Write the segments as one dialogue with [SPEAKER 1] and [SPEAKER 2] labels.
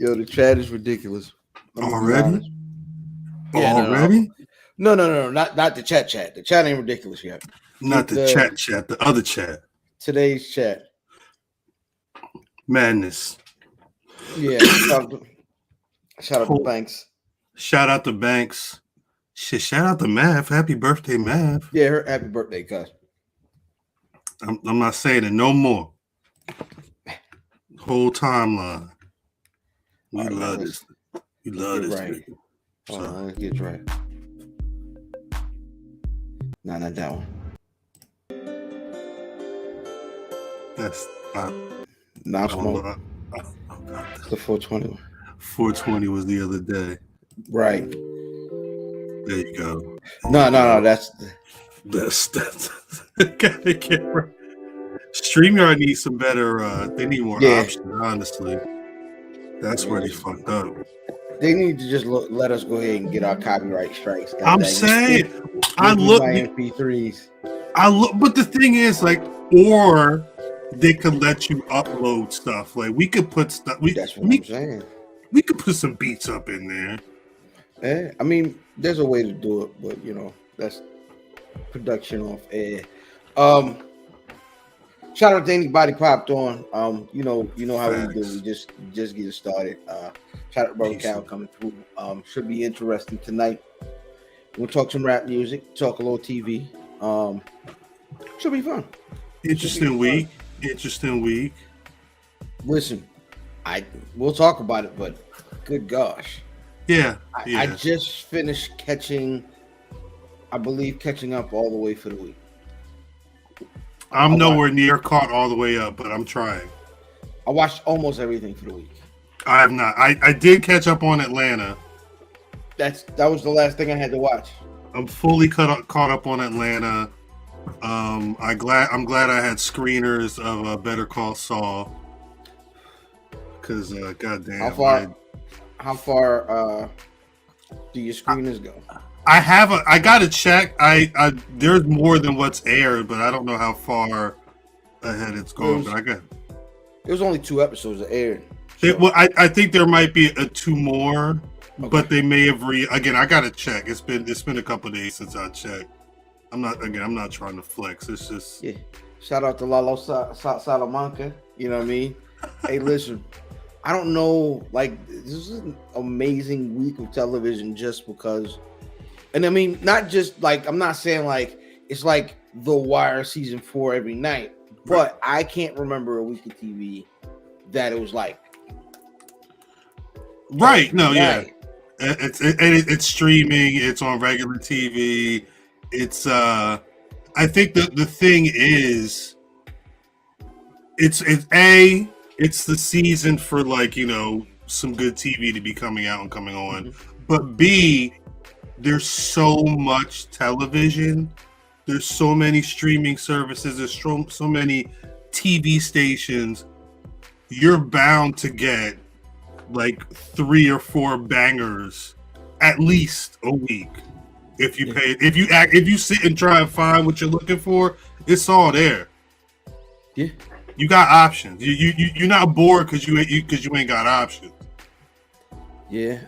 [SPEAKER 1] Yo, the chat is ridiculous. I'm gonna be
[SPEAKER 2] Already?
[SPEAKER 1] honest. Yeah,
[SPEAKER 2] Already?
[SPEAKER 1] no, not the chat. The chat ain't ridiculous yet.
[SPEAKER 2] Not the chat, the other chat.
[SPEAKER 1] Today's chat.
[SPEAKER 2] Madness.
[SPEAKER 1] Yeah. Shout out to Banks.
[SPEAKER 2] Shout out to Banks. Shit, shout out to Mav. Happy birthday, Mav.
[SPEAKER 1] Yeah, her happy birthday, cuz.
[SPEAKER 2] I'm not saying it no more. Whole timeline. We love this. We love this.
[SPEAKER 1] Right. Hold on, let's get right. No, not that one.
[SPEAKER 2] That's
[SPEAKER 1] not smoke. The 420 one.
[SPEAKER 2] 420 was the other day.
[SPEAKER 1] Right.
[SPEAKER 2] There you go.
[SPEAKER 1] No. That's
[SPEAKER 2] gotta get right. StreamYard needs some better. They need more options. Honestly, that's where they fucked up.
[SPEAKER 1] They need to just let us go ahead and get our copyright strikes.
[SPEAKER 2] I'm saying, I look
[SPEAKER 1] my MP3s.
[SPEAKER 2] I look, but the thing is, like, or they could let you upload stuff. Like, we could put stuff.
[SPEAKER 1] That's what I'm saying.
[SPEAKER 2] We could put some beats up in there.
[SPEAKER 1] Yeah, I mean, there's a way to do it, but that's production off air. Shout out to anybody popped on. You know how we do. We just get started. Shout out to Brother Cal coming through. Should be interesting tonight. We'll talk some rap music, talk a little TV. Should be fun.
[SPEAKER 2] Interesting week.
[SPEAKER 1] Listen, we'll talk about it, but good gosh.
[SPEAKER 2] Yeah.
[SPEAKER 1] I just finished catching up all the way for the week.
[SPEAKER 2] I'm nowhere near caught all the way up, but I'm trying.
[SPEAKER 1] I watched almost everything for the week.
[SPEAKER 2] I have not. I did catch up on Atlanta.
[SPEAKER 1] That was the last thing I had to watch.
[SPEAKER 2] I'm fully caught up on Atlanta. I'm glad I had screeners of Better Call Saul. Because goddamn.
[SPEAKER 1] How far do your screeners go?
[SPEAKER 2] I gotta check. There's more than what's aired, but I don't know how far ahead it's going.
[SPEAKER 1] It was only 2 episodes that aired.
[SPEAKER 2] I think there might be 2 more, okay. But they may have again. I gotta check. It's been a couple of days since I checked. I'm not trying to flex. It's just
[SPEAKER 1] Shout out to Lalo Salamanca. You know what I mean? Hey, listen. I don't know. Like, this is an amazing week of television just because. And I mean, not just like, I'm not saying like it's like The Wire season 4 every night, but I can't remember a week of TV that it was like.
[SPEAKER 2] Right. No. Yeah. It's streaming. It's on regular TV. It's I think the thing is, it's the season for like some good TV to be coming out and coming on, but B. There's so much television. There's so many streaming services. There's so many TV stations. You're bound to get like 3 or 4 bangers at least a week. If you pay, if you sit and try and find what you're looking for, it's all there.
[SPEAKER 1] Yeah,
[SPEAKER 2] you got options. You're not bored because you ain't got options.
[SPEAKER 1] Yeah.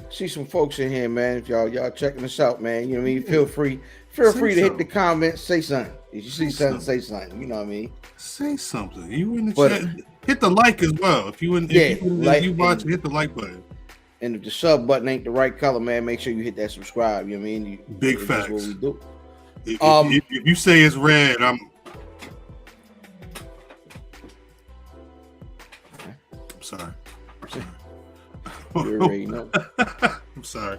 [SPEAKER 1] See some folks in here, man. If y'all checking us out, man, you know what I mean? Feel free to hit the comments, say something. If you see something, say something. You know what I mean?
[SPEAKER 2] Say something. You in the chat. Hit the like as well. If you watch, hit the like button.
[SPEAKER 1] And if the sub button ain't the right color, man, make sure you hit that subscribe. You know what I mean?
[SPEAKER 2] Big facts.
[SPEAKER 1] That's what we do.
[SPEAKER 2] If you say it's red, I'm sorry.
[SPEAKER 1] You already know.
[SPEAKER 2] I'm sorry.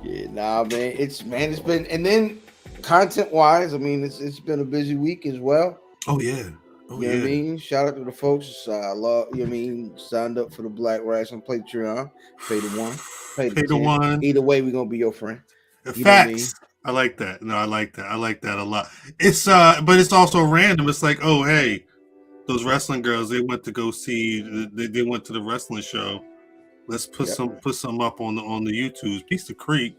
[SPEAKER 1] Yeah, man. It's been, and then content wise, I mean, it's been a busy week as well.
[SPEAKER 2] Oh yeah.
[SPEAKER 1] You know what I mean? Shout out to the folks. I love, you know what I mean, signed up for the Black Wrestling Patreon. Pay the 1. Pay the 1. Either way, we're gonna be your friend.
[SPEAKER 2] Facts. I like that. No, I like that. I like that a lot. It's but it's also random. It's like, oh hey, those wrestling girls, they went to go see they went to the wrestling show. Let's put some up on the YouTubes. Piece of Creek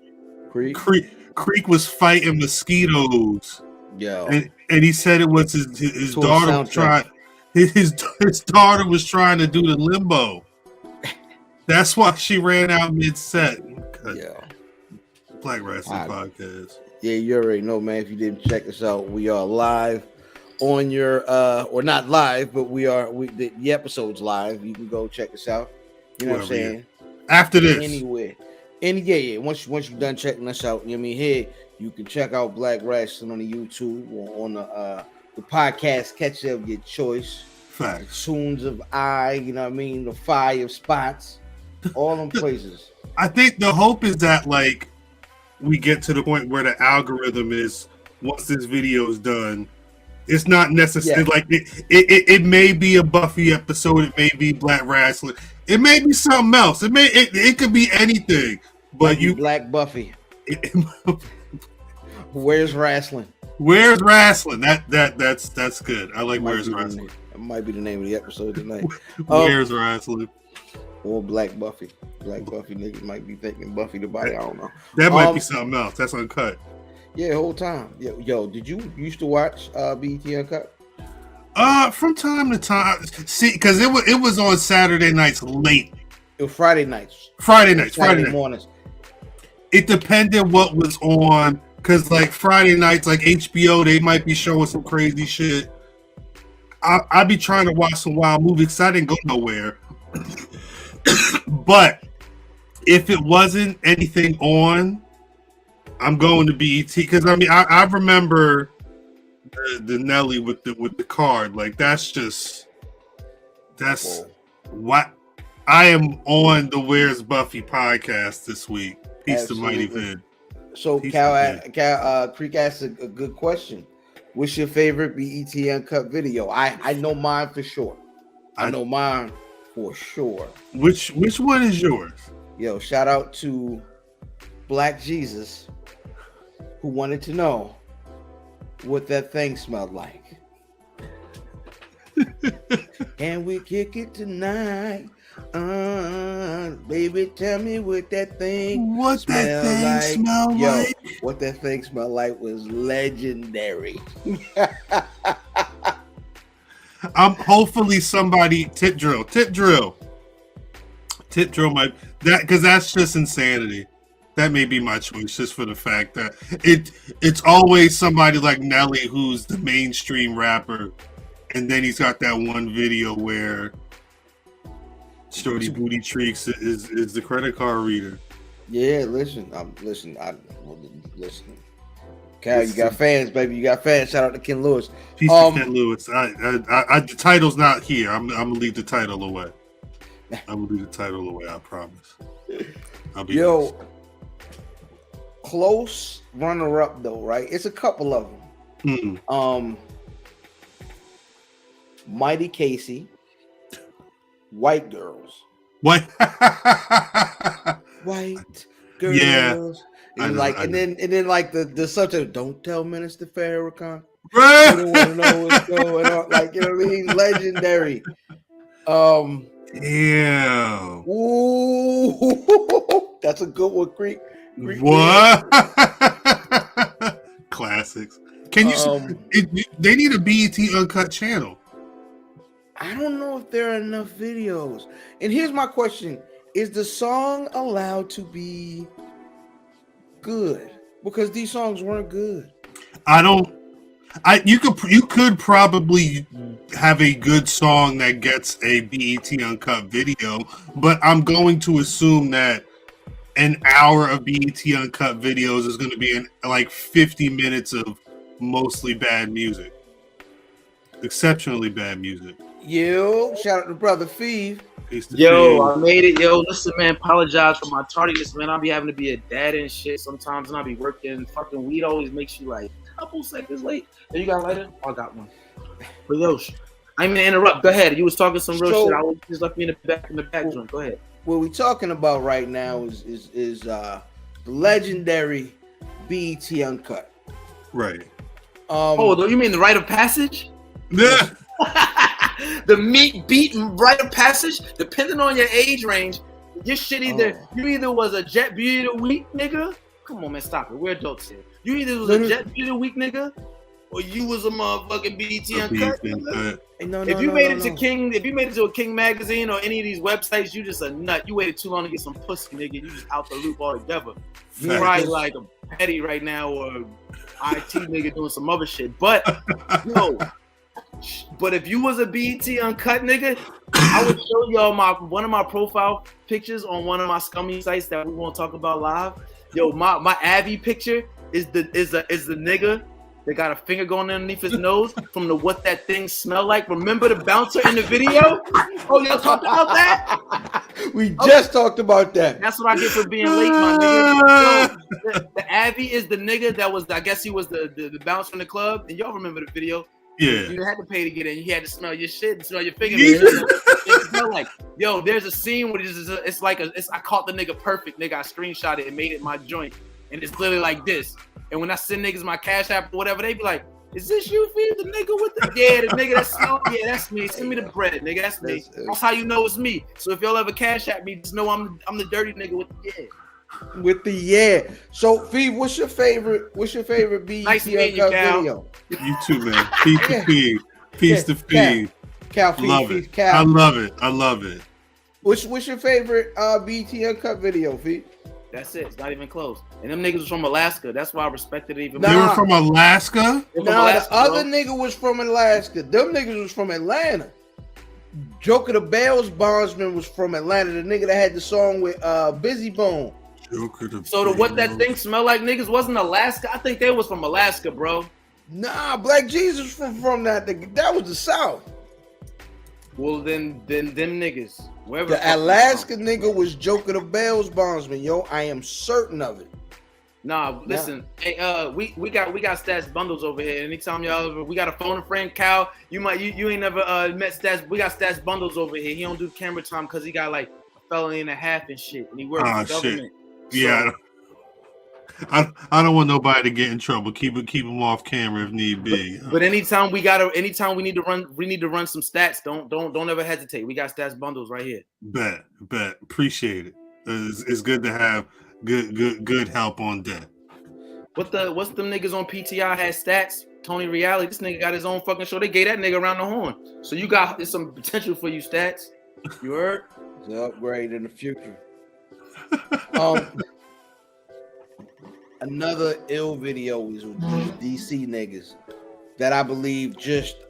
[SPEAKER 2] was fighting mosquitoes.
[SPEAKER 1] Yeah.
[SPEAKER 2] And he said it was his daughter was trying. his daughter was trying to do the limbo. That's why she ran out mid-set.
[SPEAKER 1] Yeah.
[SPEAKER 2] Black Wrestling Podcast.
[SPEAKER 1] Yeah, you already know, man. If you didn't check us out, we are live on your or not live, but the episode's live. You can go check us out. You know what I'm saying?
[SPEAKER 2] After this.
[SPEAKER 1] Anywhere. Yeah. Once you're done checking us out, you know what I mean? Here, you can check out Black Wrestling on the YouTube or on the podcast catcher of your choice.
[SPEAKER 2] Facts.
[SPEAKER 1] Tunes of Eye, you know what I mean? The Fire Spots. All them places.
[SPEAKER 2] I think the hope is that like we get to the point where the algorithm is once this video is done, it's not necessarily like it may be a Buffy episode, it may be Black Wrestling, it may be something else. It could be anything. But you
[SPEAKER 1] Black Buffy. Where's wrestling?
[SPEAKER 2] Where's wrestling? That's good. I like Where's Wrestling.
[SPEAKER 1] That might be the name of the episode tonight.
[SPEAKER 2] Where's Wrestling?
[SPEAKER 1] Or Black Buffy. Black Buffy niggas might be thinking Buffy the Body. I don't know.
[SPEAKER 2] That might be something else. That's uncut.
[SPEAKER 1] Yeah, whole time. Yo, did you used to watch BET Uncut?
[SPEAKER 2] From time to time. See, because it was on Saturday nights late.
[SPEAKER 1] It was Friday nights.
[SPEAKER 2] Friday nights.
[SPEAKER 1] Friday mornings.
[SPEAKER 2] It depended what was on. Because like Friday nights, like HBO, they might be showing some crazy shit. I'd be trying to watch some wild movies because I didn't go nowhere. But if it wasn't anything on, I'm going to BET because I mean I remember the Nelly with the card. Like that's what I am on the Where's Buffy podcast this week. Peace to Mighty Vid.
[SPEAKER 1] So Cal Creek asked a good question. What's your favorite BET Uncut video? I know mine for sure. I know mine for sure.
[SPEAKER 2] Which one is yours?
[SPEAKER 1] Yo, shout out to Black Jesus who wanted to know what that thing smelled like. Can we kick it tonight? Baby, tell me what that thing
[SPEAKER 2] smell like.
[SPEAKER 1] What that thing smelled like was legendary.
[SPEAKER 2] Hopefully somebody tip drill might that because that's just insanity. That may be my choice just for the fact that it's always somebody like Nelly who's the mainstream rapper, and then he's got that one video where Shorty Booty Treeks is the credit card reader.
[SPEAKER 1] Yeah, listen. Cal, you got fans, baby. You got fans. Shout out to Ken Lewis.
[SPEAKER 2] Peace to Ken Lewis. The title's not here. I'm gonna leave the title away. I promise. I'll be honest.
[SPEAKER 1] Close runner-up though, right? It's a couple of them.
[SPEAKER 2] Mm-mm.
[SPEAKER 1] Mighty Casey, White Girls.
[SPEAKER 2] What?
[SPEAKER 1] White Girls.
[SPEAKER 2] Yeah.
[SPEAKER 1] And then like the subject, don't tell Minister Farrakhan.
[SPEAKER 2] Right.
[SPEAKER 1] I don't want to know what's going on. Like, you know what I mean? Legendary.
[SPEAKER 2] Damn.
[SPEAKER 1] Ooh, that's a good one, Creek.
[SPEAKER 2] What? Classics. Can you? They need a BET Uncut channel.
[SPEAKER 1] I don't know if there are enough videos. And here's my question: is the song allowed to be good? Because these songs weren't good.
[SPEAKER 2] You could probably have a good song that gets a BET Uncut video, but I'm going to assume that an hour of BET Uncut videos is going to be in like 50 minutes of mostly bad music, exceptionally bad music.
[SPEAKER 1] Yo, shout out to brother Feeve.
[SPEAKER 3] I made it. Yo, listen, man, apologize for my tardiness, man. I'll be having to be a dad and shit sometimes, and I'll be working. Fucking weed always makes you like a couple seconds late. Yo, you got a lighter? Oh, I got one. But yo, I ain't gonna interrupt. Go ahead. You was talking some real shit. I was just left me in the back room. Go ahead.
[SPEAKER 1] What we're talking about right now is the legendary BET Uncut.
[SPEAKER 2] Right.
[SPEAKER 3] You mean the rite of passage?
[SPEAKER 2] Yeah.
[SPEAKER 3] The meat beat rite of passage, depending on your age range, your shit you either was a jet beauty of the week, nigga. Come on, man, stop it. We're adults here. You either was a jet beauty of the week, nigga, or you was a motherfucking BET Uncut.
[SPEAKER 1] No,
[SPEAKER 3] If you made it to King, if you made it to a King magazine or any of these websites, you just a nut. You waited too long to get some pussy, nigga. You just out the loop altogether. You probably like a petty right now or IT nigga doing some other shit. But yo, but if you was a BET Uncut nigga, I would show y'all one of my profile pictures on one of my scummy sites that we won't talk about live. Yo, my Abby picture is the nigga that got a finger going underneath his nose from the What That Thing Smell Like. Remember the bouncer in the video? Oh, y'all talked about that?
[SPEAKER 1] We just talked about that.
[SPEAKER 3] That's what I get for being late, my nigga. So, the Abby is the nigga that was, I guess he was the bouncer in the club. And y'all remember the video?
[SPEAKER 2] Yeah.
[SPEAKER 3] You had to pay to get in. You had to smell your shit and smell your fingernails. It smelled like, yo, there's a scene where it's like I caught the nigga perfect, nigga. I screenshot it and made it my joint. And it's literally like this. And when I send niggas my Cash App or whatever, they be like, is this you, Fee? The nigga with the... Yeah, the nigga that smell... Yeah, that's me. Send me the bread, nigga. That's me. That's how you know it's me. So if y'all ever Cash App me, just know I'm the dirty nigga with the yeah.
[SPEAKER 1] With the yeah. So, Fee, what's your favorite BET
[SPEAKER 3] nice
[SPEAKER 1] Uncut video?
[SPEAKER 2] You too, man. Peace to Fee. Peace to Fee.
[SPEAKER 1] Cal, Fee,
[SPEAKER 2] love
[SPEAKER 1] Fee,
[SPEAKER 2] it.
[SPEAKER 1] Cal.
[SPEAKER 2] I love it. I love it.
[SPEAKER 1] What's your favorite BET Uncut video, Fee?
[SPEAKER 3] That's it. It's not even close. And them niggas was from Alaska. That's why I respected it even
[SPEAKER 2] more. They were from Alaska?
[SPEAKER 1] The other nigga was from Alaska. Them niggas was from Atlanta. Joker the Bells Bondsman was from Atlanta. The nigga that had the song with Busy Bone.
[SPEAKER 3] So the What That Thing Smell Like niggas wasn't Alaska? I think they was from Alaska, bro.
[SPEAKER 1] Nah, Black Jesus from that. That was the South.
[SPEAKER 3] Well, then them niggas.
[SPEAKER 1] The Alaska nigga was Joker the Bells Bondsman, yo. I am certain of it.
[SPEAKER 3] Nah, listen. Hey, we got stats bundles over here. Anytime y'all, we got a phone a friend, Cal. You ain't never met stats. We got stats bundles over here. He don't do camera time because he got like a felony and a half and shit, and he works for the government.
[SPEAKER 2] Yeah. I don't want nobody to get in trouble. Keep him off camera if need be.
[SPEAKER 3] But anytime we need to run some stats. Don't ever hesitate. We got stats bundles right here.
[SPEAKER 2] Bet. Appreciate it. It's good to have good help on deck.
[SPEAKER 3] What's them niggas on PTI had stats? Tony Reality. This nigga got his own fucking show. They gave that nigga around the horn. So you got some potential for you, stats. You heard?
[SPEAKER 1] It's an upgrade in the future. Another ill video is with these DC niggas that I believe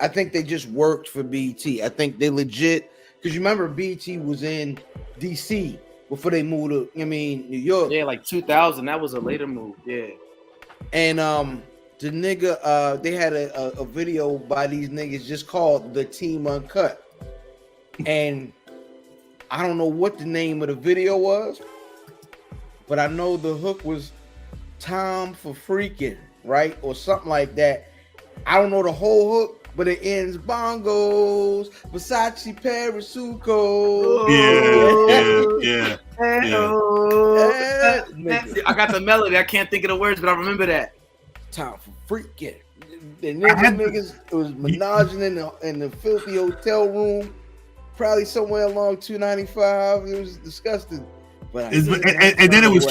[SPEAKER 1] I think they just worked for BT. I think they legit, because you remember BT was in DC before they moved to, New York.
[SPEAKER 3] Yeah, like 2000. That was a later move. Yeah.
[SPEAKER 1] And the nigga, they had a video by these niggas just called The Team Uncut. And I don't know what the name of the video was, but I know the hook was Time for Freaking, right? Or something like that. I don't know the whole hook, but it ends bongos, Versace, Parasuco.
[SPEAKER 2] Yeah.
[SPEAKER 3] I got the melody. I can't think of the words, but I remember that.
[SPEAKER 1] Time for Freaking. The niggas, it was menaging in the filthy hotel room, probably somewhere along 295. It was disgusting. But
[SPEAKER 2] and then it was.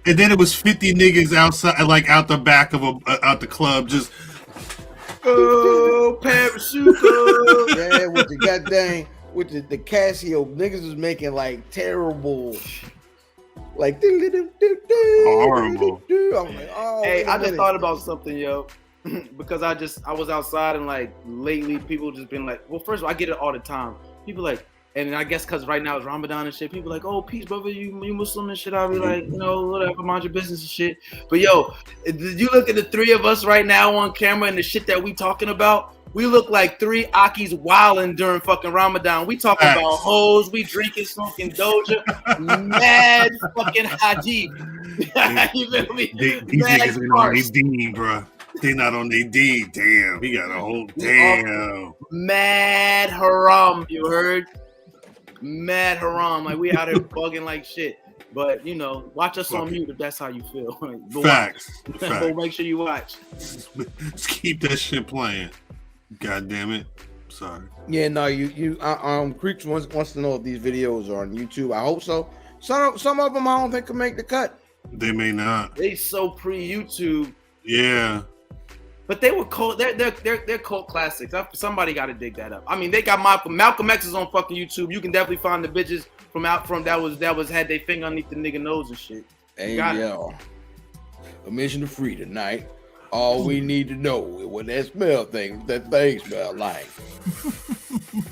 [SPEAKER 2] And then it was 50 niggas outside, like out the back of out the club, just
[SPEAKER 3] Parasuco.
[SPEAKER 1] Yeah, with the goddamn the Casio, niggas was making like terrible, like
[SPEAKER 2] horrible.
[SPEAKER 1] I'm like, oh,
[SPEAKER 3] hey, I just thought about something, yo, because I was outside and like lately people just been like, well, first of all, I get it all the time. People like. And I guess because right now it's Ramadan and shit, people like, oh, peace, brother, you Muslim and shit. I'll be like, whatever, mind your business and shit. But yo, did you look at the three of us right now on camera and the shit that we talking about? We look like three Akis wilding during fucking Ramadan. We talking about hoes, we drinking, smoking Doja, mad fucking Hajib. You feel me?
[SPEAKER 2] These niggas ain't on their D, bro. They not on their D. Damn, we got a whole damn.
[SPEAKER 3] Mad haram, you heard? Mad haram, like we out here bugging like shit. But watch us on mute if that's how you feel.
[SPEAKER 2] Facts.
[SPEAKER 3] But make sure you watch.
[SPEAKER 2] Just keep that shit playing. God damn it. Sorry.
[SPEAKER 1] Yeah, no, Creeks wants to know if these videos are on YouTube. I hope so. Some of them I don't think can make the cut.
[SPEAKER 2] They may not.
[SPEAKER 3] They so pre-YouTube.
[SPEAKER 2] Yeah.
[SPEAKER 3] But they were cold. They're cult classics. Somebody got to dig that up. I mean, they got Malcolm X is on fucking YouTube. You can definitely find the bitches from that was had their finger underneath the nigga nose and shit.
[SPEAKER 1] Hey yo, a mission to free tonight. All we need to know is what that thing smell like.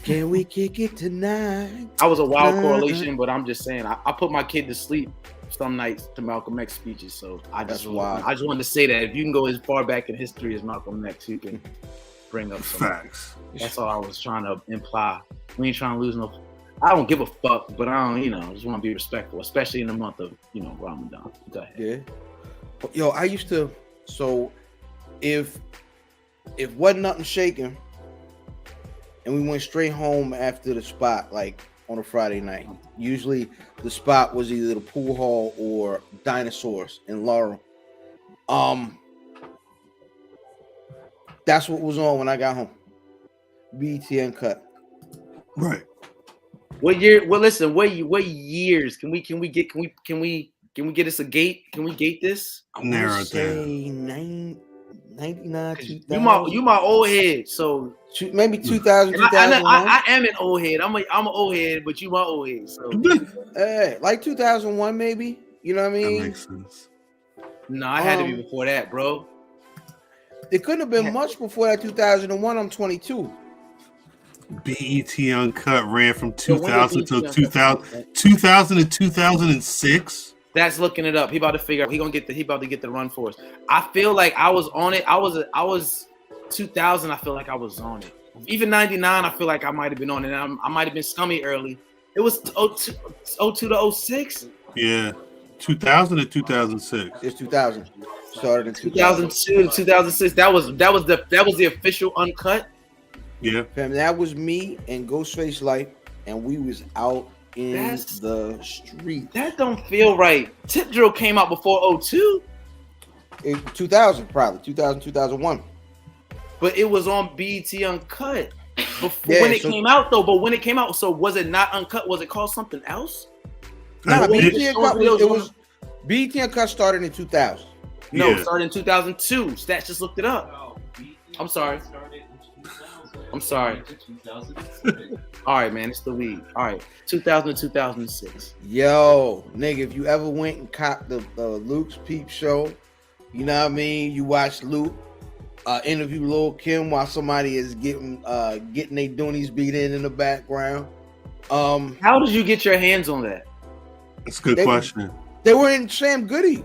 [SPEAKER 1] Can we kick it tonight?
[SPEAKER 3] I was a wild correlation, but I'm just saying I put my kid to sleep some nights to Malcolm X speeches. So I just wanted to say that if you can go as far back in history as Malcolm X, you can bring up some
[SPEAKER 2] facts.
[SPEAKER 3] That's all I was trying to imply. We ain't trying to lose no. I don't give a fuck, but I don't, just want to be respectful, especially in the month of, Ramadan. Go ahead.
[SPEAKER 1] Yeah. Yo, I used to. So, if wasn't nothing shaking, and we went straight home after the spot, like on a Friday night. Usually, the spot was either the pool hall or Dinosaurs in Laurel. That's what was on when I got home. BET Uncut.
[SPEAKER 2] Right.
[SPEAKER 3] What year? Well, listen. What years? Can we get us a gate? Can we gate this?
[SPEAKER 2] Narrow
[SPEAKER 1] say
[SPEAKER 2] down.
[SPEAKER 1] 99, 2000.
[SPEAKER 3] You my old head, so
[SPEAKER 1] maybe 2000, 2001.
[SPEAKER 3] I am an old head. I'm an old head, but you my old head. So
[SPEAKER 1] like 2001, maybe. You know what I mean?
[SPEAKER 2] That makes sense.
[SPEAKER 3] No, I had to be before that, bro.
[SPEAKER 1] It couldn't have been much before that 2001. I'm 22.
[SPEAKER 2] BET Uncut ran from 2000 to 2000 to 2006.
[SPEAKER 3] That's looking it up. He about to figure out. He about to get the run for us. I feel like I was on it. I was 2000. I feel like I was on it. Even 99. I feel like I might have been on it. I might have been scummy early. It was 02 to 06.
[SPEAKER 2] Yeah, 2000 to 2006.
[SPEAKER 1] It's 2000. Started in
[SPEAKER 3] 2002 to 2006. That was the official Uncut.
[SPEAKER 2] Yeah,
[SPEAKER 1] fam, that was me and Ghostface Life, and we was out in the street.
[SPEAKER 3] That don't feel right. Tip Drill came out before 02.
[SPEAKER 1] 2000, probably 2000, 2001.
[SPEAKER 3] But it was on BET Uncut when it came out, though. But when it came out, so was it not Uncut? Was it called something else?
[SPEAKER 1] Nah, BET Uncut. BET Uncut started in 2000.
[SPEAKER 3] No, it started in 2002. Stats just looked it up. I'm sorry. All right, man, it's the weed. All right, 2000 to 2006.
[SPEAKER 1] Yo, nigga, if you ever went and caught the Luke's Peep Show, you know what I mean? You watch Luke interview Lil' Kim while somebody is getting their doonies beat in the background.
[SPEAKER 3] How did you get your hands on that?
[SPEAKER 2] That's a good question.
[SPEAKER 1] They were in Sam Goody.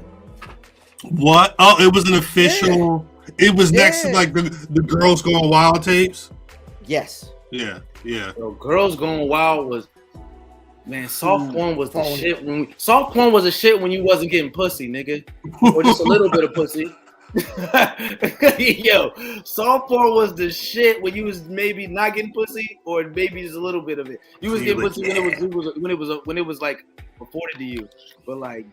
[SPEAKER 2] What? Oh, it was an official. Yeah. It was next to like the Girls Going Wild tapes.
[SPEAKER 1] Yes.
[SPEAKER 2] Yeah.
[SPEAKER 3] Yo, Girls Going Wild was, man. Soft porn was the shit. Soft porn was a shit when you wasn't getting pussy, nigga, or just a little bit of pussy. Yo, soft porn was the shit when you was maybe not getting pussy, or maybe just a little bit of it. You was getting pussy when it was like afforded to you, but like.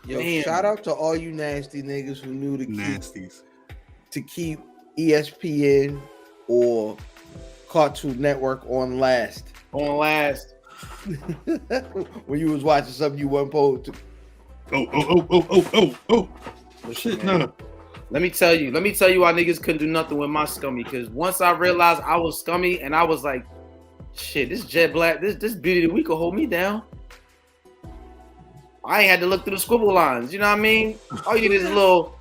[SPEAKER 1] Yo, shout out to all you nasty niggas who knew to keep ESPN or Cartoon Network on last. When you was watching something you weren't supposed to.
[SPEAKER 2] Oh. Shit, no.
[SPEAKER 3] Let me tell you why niggas couldn't do nothing with my scummy. Because once I realized I was scummy and I was like, shit, this Jet Black, this Beauty of the Week will hold me down. I ain't had to look through the scribble lines. You know what I mean? All you need is a little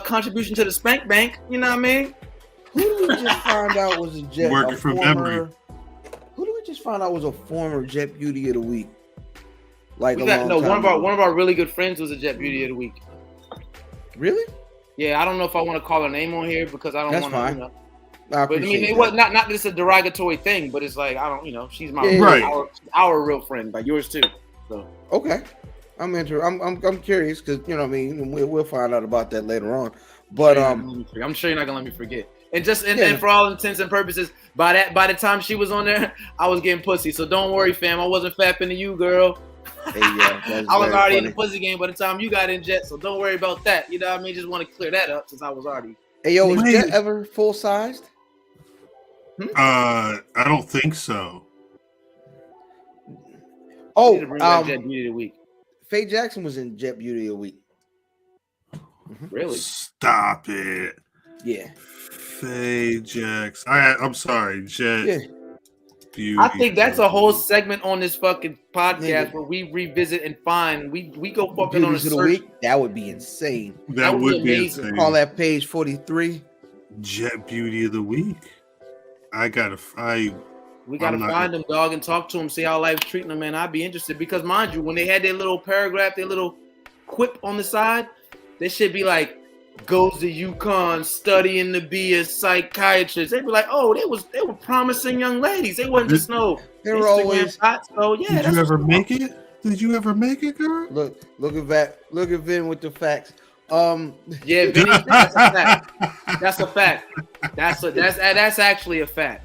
[SPEAKER 3] contribution to the spank bank. You know what I mean?
[SPEAKER 1] Who did we just find out was a Jet?
[SPEAKER 2] Working from memory.
[SPEAKER 1] Who did we just find out was a former Jet Beauty of the Week? Like
[SPEAKER 3] one of our really good friends was a Jet Beauty of the Week.
[SPEAKER 1] Really?
[SPEAKER 3] Yeah, I don't know if I want to call her name on here because I don't want to.
[SPEAKER 1] Fine.
[SPEAKER 3] But I mean, it was not that it's a derogatory thing, but it's like I don't, she's my our real friend, like yours too. So
[SPEAKER 1] okay, I'm curious because you know what I mean. We'll find out about that later on. But
[SPEAKER 3] I'm sure you're not gonna let me forget. And for all intents and purposes, by the time she was on there, I was getting pussy. So don't worry, fam. I wasn't fapping to you, girl.
[SPEAKER 1] Hey, yeah,
[SPEAKER 3] I was already in the pussy game by the time you got in, Jet. So don't worry about that. You know what I mean? Just want to clear that up since I was already.
[SPEAKER 1] Hey, yo, was Jet ever full sized?
[SPEAKER 2] I don't think so.
[SPEAKER 1] Oh,
[SPEAKER 3] Jet Beauty of the Week.
[SPEAKER 1] Faye Jackson was in Jet Beauty of the Week.
[SPEAKER 3] Really?
[SPEAKER 2] Stop it.
[SPEAKER 1] Yeah.
[SPEAKER 2] Faye Jax. I'm sorry, Jet.
[SPEAKER 1] Yeah.
[SPEAKER 2] Beauty.
[SPEAKER 3] I think that's a whole segment on this fucking podcast
[SPEAKER 1] Nigga.
[SPEAKER 3] where we revisit and find. We go fucking
[SPEAKER 1] Beauties
[SPEAKER 3] on a
[SPEAKER 1] of the
[SPEAKER 3] search.
[SPEAKER 1] week. That would be insane.
[SPEAKER 2] That would be
[SPEAKER 3] amazing.
[SPEAKER 2] insane.
[SPEAKER 1] Call that page 43.
[SPEAKER 2] Jet Beauty of the Week.
[SPEAKER 3] We gotta find them, dog, and talk to them, see how life's treating them, man. I'd be interested because, mind you, when they had their little paragraph, their little quip on the side, they should be like, goes to UConn studying to be a psychiatrist. They'd be like, oh, they were promising young ladies. They wasn't just
[SPEAKER 1] They were always.
[SPEAKER 3] So yeah.
[SPEAKER 2] Did you ever make it? Did you ever make it, girl?
[SPEAKER 1] Look at that. Look at Vin with the facts.
[SPEAKER 3] Yeah, Vinny, that's a fact. That's a fact. That's actually a fact.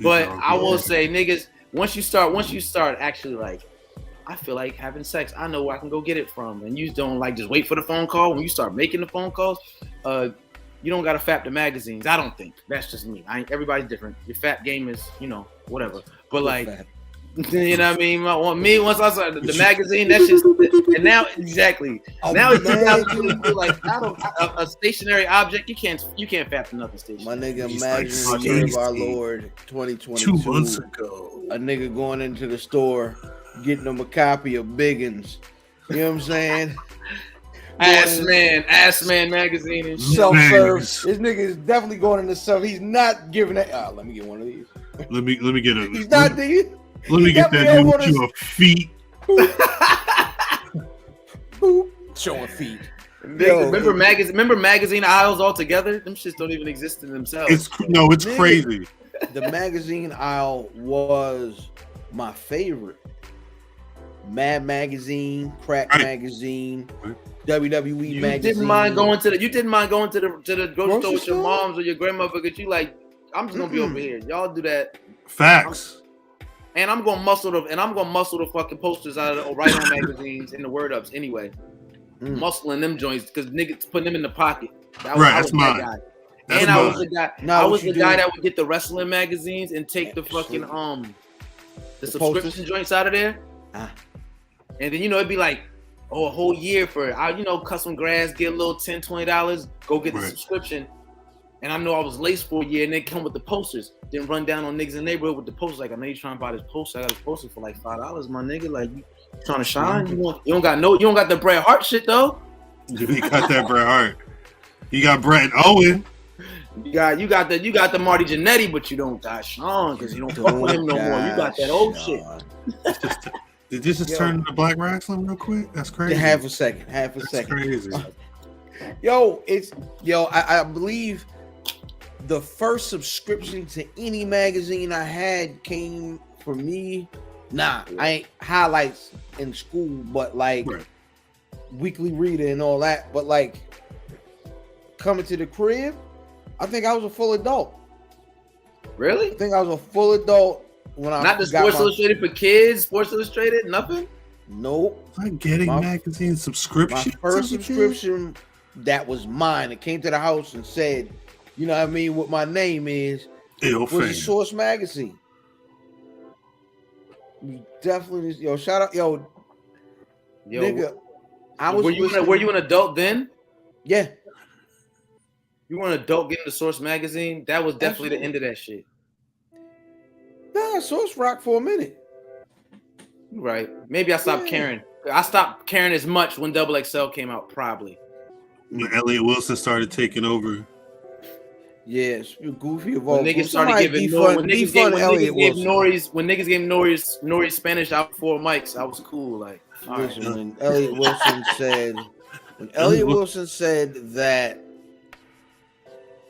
[SPEAKER 3] But I will say, niggas, once you start actually like, I feel like having sex, I know where I can go get it from. And you don't like just wait for the phone call. When you start making the phone calls, you don't gotta fap the magazines. I don't think. That's just me. Everybody's different. Your fap game is, whatever. But like, you know what I mean? Once I saw the magazine, that's just, and now exactly. Now it's like a stationary object. You can't fap nothing stationary.
[SPEAKER 1] My nigga,
[SPEAKER 2] He's
[SPEAKER 1] imagine
[SPEAKER 2] like
[SPEAKER 1] the year of our Lord 2022.
[SPEAKER 2] 2 months ago.
[SPEAKER 1] A nigga going into the store, getting them a copy of Biggins. You know what I'm saying?
[SPEAKER 3] Ass Man magazine and shit.
[SPEAKER 1] Self-serve. This nigga is definitely going into self. He's not giving that. Let me get one of these.
[SPEAKER 2] Let me get a.
[SPEAKER 1] He's not there.
[SPEAKER 2] Let me get that dude to a feet.
[SPEAKER 1] Boop. Showing feet.
[SPEAKER 3] Remember magazine aisles altogether? Them shits don't even exist in themselves.
[SPEAKER 2] It's crazy.
[SPEAKER 1] The magazine aisle was my favorite. Mad Magazine, Crack Magazine, WWE Magazine.
[SPEAKER 3] You didn't mind going to the grocery store with your moms or your grandmother because you like, I'm just gonna be over here. Y'all do that.
[SPEAKER 2] Facts.
[SPEAKER 3] And I'm gonna muscle the fucking posters out of the right on magazines and the word ups anyway. Muscling them joints because niggas putting them in the pocket. I was
[SPEAKER 2] mine.
[SPEAKER 3] That guy.
[SPEAKER 2] That's
[SPEAKER 3] and
[SPEAKER 2] mine.
[SPEAKER 3] I was the guy. I was the guy that would get the wrestling magazines and take the fucking the subscription
[SPEAKER 1] posters?
[SPEAKER 3] joints out of there. And then it'd be like, a whole year for custom grass, get a little $10, $20, go get the subscription. And I know I was late for a year, and they come with the posters. Then run down on niggas in the neighborhood with the posters. Like, I know you're trying to buy this poster. I got this poster for like $5, my nigga. Like, you trying to shine? You don't got the Bret Hart shit though.
[SPEAKER 2] You got that Bret Hart. You got Bret Owen.
[SPEAKER 3] You got the Marty Jannetty, but you don't got Sean because you don't fuck with him no more. You got that old shit.
[SPEAKER 2] Did this just turn into black wrestling real quick? That's crazy.
[SPEAKER 1] Half a second.
[SPEAKER 2] That's crazy.
[SPEAKER 1] I believe the first subscription to any magazine I had came for me. I ain't highlights in school, but like Weekly Reader and all that. But like coming to the crib, I think I was a full adult.
[SPEAKER 3] Really?
[SPEAKER 1] I think I was a full adult when I
[SPEAKER 3] not the Sports Illustrated for kids, Sports Illustrated, nothing.
[SPEAKER 1] Nope.
[SPEAKER 2] I'm getting magazine subscription.
[SPEAKER 1] My first subscription that was mine. It came to the house and said, you know what I mean, what my name is. Was a Source magazine. Definitely, shout out, nigga.
[SPEAKER 3] Were you an adult then?
[SPEAKER 1] Yeah.
[SPEAKER 3] You were an adult getting the Source magazine? That was definitely the end of that shit.
[SPEAKER 1] Nah, Source rock for a minute.
[SPEAKER 3] Right. Maybe I stopped caring. I stopped caring as much when Double XL came out, probably.
[SPEAKER 2] When Elliot Wilson started taking over.
[SPEAKER 1] Yes, Goofy of
[SPEAKER 3] when niggas started giving when niggas gave Nori's Spanish out for mics, I was cool. Like,
[SPEAKER 1] listen, when Elliot Wilson said that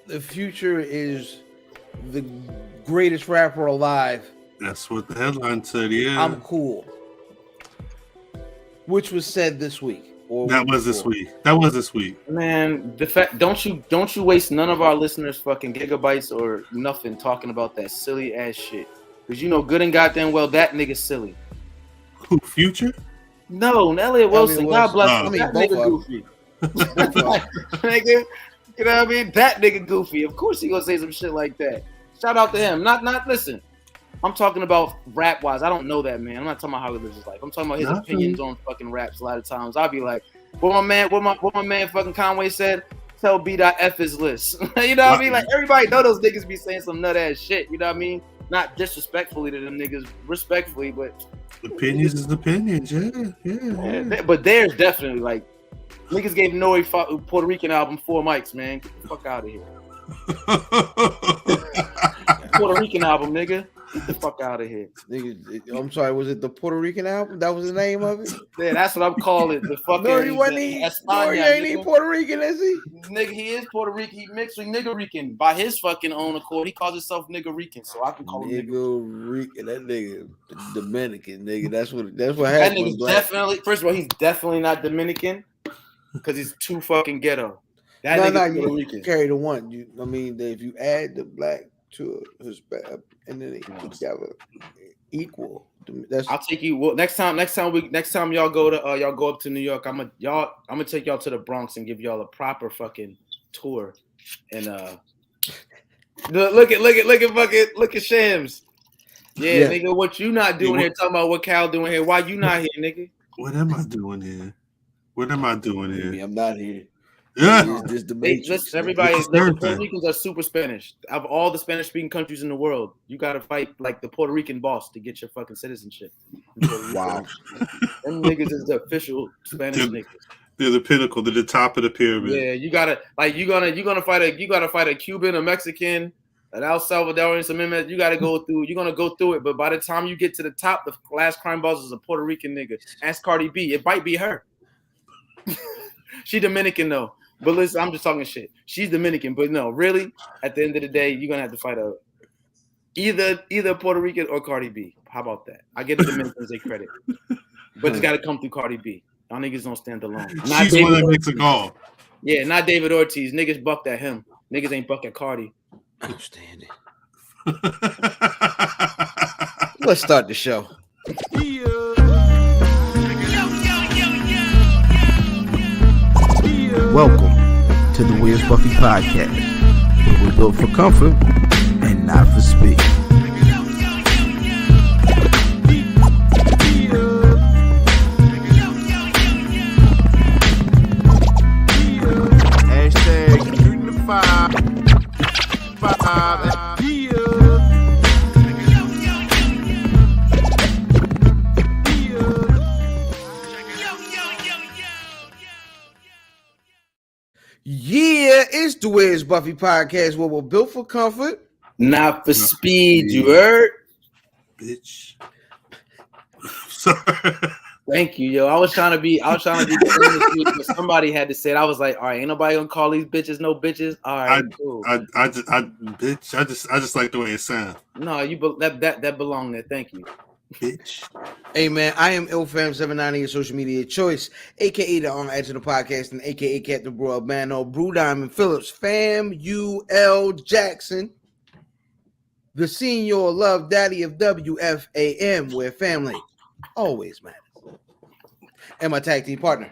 [SPEAKER 1] the future is the greatest rapper alive.
[SPEAKER 2] That's what the headline said. Yeah,
[SPEAKER 1] I'm cool. Which was said this week.
[SPEAKER 2] That was this week.
[SPEAKER 3] Man, the fact don't you waste none of our listeners' fucking gigabytes or nothing talking about that silly ass shit. Cause good and goddamn well that nigga's silly.
[SPEAKER 2] Who, Future?
[SPEAKER 3] No, Elliot Wilson. God bless him. That nigga goofy. Nigga, you know what I mean? That nigga goofy. Of course he gonna say some shit like that. Shout out to him. Not listen. I'm talking about rap wise. I don't know that man. I'm not talking about how he lives his life. I'm talking about his opinions on fucking raps. A lot of times I'll be like, what my man fucking Conway said, tell B.F his list. You know what I mean? Like everybody know those niggas be saying some nut ass shit. You know what I mean? Not disrespectfully to them niggas, respectfully, but
[SPEAKER 2] opinions is opinions. Yeah.
[SPEAKER 3] But there's definitely like niggas gave Nori Puerto Rican album 4 mics, man. Get the fuck out of here. Puerto Rican album, nigga. Get the fuck out of here.
[SPEAKER 1] Nigga, I'm sorry, was it the Puerto Rican album? That was the name of it?
[SPEAKER 3] Yeah, that's what I'm calling the fucking.
[SPEAKER 1] Nori ain't even Puerto Rican, is he?
[SPEAKER 3] Nigga, he is Puerto Rican. He mixed with Nigga Rican by his fucking own accord. He calls himself Nigga Rican, so I can call him
[SPEAKER 1] Nigga Rican. That nigga Dominican, nigga. That's what happens.
[SPEAKER 3] That nigga's definitely. First of all, he's definitely not Dominican because he's too fucking ghetto. That nigga's Puerto Rican.
[SPEAKER 1] Carry the one. If you add the black to Hispanic and then they together equal.
[SPEAKER 3] I'll take you. Well, next time y'all go up to New York, I'm gonna take y'all to the Bronx and give y'all a proper fucking tour. And look at Shams. Yeah, nigga, what you not doing here? Talking about what Cal doing here? Why you not here, nigga?
[SPEAKER 2] What am I doing here?
[SPEAKER 1] I'm not here.
[SPEAKER 2] Yeah.
[SPEAKER 3] Listen, everybody, the Puerto Ricans are super Spanish. Of all the Spanish-speaking countries in the world, you got to fight like the Puerto Rican boss to get your fucking citizenship.
[SPEAKER 1] Wow.
[SPEAKER 3] Them niggas is the official Spanish niggas.
[SPEAKER 2] They're the pinnacle. They're the top of the pyramid.
[SPEAKER 3] Yeah, you gotta fight a Cuban, a Mexican, an El Salvadorian, some immigrants. You're gonna go through it. But by the time you get to the top, the last crime boss is a Puerto Rican nigga. Ask Cardi B. It might be her. She Dominican though. But listen, I'm just talking shit. She's Dominican, but no, really, at the end of the day, you're gonna have to fight either Puerto Rican or Cardi B. How about that? I get the Dominicans their credit, but it's got to come through Cardi B. Y'all niggas don't stand alone.
[SPEAKER 2] She's the one that makes a call.
[SPEAKER 3] Yeah, not David Ortiz. Niggas bucked at him. Niggas ain't buck at Cardi.
[SPEAKER 1] Outstanding. Let's start the show.
[SPEAKER 4] Welcome to the Where's Buffy podcast, where we're built for comfort and not for speed. Hashtag shooting the five.
[SPEAKER 1] Yeah, it's the Where's Buffy podcast where we're built for comfort,
[SPEAKER 3] not for speed. You heard,
[SPEAKER 2] bitch. Sorry.
[SPEAKER 3] Thank you, yo. I was trying to be this week, but somebody had to say it. I was like, all right, ain't nobody gonna call these bitches no bitches. All right, cool.
[SPEAKER 2] I just like the way it sounds.
[SPEAKER 3] No, that belong there. Thank you.
[SPEAKER 2] Bitch.
[SPEAKER 1] Hey man, I am IlFam790, your social media choice, aka the on edge of the podcast, and aka Captain Bro Albano, Brew Diamond Phillips, Fam UL Jackson, the senior love daddy of WFAM, where family always matters, and my tag team partner.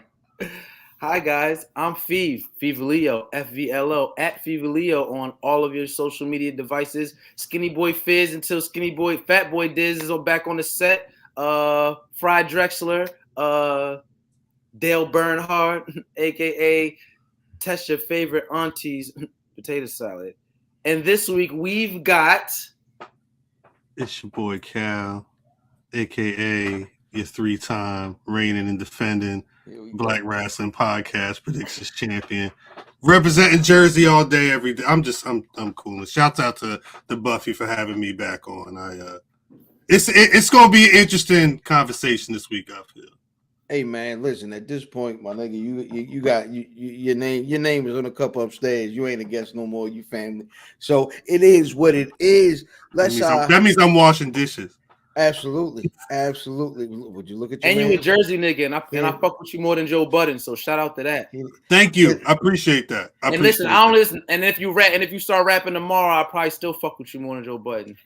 [SPEAKER 3] Hi guys, I'm Fev Leo, FVLO, at Fev Leo on all of your social media devices. Skinny Boy Fizz until Fat Boy Diz is back on the set. Fry Drexler, Dale Bernhard, aka Test Your Favorite Auntie's Potato Salad. And this week we've got
[SPEAKER 2] it's your boy Cal, aka your 3-time reigning and defending Black Wrestling Podcast Predictions Champion, representing Jersey all day, every day. I'm cool. Shouts out to the Buffy for having me back on. It's gonna be an interesting conversation this week, I feel.
[SPEAKER 1] Hey man, listen. At this point, my nigga, you got your name is on a cup upstairs. You ain't a guest no more. You family. So it is what it is.
[SPEAKER 2] That means I'm washing dishes.
[SPEAKER 1] Absolutely. Would you look at your
[SPEAKER 3] and
[SPEAKER 1] man?
[SPEAKER 3] you a Jersey nigga, and I fuck with you more than Joe Budden. So shout out to that.
[SPEAKER 2] Thank you. I appreciate that. I
[SPEAKER 3] don't listen. And if you start rapping tomorrow, I'll probably still fuck with you more than Joe Budden.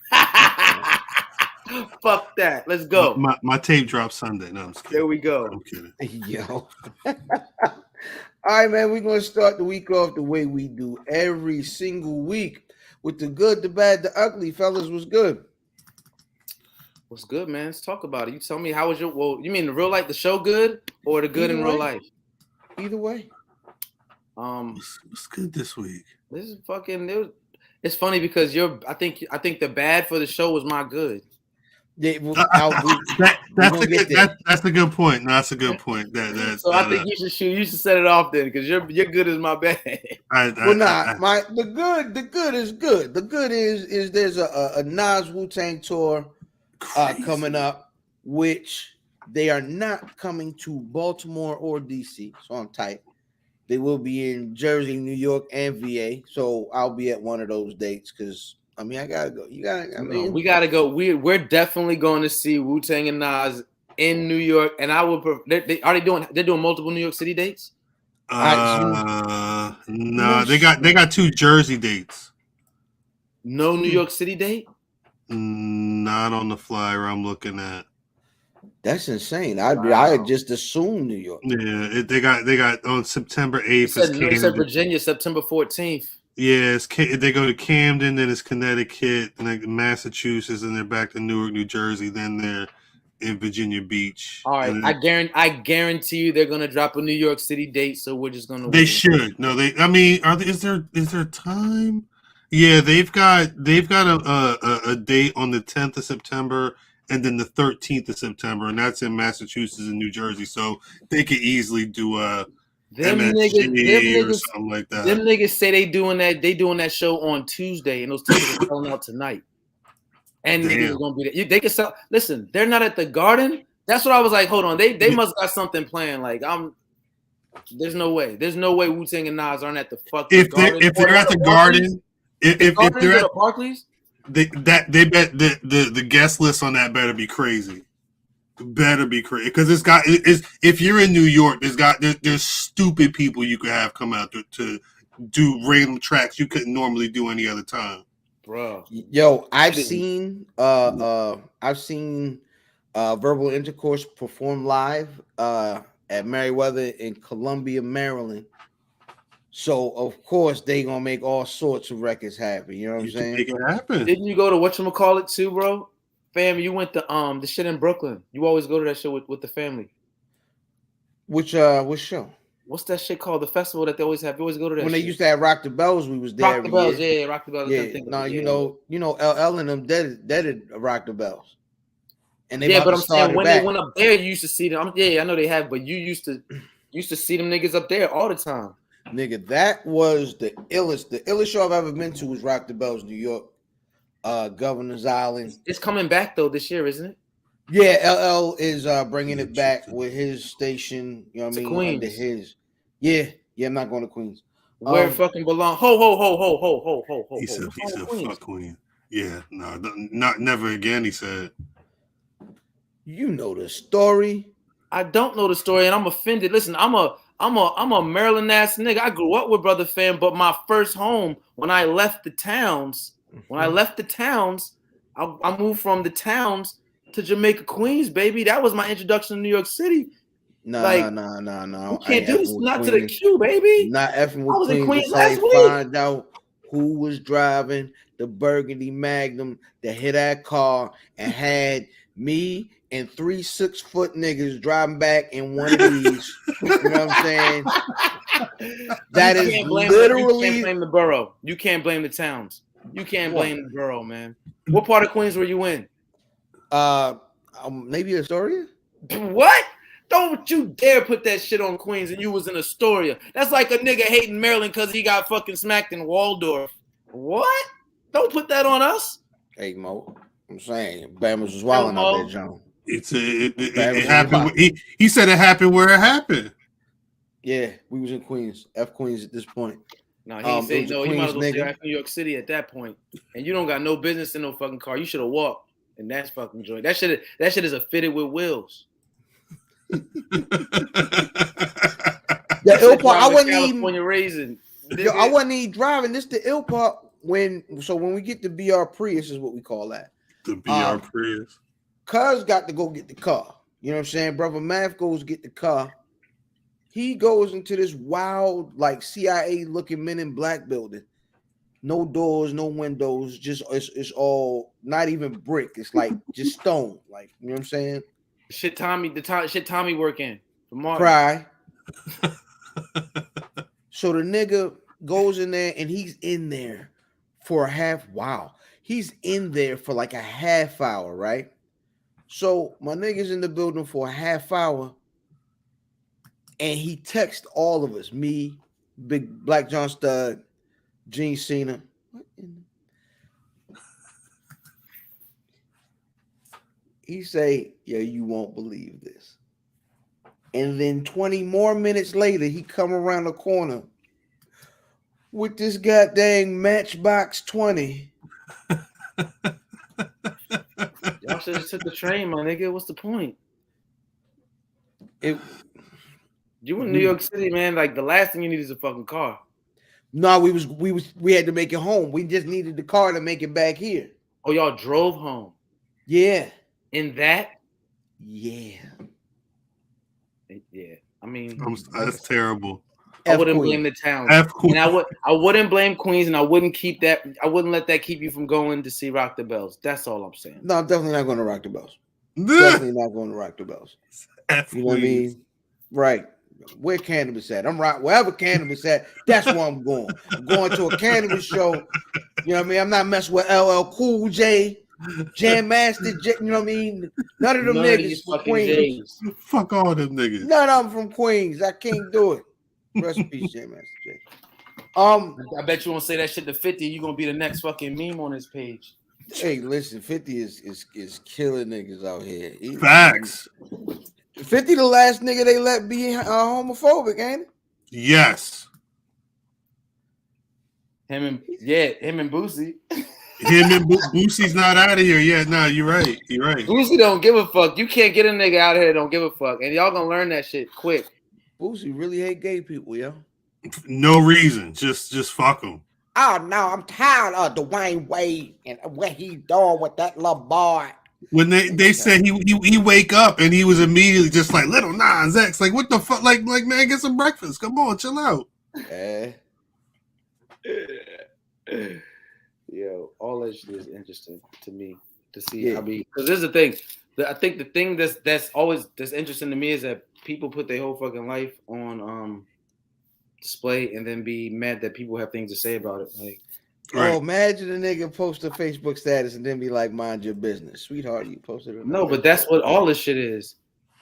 [SPEAKER 3] Fuck that. Let's go.
[SPEAKER 2] My tape drops Sunday. No, I'm just kidding.
[SPEAKER 3] There we go.
[SPEAKER 2] I'm kidding.
[SPEAKER 1] Yo. All right, man. We're gonna start the week off the way we do every single week with the good, the bad, the ugly. Fellas, what's good?
[SPEAKER 3] What's good, man? Let's talk about it. You tell me how was you mean the real life, the show good, or the good in real life?
[SPEAKER 1] Either way.
[SPEAKER 2] What's good this week?
[SPEAKER 3] This is fucking. It's funny because I think the bad for the show was my good.
[SPEAKER 1] Yeah,
[SPEAKER 2] That's a good point. No, that's a good point.
[SPEAKER 3] So I think you should set it off then because your good is my bad.
[SPEAKER 1] The good is good. The good is there's a Nas Wu-Tang tour coming up, which they are not coming to Baltimore or DC, so I'm tight. They will be in Jersey, New York, and VA. So I'll be at one of those dates because I gotta go.
[SPEAKER 3] We gotta go. We're definitely going to see Wu-Tang and Nas in New York, and I would. They're doing multiple New York City dates.
[SPEAKER 2] No, they got 2 Jersey dates.
[SPEAKER 3] No New York City date.
[SPEAKER 2] Not on the flyer I'm looking at.
[SPEAKER 1] That's insane. I just assumed New York.
[SPEAKER 2] Yeah, they got on September 8th.
[SPEAKER 3] It said Virginia, September 14th.
[SPEAKER 2] Yeah, they go to Camden, then it's Connecticut, then Massachusetts, and they're back to Newark, New Jersey. Then they're in Virginia Beach.
[SPEAKER 3] All right, I guarantee you they're gonna drop a New York City date. So we're just gonna.
[SPEAKER 2] They should. No, is there time? Yeah, they've got a date on the 10th of September. And then the 13th of September, and that's in Massachusetts and New Jersey. So they could easily do a MSG or something like that.
[SPEAKER 3] Them niggas say they doing that show on Tuesday, and those tickets are selling out tonight. And niggas are gonna be there. They could sell. Listen, they're not at the Garden. That's what I was like. Hold on, they must got something planned. Like there's no way. There's no way Wu-Tang and Nas aren't at the fucking Garden.
[SPEAKER 2] If they're at the Garden, if they're at
[SPEAKER 3] Barclays.
[SPEAKER 2] They bet the guest list on that better be crazy. Better be crazy because if you're in New York, there's stupid people you could have come out to do random tracks you couldn't normally do any other time.
[SPEAKER 3] Bro,
[SPEAKER 1] yo, I've seen Verbal Intercourse perform live at Merriweather in Columbia, Maryland. So of course they gonna make all sorts of records happen. You know what I'm saying?
[SPEAKER 2] Make it happen.
[SPEAKER 3] Didn't you go to whatchamacallit too, bro? Fam, you went to the shit in Brooklyn. You always go to that show with the family.
[SPEAKER 1] Which show?
[SPEAKER 3] What's that shit called? The festival that they always have. You always go to that.
[SPEAKER 1] When they used to have Rock the Bells, we was there.
[SPEAKER 3] Rock the Bells, yeah, Rock the Bells.
[SPEAKER 1] Yeah, no, you know, LL and them did Rock the Bells. And they
[SPEAKER 3] but I'm saying when they went up there, you used to see them. I know they have, but you used to see them niggas up there all the time.
[SPEAKER 1] Nigga, that was the illest show I've ever been to was Rock the Bells, New York, Governor's Island.
[SPEAKER 3] It's coming back though this year, isn't it?
[SPEAKER 1] Yeah, LL is bringing it back with his station. You know what I mean?
[SPEAKER 3] Queens.
[SPEAKER 1] Under his. Yeah, I'm not going to Queens.
[SPEAKER 3] Where it fucking belong? Ho.
[SPEAKER 2] He said, fuck Queens. Yeah, no, not never again. He said.
[SPEAKER 1] You know the story.
[SPEAKER 3] I don't know the story, and I'm offended. Listen, I'm a Maryland ass nigga. I grew up with Brother Fam, but my first home when I left the towns, I moved from the towns to Jamaica, Queens, baby. That was my introduction to New York City.
[SPEAKER 1] No.
[SPEAKER 3] You can't do this. Not to the Q, baby.
[SPEAKER 1] Not effing with
[SPEAKER 3] I was in Queens
[SPEAKER 1] last
[SPEAKER 3] week.
[SPEAKER 1] Find out who was driving the Burgundy Magnum that hit that car and had me and 3 6-foot niggas driving back in one of these. You know what I'm saying? That is literally.
[SPEAKER 3] You can't blame the borough. You can't blame the towns. You can't blame the borough, man. What part of Queens were you in?
[SPEAKER 1] Maybe Astoria.
[SPEAKER 3] What? Don't you dare put that shit on Queens and you was in Astoria. That's like a nigga hating Maryland because he got fucking smacked in Waldorf. What? Don't put that on us.
[SPEAKER 1] Hey, Mo. I'm saying Bama's was wilding out there, John.
[SPEAKER 2] It happened. He said it happened where it happened.
[SPEAKER 1] Yeah, we was in Queens. F Queens at this point.
[SPEAKER 3] No, he said no. You might as well stay at New York City at that point. And you don't got no business in no fucking car. You should have walked. And that's fucking joint. That shit is a fitted with wheels.
[SPEAKER 1] The ill part, I wasn't
[SPEAKER 3] California raisin.
[SPEAKER 1] I wasn't even driving. This the ill part when we get the BR Prius is what we call that.
[SPEAKER 2] The BR Prius.
[SPEAKER 1] Cuz got to go get the car. You know what I'm saying? Brother Math goes get the car. He goes into this wild, like CIA looking Men in Black building. No doors, no windows, just it's all not even brick. It's like just stone. Like, you know what I'm saying?
[SPEAKER 3] Shit Tommy working.
[SPEAKER 1] Cry. So the nigga goes in there and he's in there for a half. Wow. He's in there for like a half hour, right? So my nigga's in the building for a half hour and he texts all of us, me, Big Black John Stud, Gene Cena. He say, yeah, you won't believe this. And then 20 more minutes later, he come around the corner with this goddamn Matchbox 20.
[SPEAKER 3] Y'all should have took the train, my nigga. What's the point? You in New York City, man. Like the last thing you need is a fucking car.
[SPEAKER 1] No, we had to make it home. We just needed the car to make it back here.
[SPEAKER 3] Oh, y'all drove home.
[SPEAKER 1] Yeah.
[SPEAKER 3] In that?
[SPEAKER 1] Yeah.
[SPEAKER 3] Yeah. I mean,
[SPEAKER 2] that's terrible.
[SPEAKER 3] I wouldn't blame the town. And I wouldn't blame Queens, and I wouldn't let that keep you from going to see Rock the Bells. That's all I'm saying.
[SPEAKER 1] No, I'm definitely not going to Rock the Bells. Definitely not going to Rock the Bells. You know what I mean? Right. Where Cannabis at? I'm right. Wherever Cannabis at, that's where I'm going. I'm going to a Cannabis show. You know what I mean? I'm not messing with LL Cool J, Jam Master J. You know what I mean? None of them niggas from Queens.
[SPEAKER 2] Fuck all them niggas.
[SPEAKER 1] None of them from Queens. I can't do it. Rest in peace, Jam Master J.
[SPEAKER 3] I bet you won't say that shit to 50. You're gonna be the next fucking meme on his page.
[SPEAKER 1] Hey, listen, 50 is killing niggas out here.
[SPEAKER 2] Facts.
[SPEAKER 1] 50 the last nigga they let be homophobic, ain't it?
[SPEAKER 2] Yes.
[SPEAKER 3] Him and Boosie.
[SPEAKER 2] Him and Boosie's not out of here. Yeah, no, you're right. You're right.
[SPEAKER 3] Boosie don't give a fuck. You can't get a nigga out of here that don't give a fuck. And y'all gonna learn that shit quick.
[SPEAKER 1] Boosie really hate gay people, yo.
[SPEAKER 2] No reason. Just fuck them.
[SPEAKER 1] Oh no, I'm tired of Dwayne Wade and what he doing with that little boy.
[SPEAKER 2] When they said he wake up and he was immediately just like Little Nas X, like what the fuck, like man, get some breakfast. Come on, chill out.
[SPEAKER 3] Yo, all that shit is interesting to me to see. Yeah. I mean, because this is the thing. I think the thing that's always interesting to me is that people put their whole fucking life on display and then be mad that people have things to say about it. Like,
[SPEAKER 1] right. Oh, imagine a nigga post a Facebook status and then be like, "Mind your business, sweetheart." You posted it.
[SPEAKER 3] No, but that's what all this shit is.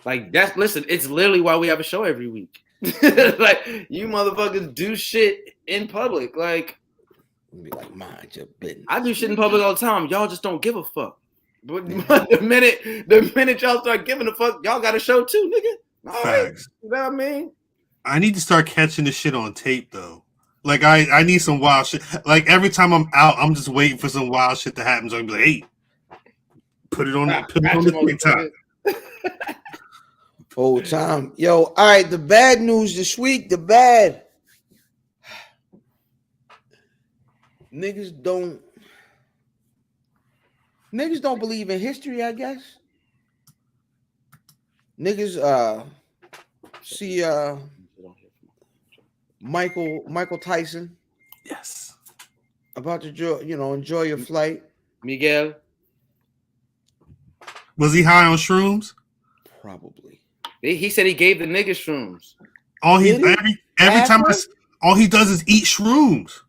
[SPEAKER 3] Like, listen, it's literally why we have a show every week. Like, you motherfuckers do shit in public. Like,
[SPEAKER 1] be like, "Mind your business."
[SPEAKER 3] I do shit in public all the time. Y'all just don't give a fuck. But the minute y'all start giving a fuck, y'all got a show too, nigga. All right. You know what I mean?
[SPEAKER 2] I need to start catching this shit on tape though. Like I need some wild shit. Like every time I'm out, I'm just waiting for some wild shit to happen. So I'm like, hey, put it on the TikTok.
[SPEAKER 1] Whole time. Yo, all right, the bad news this week, niggas don't believe in history, I guess. Niggas see Michael Tyson.
[SPEAKER 2] Yes.
[SPEAKER 1] About to enjoy your flight.
[SPEAKER 3] Miguel.
[SPEAKER 2] Was he high on shrooms?
[SPEAKER 1] Probably.
[SPEAKER 3] He said he gave the nigga shrooms.
[SPEAKER 2] Every time all he does is eat shrooms.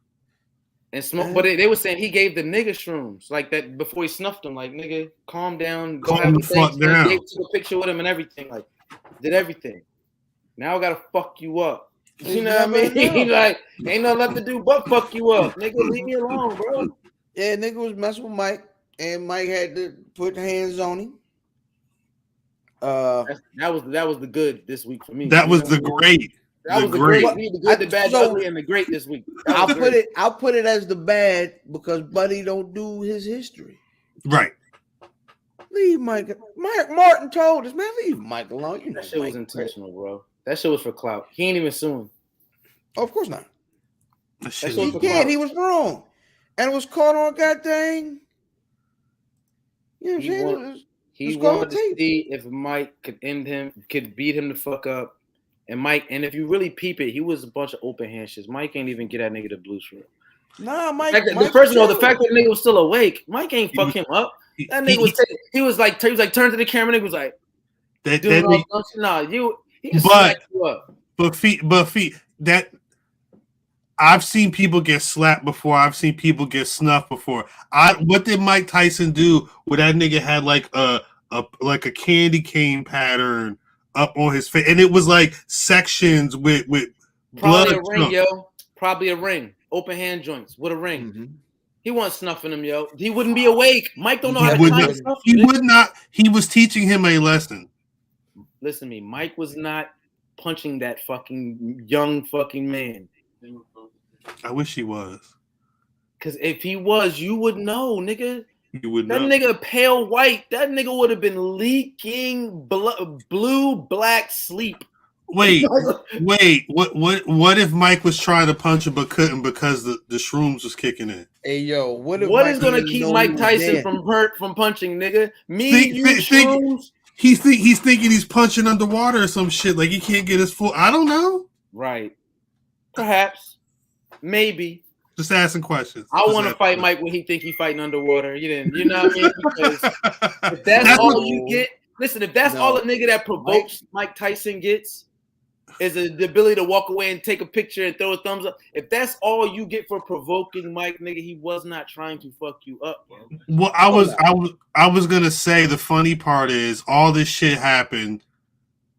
[SPEAKER 3] And smoke, but they were saying he gave the nigga shrooms like that before he snuffed them. Like, nigga, calm down, go have the fuck down. He took a picture with him and everything. Like, did everything. Now I gotta fuck you up. You know what I mean? He like, ain't nothing left to do but fuck you up, nigga. Leave me alone, bro.
[SPEAKER 1] Yeah, nigga was messing with Mike, and Mike had to put hands on him.
[SPEAKER 3] That was the good this week for me.
[SPEAKER 2] That was the great.
[SPEAKER 3] That was the great. The good, the bad, the ugly, and the great this week.
[SPEAKER 1] I'll put it as the bad because Buddy don't do his history.
[SPEAKER 2] Right.
[SPEAKER 1] Leave Mike. Martin told us, man, leave Mike alone. You know
[SPEAKER 3] that shit was intentional, bro. That shit was for clout. He ain't even suing.
[SPEAKER 1] Oh, of course not.
[SPEAKER 2] He
[SPEAKER 1] did. He was wrong, and it was caught on goddamn. You know what I'm saying?
[SPEAKER 3] He wanted to see if Mike could beat him the fuck up. And if you really peep it, he was a bunch of open hand shits. Mike ain't even get that nigga the blues for it.
[SPEAKER 1] Nah, Mike.
[SPEAKER 3] The fact that the nigga was still awake, Mike ain't fuck him up. That nigga was like turned to the camera. Nigga was like, he just smacked you up.
[SPEAKER 2] But feet that I've seen people get slapped before. I've seen people get snuffed before. What did Mike Tyson do where that nigga had like a candy cane pattern up on his face, and it was like sections with
[SPEAKER 3] Probably
[SPEAKER 2] blood.
[SPEAKER 3] a ring, yo. Probably a ring. Open hand joints with a ring.
[SPEAKER 1] Mm-hmm.
[SPEAKER 3] He wasn't snuffing him, yo. He wouldn't be awake. Mike don't know how to
[SPEAKER 2] Would
[SPEAKER 3] time
[SPEAKER 2] not,
[SPEAKER 3] stuff.
[SPEAKER 2] he would not. He was teaching him a lesson.
[SPEAKER 3] Listen to me. Mike was not punching that fucking young fucking man.
[SPEAKER 2] I wish he was.
[SPEAKER 3] Because if he was, you would know, nigga.
[SPEAKER 2] You would
[SPEAKER 3] That
[SPEAKER 2] know.
[SPEAKER 3] nigga pale white. That nigga would have been leaking blue, black sleep.
[SPEAKER 2] Wait. What if Mike was trying to punch him but couldn't because the shrooms was kicking in?
[SPEAKER 1] Hey yo, what
[SPEAKER 3] is gonna keep Mike Tyson from punching, nigga? Shrooms.
[SPEAKER 2] He's thinking he's punching underwater or some shit. Like he can't get his full. I don't know.
[SPEAKER 3] Right. Perhaps. Maybe.
[SPEAKER 2] Just asking questions.
[SPEAKER 3] I want to fight Mike when he think he fighting underwater. You know what I mean? Because if that's all you get, listen. If that's all a nigga that provokes Mike Tyson gets, is the ability to walk away and take a picture and throw a thumbs up. If that's all you get for provoking Mike, nigga, he was not trying to fuck you up, bro.
[SPEAKER 2] Well, I was gonna say the funny part is all this shit happened.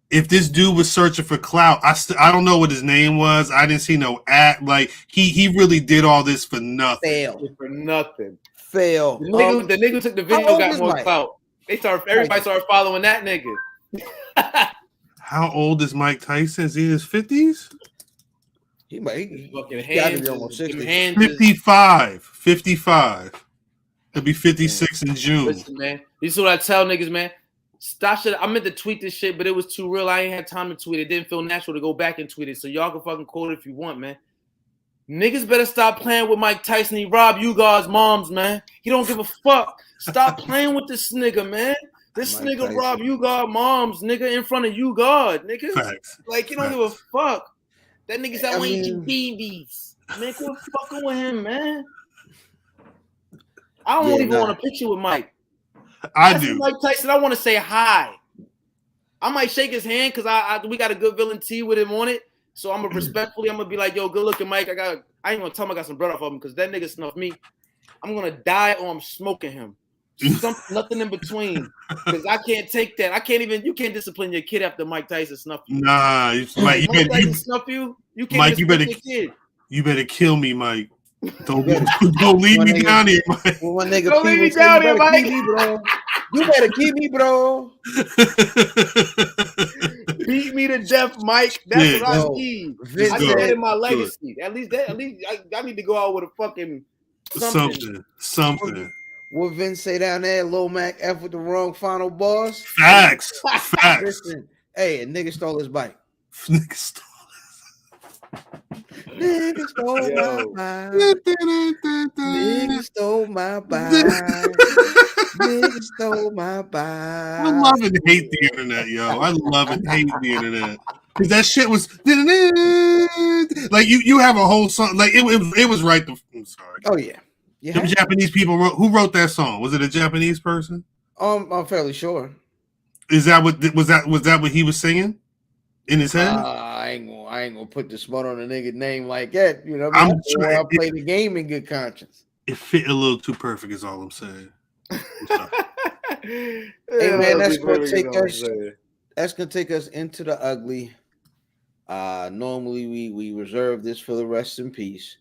[SPEAKER 2] If this dude was searching for clout, I don't know what his name was. I didn't see no ad. Like he really did all this for nothing.
[SPEAKER 1] Fail.
[SPEAKER 3] For nothing.
[SPEAKER 1] Fail.
[SPEAKER 3] The nigga who took the video got more clout. Everybody started following that nigga.
[SPEAKER 2] How old is Mike Tyson? Is he in his 50s?
[SPEAKER 1] He might
[SPEAKER 3] fucking
[SPEAKER 1] gotta be almost 60.
[SPEAKER 2] 55. He'll be 56 in June.
[SPEAKER 3] Listen, man. This is what I tell niggas, man. Stop shit. I meant to tweet this shit, but it was too real. I ain't had time to tweet it. It didn't feel natural to go back and tweet it. So y'all can fucking quote it if you want, man. Niggas better stop playing with Mike Tyson. He robbed you guys' moms, man. He don't give a fuck. Stop playing with this nigga, man. This Mike nigga Tyson. Robbed you God moms, nigga, in front of you God, nigga.
[SPEAKER 2] Facts.
[SPEAKER 3] Like, you don't give a fuck. That nigga's out eating babies. Man, quit fucking with him, man. I don't even want a picture with Mike.
[SPEAKER 2] I do.
[SPEAKER 3] Mike Tyson, I want to say hi. I might shake his hand because we got a good villain tee with him on it. So I'm gonna be like, yo, good looking Mike. I ain't gonna tell him I got some bread off of him because that nigga snuffed me. I'm gonna die or I'm smoking him. Nothing in between. Because I can't take that. You can't discipline your kid after Mike Tyson snuffed you.
[SPEAKER 2] Nah, Mike,
[SPEAKER 3] snuff you. You can't
[SPEAKER 2] Mike,
[SPEAKER 3] discipline your kid.
[SPEAKER 2] You better kill me, Mike. Don't leave me down here, Mike.
[SPEAKER 1] One nigga
[SPEAKER 3] don't leave me down here, Mike.
[SPEAKER 1] You better keep me, bro.
[SPEAKER 3] Beat me to death, Mike. That's what I need. I need that in my legacy. At least I need to go out with a fucking
[SPEAKER 2] something.
[SPEAKER 1] What Vince say down there? Lil Mac F with the wrong final boss.
[SPEAKER 2] Facts.
[SPEAKER 1] Listen, hey, a nigga stole his bike.
[SPEAKER 2] Nigga stole
[SPEAKER 1] my bike. Nigga stole my bike.
[SPEAKER 2] I love and hate the internet, yo. I love and hate the internet. Because that shit was like you have a whole song. Like it was right. I'm sorry.
[SPEAKER 1] Oh yeah.
[SPEAKER 2] Them Japanese people who wrote that song. Was it a Japanese person?
[SPEAKER 1] I'm fairly sure.
[SPEAKER 2] Is that what was that what he was singing in his head?
[SPEAKER 1] I ain't gonna put the smut on a nigga name like that. You know what I mean? I'll play the game in good conscience.
[SPEAKER 2] It fit a little too perfect, is all I'm saying.
[SPEAKER 1] Hey man, that's gonna take us into the ugly. Normally we reserve this for the rest in peace.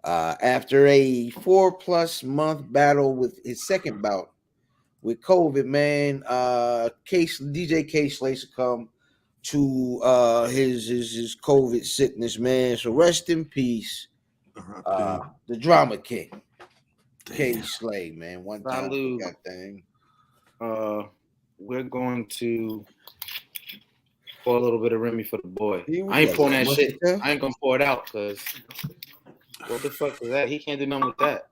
[SPEAKER 1] After a 4+ month battle with his second bout with COVID, man, DJ K Slay succumbed to his COVID sickness, man. So rest in peace, the drama king, K Slay, man. One time, that thing.
[SPEAKER 3] We're going to pour a little bit of Remy for the boy. I ain't pouring that shit. I ain't gonna pour it out because. What the fuck is that? He can't do nothing with that.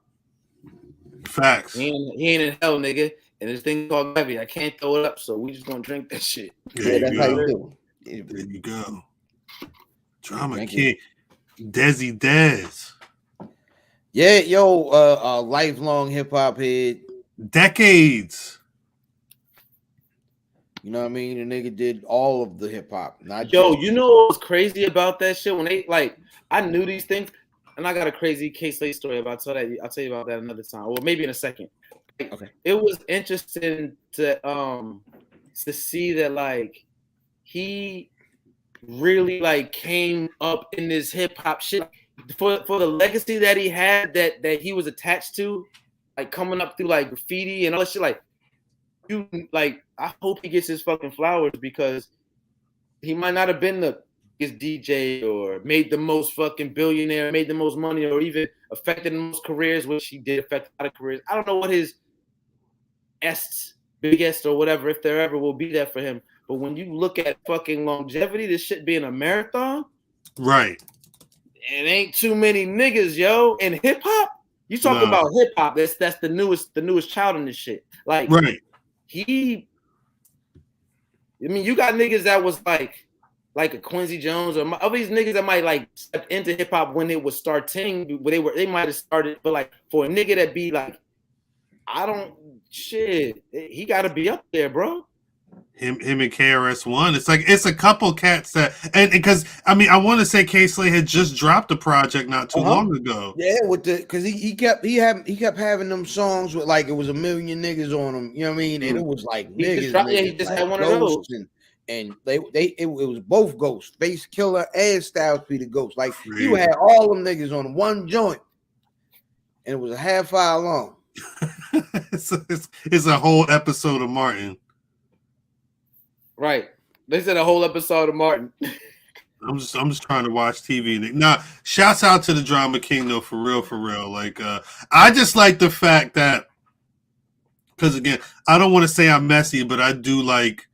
[SPEAKER 2] Facts.
[SPEAKER 3] He ain't in hell, nigga. And this thing called heavy. I can't throw it up, so we just gonna drink that shit.
[SPEAKER 1] That's how you do.
[SPEAKER 2] There you go. Drama King. Desi Dez.
[SPEAKER 1] Yeah, yo, a lifelong hip hop head.
[SPEAKER 2] Decades.
[SPEAKER 1] You know what I mean? The nigga did all of the hip hop.
[SPEAKER 3] Yo, you know what was crazy about that shit? When they I knew these things. got a crazy K-Slade story. I'll tell you about that another time, or maybe in a second.
[SPEAKER 1] Okay.
[SPEAKER 3] It was interesting to see that like he really like came up in this hip hop shit for the legacy that he had that he was attached to, like coming up through like graffiti and all that shit. Like I hope he gets his fucking flowers, because he might not have been the biggest DJ or made the most fucking billionaire, made the most money, or even affected the most careers, which he did affect a lot of careers. I don't know what his biggest or whatever, if there ever will be that for him. But when you look at fucking longevity, this shit being a marathon,
[SPEAKER 2] right?
[SPEAKER 3] It ain't too many niggas, yo. In hip hop, you talking about hip hop? That's the newest child in this shit. Like,
[SPEAKER 2] right?
[SPEAKER 3] I mean, you got niggas that was like a Quincy Jones or of these niggas that might like step into hip hop when it was starting, where they might have started, but like for a nigga that be like, he got to be up there, bro.
[SPEAKER 2] Him and KRS-One. It's a couple cats that, and because I mean I want to say K-Slade had just dropped a project not too long ago.
[SPEAKER 1] Yeah, because he kept having them songs with like it was a million niggas on them. You know what I mean? And it was like niggas.
[SPEAKER 3] He just had one of those.
[SPEAKER 1] And it was both Ghosts, Face Killer and Styles P the Ghost. Like you had all them niggas on one joint, and it was a half hour long.
[SPEAKER 2] It's a whole episode of Martin.
[SPEAKER 3] Right. They said a whole episode of Martin.
[SPEAKER 2] I'm just trying to watch TV. Now, shouts out to the Drama King though, for real. Like I just like the fact that, because again, I don't want to say I'm messy, but I do like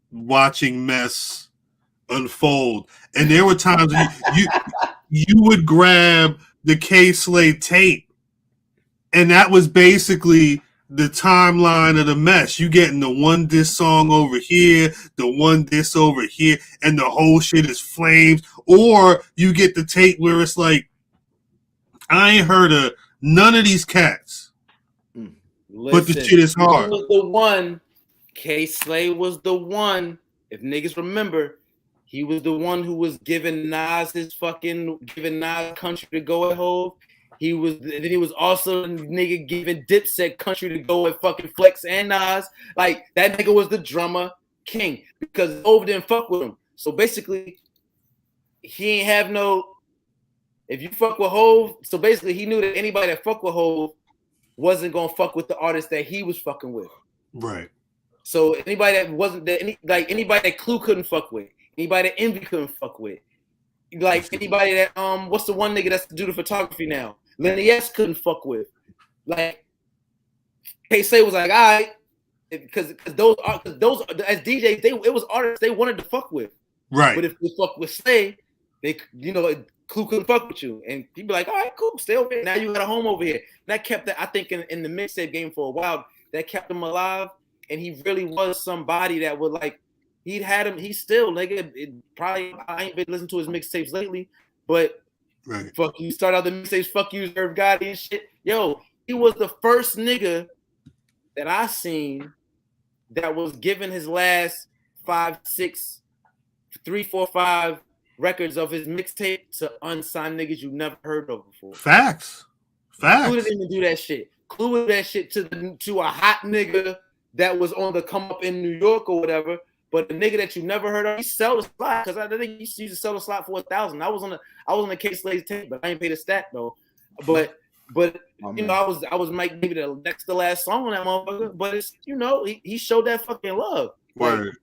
[SPEAKER 2] watching mess unfold. And there were times you would grab the K-Slade tape, and that was basically the timeline of the mess. You getting the one diss song over here, the one diss over here, and the whole shit is flames. Or you get the tape where it's like, I ain't heard of none of these cats, but the shit is hard.
[SPEAKER 3] K-Slade was the one. If niggas remember, he was the one who was giving Nas country to go at Hove. He was also the nigga giving Dipset country to go at fucking Flex and Nas. Like, that nigga was the drummer king because Hove didn't fuck with him. So basically, he ain't have no. If you fuck with Hove, so basically he knew that anybody that fuck with Hove wasn't gonna fuck with the artist that he was fucking with.
[SPEAKER 2] Right.
[SPEAKER 3] So anybody that wasn't that anybody that Clue couldn't fuck with, anybody that Envy couldn't fuck with, like anybody that what's the one nigga that's do the photography now? Lenny S couldn't fuck with. Like K-Slade was like, all right, because those as DJs, it was artists they wanted to fuck with.
[SPEAKER 2] Right.
[SPEAKER 3] But if they fuck with Slade, they Clue couldn't fuck with you. And people be like, all right, cool, stay over here. Now you got a home over here. And that kept that, I think, in the mixtape game for a while, that kept him alive. And he really was somebody that would like, he's still, nigga, I ain't been listening to his mixtapes lately, but
[SPEAKER 2] right.
[SPEAKER 3] Fuck you, start out the mixtapes, fuck you, Irv Gotti and shit. Yo, he was the first nigga that I seen that was given his last 5, 6, 3, 4, 5 records of his mixtape to unsigned niggas you never heard of before.
[SPEAKER 2] Facts.
[SPEAKER 3] Clue didn't even do that shit. Clue did that shit to a hot nigga that was on the come up in New York or whatever. But the nigga that you never heard of, he sell the slot because I think he used to sell the slot for $1,000. I was on the K-Slade tape, but I ain't paid a stat though. But you know, I was maybe the next to last song on that motherfucker. But it's he showed that fucking love.
[SPEAKER 2] Word.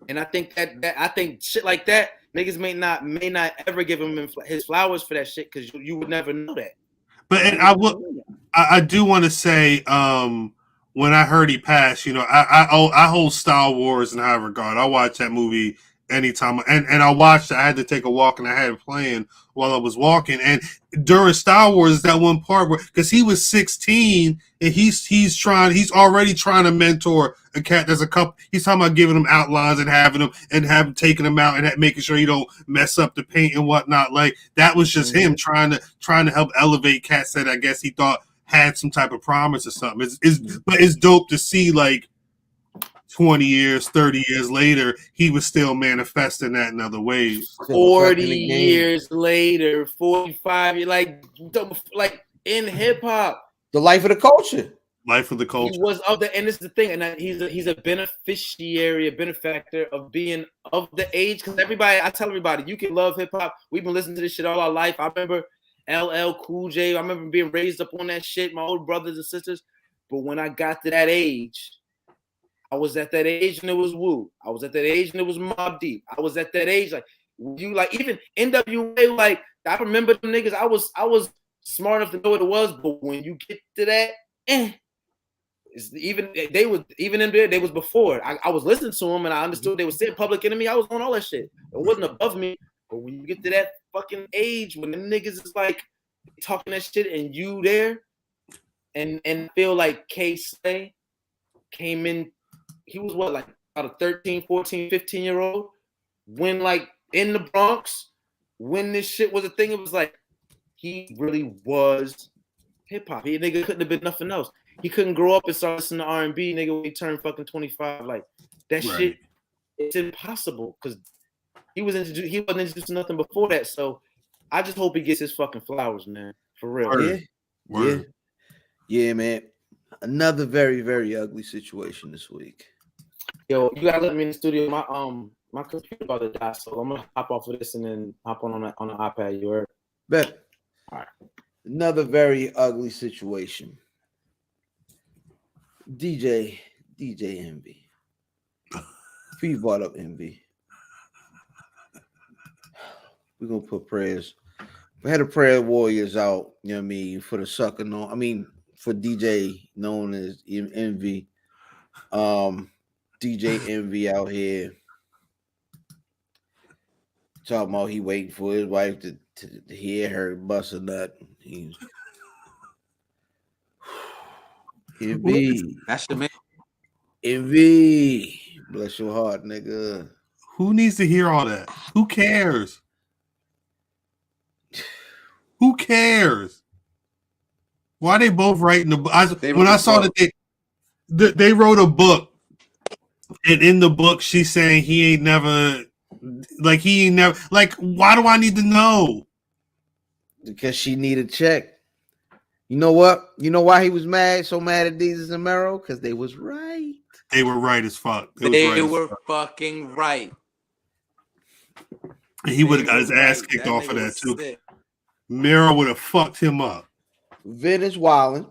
[SPEAKER 3] And I think I think shit like that, niggas may not ever give him his flowers for that shit because you would never know that.
[SPEAKER 2] But I do want to say, when I heard he passed, I hold Star Wars in high regard. I watch that movie anytime, and I watched it. I had to take a walk, and I had it playing while I was walking. And during Star Wars, that one part where, because he was 16 and he's already trying to mentor a cat. There's a couple. He's talking about giving him outlines and having taking them out and making sure you don't mess up the paint and whatnot. Like that was just him trying to help elevate cats that I guess he thought had some type of promise or something. But it's dope to see like 20 years, 30 years later, he was still manifesting that in other ways.
[SPEAKER 3] 40 years later, 45 years, like in hip hop.
[SPEAKER 1] The life of the culture.
[SPEAKER 2] Life of the culture.
[SPEAKER 3] He was of the, and this is the thing, and he's a beneficiary, a benefactor of being of the age. Because I tell everybody, you can love hip hop. We've been listening to this shit all our life. I remember LL Cool J. I remember being raised up on that shit. My old brothers and sisters. But when I got to that age, I was at that age and it was Wu. I was at that age and it was Mobb Deep. I was at that age like you, like even NWA. Like I remember them niggas. I was smart enough to know what it was. But when you get to that, they was before. I was listening to them and I understood they were saying Public Enemy. I was on all that shit. It wasn't above me. But when you get to that fucking age, when the niggas is like talking that shit and you there, and feel like K-Slay came in, he was what, like about a 13, 14, 15-year-old, when like in the Bronx, when this shit was a thing, it was like he really was hip hop. He nigga couldn't have been nothing else. He couldn't grow up and start listening to R&B, nigga, when he turned fucking 25. Like that shit, it's impossible because he wasn't introduced to nothing before that. So I just hope he gets his fucking flowers, man. For real.
[SPEAKER 1] Yeah, man. Another very, very ugly situation this week.
[SPEAKER 3] Yo, you gotta let me in the studio. My computer about to die, so I'm gonna hop off of this and then hop on the iPad. You heard?
[SPEAKER 1] Bet.
[SPEAKER 3] All right.
[SPEAKER 1] Another very ugly situation. DJ Envy. He brought up Envy. We're gonna put prayers. We had a prayer warriors out, you know what I mean, for the sucker for DJ known as Envy. DJ Envy out here talking about he waiting for his wife to hear her bust a nut. Envy.
[SPEAKER 5] That's the man.
[SPEAKER 1] Envy. Bless your heart, nigga.
[SPEAKER 2] Who needs to hear all that? Who cares? Who cares? Why are they both writing the book? When I saw that they wrote a book, and in the book she's saying he ain't never. Why do I need to know?
[SPEAKER 1] Because she needed a check. You know what? You know why he was so mad at Jesus and Mero? Because they was right.
[SPEAKER 2] They were right as fuck.
[SPEAKER 5] They were fucking right.
[SPEAKER 2] And he would have got his ass kicked off of that too. Sick. Mero would have fucked him up.
[SPEAKER 1] Vin is wilding.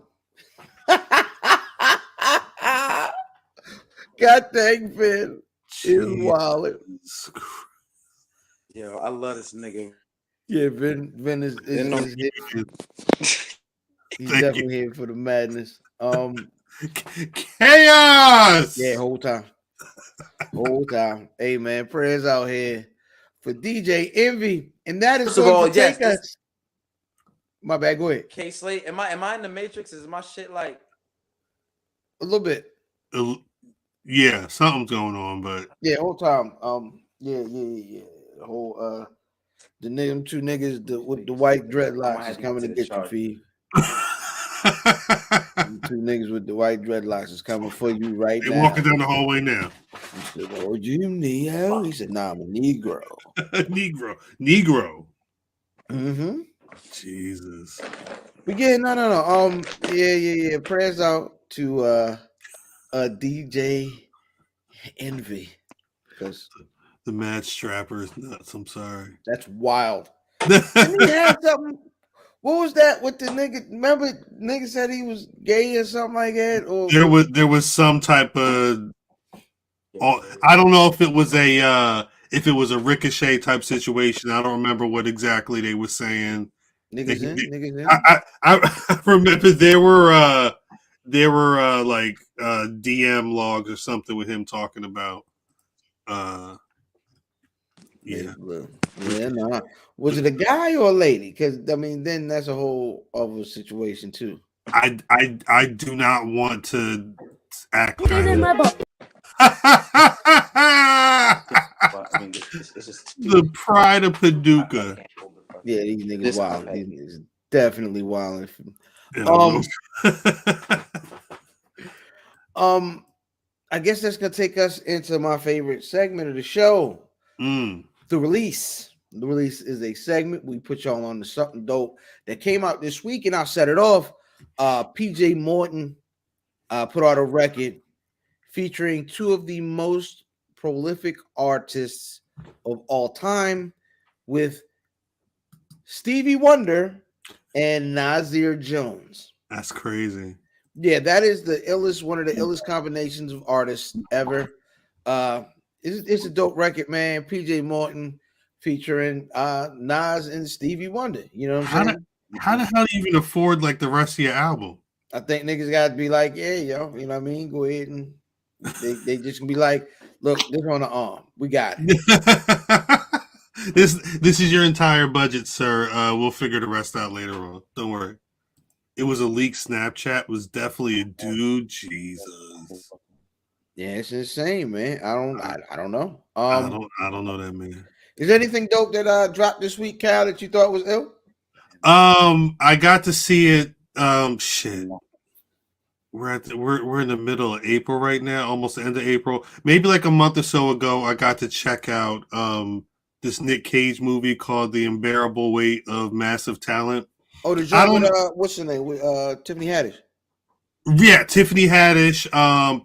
[SPEAKER 1] God dang Vin is wilding.
[SPEAKER 5] Yo, I love this nigga.
[SPEAKER 1] Yeah, Vin is here. He's definitely here for the madness.
[SPEAKER 2] Chaos.
[SPEAKER 1] Yeah, whole time. Hey man, prayers out here for DJ Envy, and that is going to take us. My bad. Go ahead.
[SPEAKER 5] K-Slate, am I in the Matrix? Is my shit like
[SPEAKER 1] a little bit?
[SPEAKER 2] Yeah, something's going on, but
[SPEAKER 1] yeah, whole time. Yeah. The whole the two niggas with the white dreadlocks is coming to get you, Fee. Two niggas with the white dreadlocks is coming for you right now.
[SPEAKER 2] They're walking down the hallway now.
[SPEAKER 1] He said, "Oh, you Neo?" He said, "Nah, I'm a Negro."
[SPEAKER 2] Negro.
[SPEAKER 1] Mm-hmm.
[SPEAKER 2] Jesus.
[SPEAKER 1] But yeah, no. Yeah. Prayers out to DJ Envy. Because
[SPEAKER 2] the mad strapper is nuts. I'm sorry.
[SPEAKER 1] That's wild. Didn't he have something? What was that with the nigga? Remember, nigga said he was gay or something like that. Or
[SPEAKER 2] there was some type of. I don't know if it was a Ricochet type situation. I don't remember what exactly they were saying.
[SPEAKER 1] Niggas in.
[SPEAKER 2] I remember there were like DM logs or something with him talking about. Yeah.
[SPEAKER 1] Nah. Was it a guy or a lady? Because then that's a whole other situation too.
[SPEAKER 2] I do not want to act. The pride of Paducah.
[SPEAKER 1] Yeah, these niggas wild. These niggas definitely wild. I guess that's gonna take us into my favorite segment of the show,
[SPEAKER 2] Mm.
[SPEAKER 1] the release. The release is a segment we put y'all on to something dope that came out this week, and I'll set it off. PJ Morton put out a record featuring two of the most prolific artists of all time, with Stevie Wonder and Nasir Jones.
[SPEAKER 2] That's crazy.
[SPEAKER 1] Yeah, that is the illest, one of the illest combinations of artists ever. It's a dope record, man. PJ Morton featuring Nas and Stevie Wonder. You know what I'm saying?
[SPEAKER 2] How the hell do you even afford like the rest of your album?
[SPEAKER 1] I think niggas got to be like, yeah, yo, you know what I mean? Go ahead and they just gonna be like, look, this on the arm, we got it.
[SPEAKER 2] This is your entire budget, sir. We'll figure the rest out later on. Don't worry. It was a leaked Snapchat. Was definitely a dude. Jesus.
[SPEAKER 1] Yeah, it's insane, man. I don't know.
[SPEAKER 2] I don't know that man.
[SPEAKER 1] Is there anything dope that dropped this week, Cal, that you thought was ill?
[SPEAKER 2] I got to see it. Shit. We're in the middle of April right now, almost the end of April. Maybe like a month or so ago, I got to check out this Nick Cage movie called The Unbearable Weight of Massive Talent.
[SPEAKER 1] Oh, the joint with what's her name? With Tiffany Haddish.
[SPEAKER 2] Yeah, Tiffany Haddish,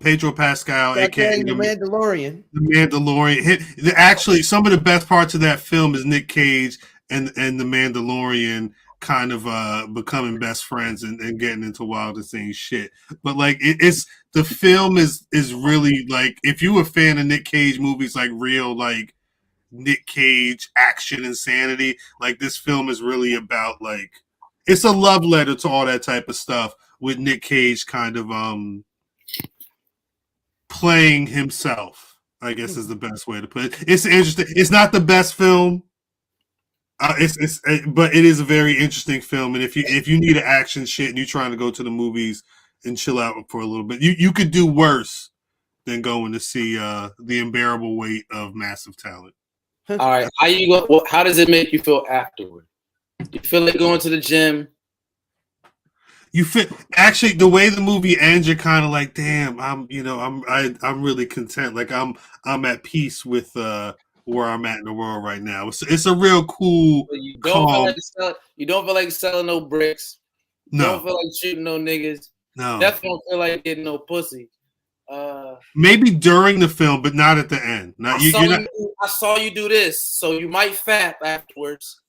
[SPEAKER 2] Pedro Pascal, aka
[SPEAKER 1] the Mandalorian.
[SPEAKER 2] The Mandalorian. Actually, some of the best parts of that film is Nick Cage and the Mandalorian kind of becoming best friends and getting into wild and insane shit. But like it's the film is really like, if you a fan of Nick Cage movies, like real like Nick Cage action insanity, like this film is really about like, it's a love letter to all that type of stuff, with Nick Cage kind of playing himself, I guess is the best way to put it. It's interesting. It's not the best film. But it is a very interesting film. And if you need an action shit and you're trying to go to the movies and chill out for a little bit, you could do worse than going to see The Unbearable Weight of Massive Talent.
[SPEAKER 3] All right, how does it make you feel afterward? You feel like going to the gym?
[SPEAKER 2] You fit actually the way the movie ends. You're kind of like, damn, I'm really content. Like I'm at peace with where I'm at in the world right now. It's a real cool.
[SPEAKER 3] You don't feel like selling no bricks.
[SPEAKER 2] No.
[SPEAKER 3] Don't feel like shooting no niggas.
[SPEAKER 2] No.
[SPEAKER 3] Definitely don't feel like getting no pussy.
[SPEAKER 2] Maybe during the film, but not at the end.
[SPEAKER 3] I saw you do this, so you might fap afterwards.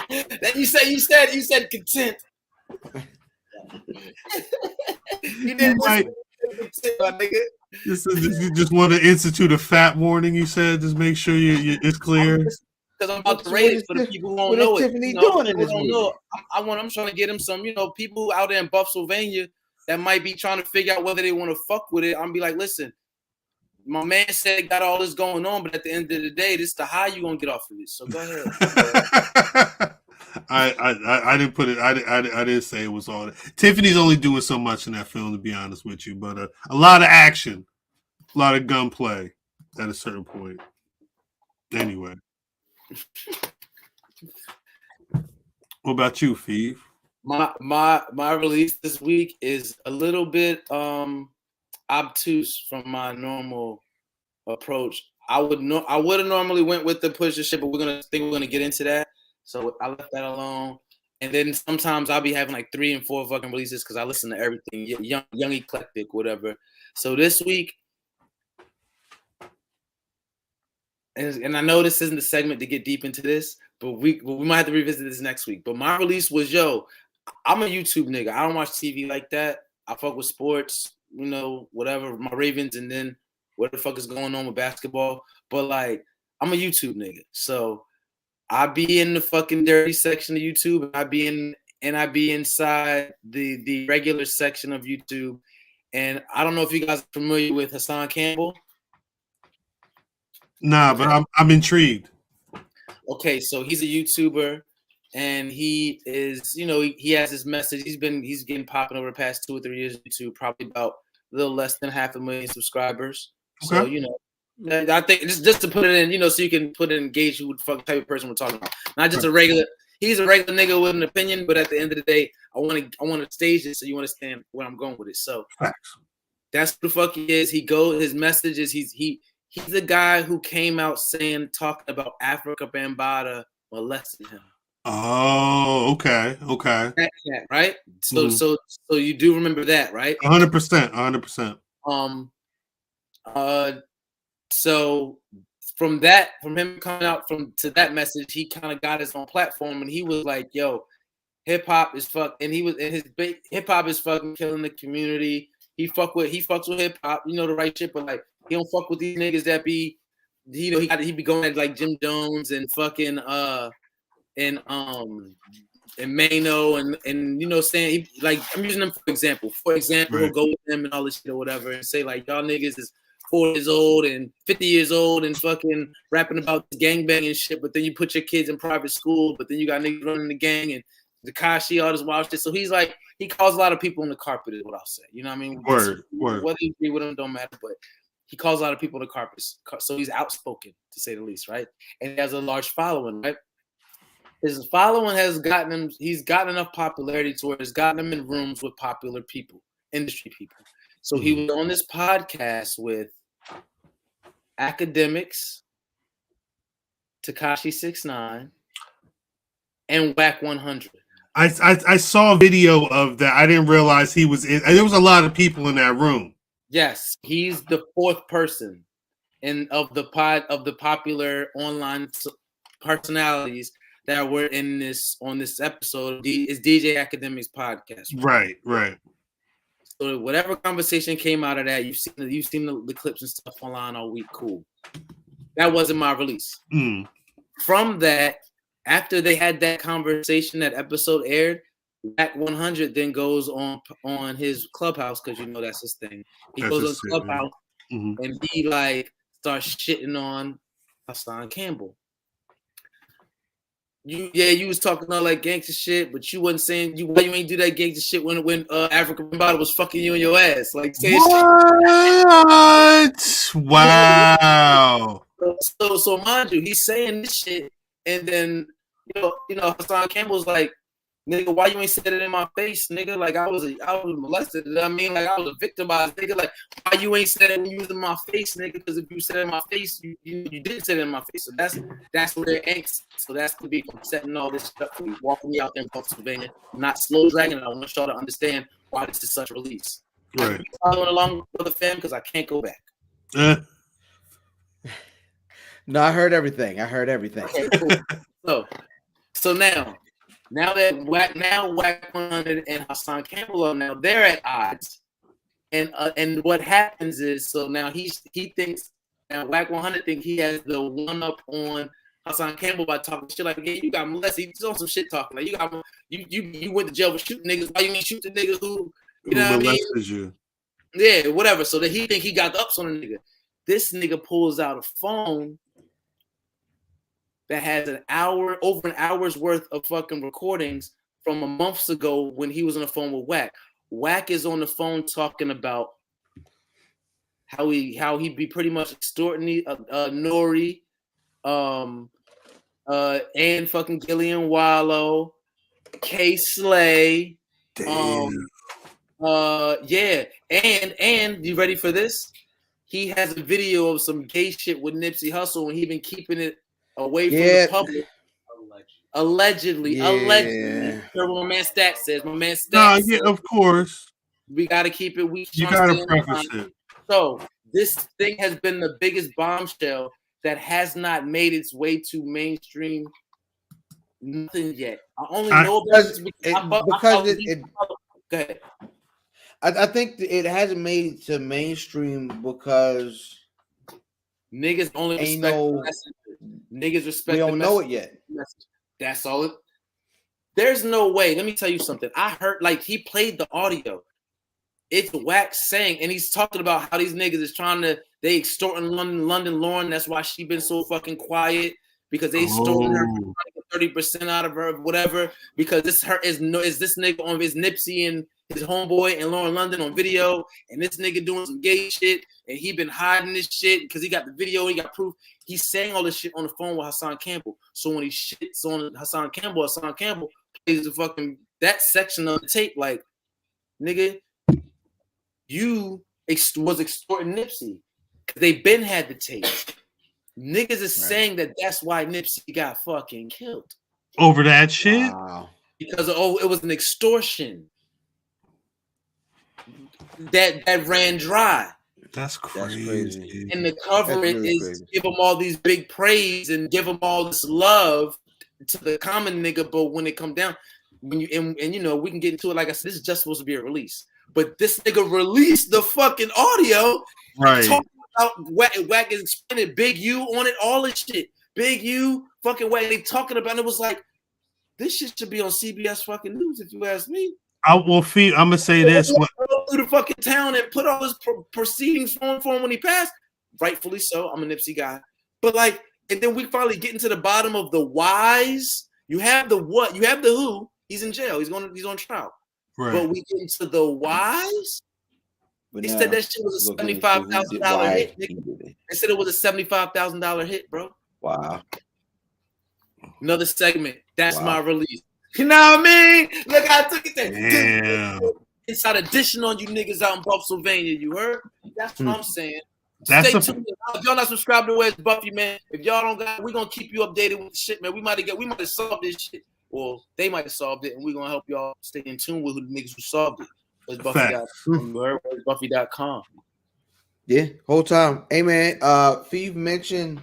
[SPEAKER 3] Then you said content. You didn't
[SPEAKER 2] right. You just want to institute a fat warning. You said just make sure it's clear.
[SPEAKER 3] Because I'm about to rate it for the people who don't know it.
[SPEAKER 1] Tiffany doing in this movie?
[SPEAKER 3] I'm trying to get them some, people out there in Pennsylvania that might be trying to figure out whether they want to fuck with it. I'm be like, listen, my man said it got all this going on, but at the end of the day, this is the high you gonna get off of this. So go ahead.
[SPEAKER 2] I didn't put it. I didn't say it was all that. Tiffany's only doing so much in that film, to be honest with you, but a lot of action, a lot of gunplay at a certain point. Anyway, what about you, Feeve?
[SPEAKER 3] My release this week is a little bit obtuse from my normal approach. I would have normally went with the Pusha shit, but we're gonna get into that. So I left that alone. And then sometimes I'll be having like 3 and 4 fucking releases because I listen to everything, young eclectic, whatever. So this week, and I know this isn't the segment to get deep into this, but we might have to revisit this next week. But my release was, I'm a YouTube nigga. I don't watch TV like that. I fuck with sports, whatever, my Ravens, and then what the fuck is going on with basketball. But like, I'm a YouTube nigga. So I be in the fucking dirty section of YouTube, and I be inside the regular section of YouTube. And I don't know if you guys are familiar with Hassan Campbell.
[SPEAKER 2] Nah, but I'm intrigued.
[SPEAKER 3] Okay, so he's a YouTuber, and he is, he has this message. He's getting popping over the past 2 or 3 years on YouTube, probably about a little less than 500,000 subscribers. Okay. So, I think just to put it in, so you can put it in gauge who the fuck type of person we're talking about. Not just a regular. He's a regular nigga with an opinion, but at the end of the day, I want to stage it so you understand where I'm going with it. So,
[SPEAKER 2] facts.
[SPEAKER 3] That's what the fuck he is. He goes. His message is he's the guy who came out talking about Africa Bambaataa molesting him.
[SPEAKER 2] Oh, okay.
[SPEAKER 3] That cat, right? So
[SPEAKER 2] Mhm.
[SPEAKER 3] so you do remember that, right?
[SPEAKER 2] 100%.
[SPEAKER 3] So from him coming out to that message, he kind of got his own platform, and he was like, "Yo, hip hop is fuck," and hip hop is fucking killing the community. He fucks with hip hop, the right shit, but like he don't fuck with these niggas that be, he be going at like Jim Jones and fucking and Mano and saying like I'm using them for example. For example,
[SPEAKER 2] Right.
[SPEAKER 3] he'll go with them and all this shit or whatever and say like y'all niggas is 40 years old and 50 years old and fucking rapping about gangbang and shit, but then you put your kids in private school, but then you got niggas running the gang and Tekashi, all this wild shit. So he's like, he calls a lot of people on the carpet, is what I'll say. You know what I mean?
[SPEAKER 2] Word.
[SPEAKER 3] Whether you agree with him don't matter, but he calls a lot of people on the carpet. So he's outspoken, to say the least, right? And he has a large following, right? His following has gotten him, he's gotten enough popularity to where it's gotten him in rooms with popular people, industry people. So he was on this podcast with academics, Tekashi 6ix9ine, and Whack 100.
[SPEAKER 2] I saw a video of that. I didn't realize he was in. There was a lot of people in that room.
[SPEAKER 3] Yes, he's the fourth person of the popular online personalities that were on this episode. Is DJ Academic's podcast.
[SPEAKER 2] Right.
[SPEAKER 3] So whatever conversation came out of that, you've seen the clips and stuff online all week. Cool. That wasn't my release. From that, after they had that conversation, that episode aired, Whack 100 then goes on his Clubhouse, because that's his thing. He goes on Clubhouse and he like starts shitting on Hassan Campbell. You was talking all like gangster shit, but you wasn't saying why you ain't do that gangster shit when Africa Bambaataa was fucking you in your ass, like saying
[SPEAKER 2] what?
[SPEAKER 3] Shit.
[SPEAKER 2] Wow.
[SPEAKER 3] So mind you, he's saying this shit, and then Hassan Campbell's like, nigga, why you ain't said it in my face, nigga? Like I was molested. You know what I mean? Like I was a victimized, nigga. Like why you ain't said it when you was in my face, nigga? Because if you said it in my face, you did say it in my face. So that's where they're angst. So that's gonna be setting all this stuff for you, walking me out there in Pennsylvania, not slow dragging it. I want y'all to understand why this is such a release.
[SPEAKER 2] Right.
[SPEAKER 3] Following along with the fam because I can't go back.
[SPEAKER 1] No, I heard everything.
[SPEAKER 3] Okay, cool. So now that Whack 100 and Hassan Campbell are now they're at odds, and what happens is so now he thinks and Whack 100 think he has the one up on Hassan Campbell by talking shit like, yeah, you got molested. He's on some shit talking like you went to jail for shooting niggas. Why you ain't shoot the nigga who
[SPEAKER 2] molested you?
[SPEAKER 3] Yeah, whatever. So that he think he got the ups on the nigga. This nigga pulls out a phone that has over an hour's worth of fucking recordings from a months ago when he was on the phone with Whack. Whack is on the phone talking about how he be pretty much extorting Nori, and fucking Gillian Wallow, K Slay, yeah, and you ready for this? He has a video of some gay shit with Nipsey Hussle, and he been keeping it away from the public. Allegedly. What my man Stat says. My man Stat says,
[SPEAKER 2] of course.
[SPEAKER 3] We got to keep it.
[SPEAKER 2] You got to preface it.
[SPEAKER 3] So this thing has been the biggest bombshell that has not made its way to mainstream. Nothing yet. I only know about this because go ahead.
[SPEAKER 1] I think it hasn't made it to mainstream because
[SPEAKER 3] niggas only respect the message. Niggas respect.
[SPEAKER 1] We don't know it yet.
[SPEAKER 3] That's all. There's no way. Let me tell you something. I heard he played the audio. It's Whack saying, and he's talking about how these niggas is they extorting London Lauren. That's why she been so fucking quiet because they extorting her 30% out of her, whatever. Because this is this nigga on his Nipsey and his homeboy and Lauren London on video, and this nigga doing some gay shit, and he been hiding this shit because he got the video, he got proof. He's saying all this shit on the phone with Hassan Campbell. So when he shits on Hassan Campbell plays the fucking that section of the tape like, nigga, you was extorting Nipsey. They been had the tape. Niggas is saying that that's why Nipsey got fucking killed.
[SPEAKER 2] Over that shit?
[SPEAKER 1] Wow.
[SPEAKER 3] Because it was an extortion that ran dry.
[SPEAKER 2] That's crazy.
[SPEAKER 3] And the cover really is crazy. Give them all these big praise and give them all this love to the common nigga. But when it come down, when you and you know, we can get into it. Like I said, this is just supposed to be a release. But this nigga released the fucking audio,
[SPEAKER 2] right?
[SPEAKER 3] Talking about Wack is explaining Big U on it, all this shit. Big U, fucking Wack. They talking about it. It was like, this shit should be on CBS fucking News if you ask me.
[SPEAKER 2] I'm gonna say this:
[SPEAKER 3] go through the fucking town and put all his proceedings for him when he passed. Rightfully so. I'm a Nipsey guy, but like, and then we finally getting to the bottom of the whys. You have the what? You have the who. He's in jail. He's on trial. Right. But we get into the whys. They said that shit was a $75,000 hit. They said it was a $75,000 hit, bro.
[SPEAKER 1] Wow.
[SPEAKER 3] Another segment. That's my release. You know what I mean? Look, I took it there.
[SPEAKER 2] Yeah.
[SPEAKER 3] Inside edition on you niggas out in Pennsylvania. You heard? That's what I'm saying.
[SPEAKER 2] That's
[SPEAKER 3] Stay tuned. If y'all not subscribed to Where's Buffy, man. If y'all don't got, we're gonna keep you updated with the shit, man. We might have solved this shit. Well, they might have solved it, and we're gonna help y'all stay in tune with who the niggas who solved it. Where's Buffy.com.
[SPEAKER 1] Yeah, whole time. Hey man, Feeve mentioned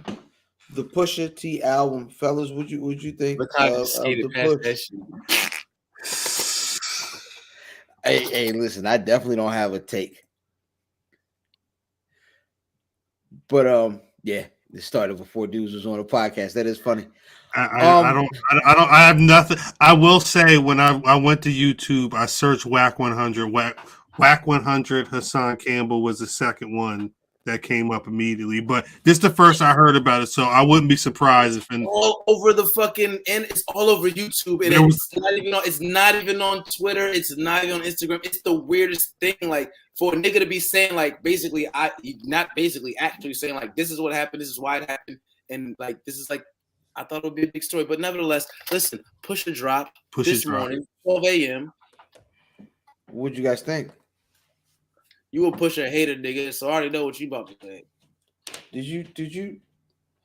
[SPEAKER 1] the Pusha T album, fellas. Would you think of the Push? Hey, listen, I definitely don't have a take, but yeah, it started before dudes was on the podcast. That is funny.
[SPEAKER 2] I have nothing. I will say when I went to YouTube, I searched Whack 100. Whack 100. Hassan Campbell was the second one that came up immediately, but this is the first I heard about it, so I wouldn't be surprised if
[SPEAKER 3] all over the fucking and it's all over YouTube. And it's not even on Twitter. It's not even on Instagram. It's the weirdest thing. Like for a nigga to be saying like actually saying like this is what happened. This is why it happened, and like this is like. I thought it would be a big story, but nevertheless, listen, Pusha dropped this morning, 12 a.m.
[SPEAKER 1] What'd you guys think?
[SPEAKER 3] You a Pusha hater, nigga, so I already know what you about to say.
[SPEAKER 1] Did you?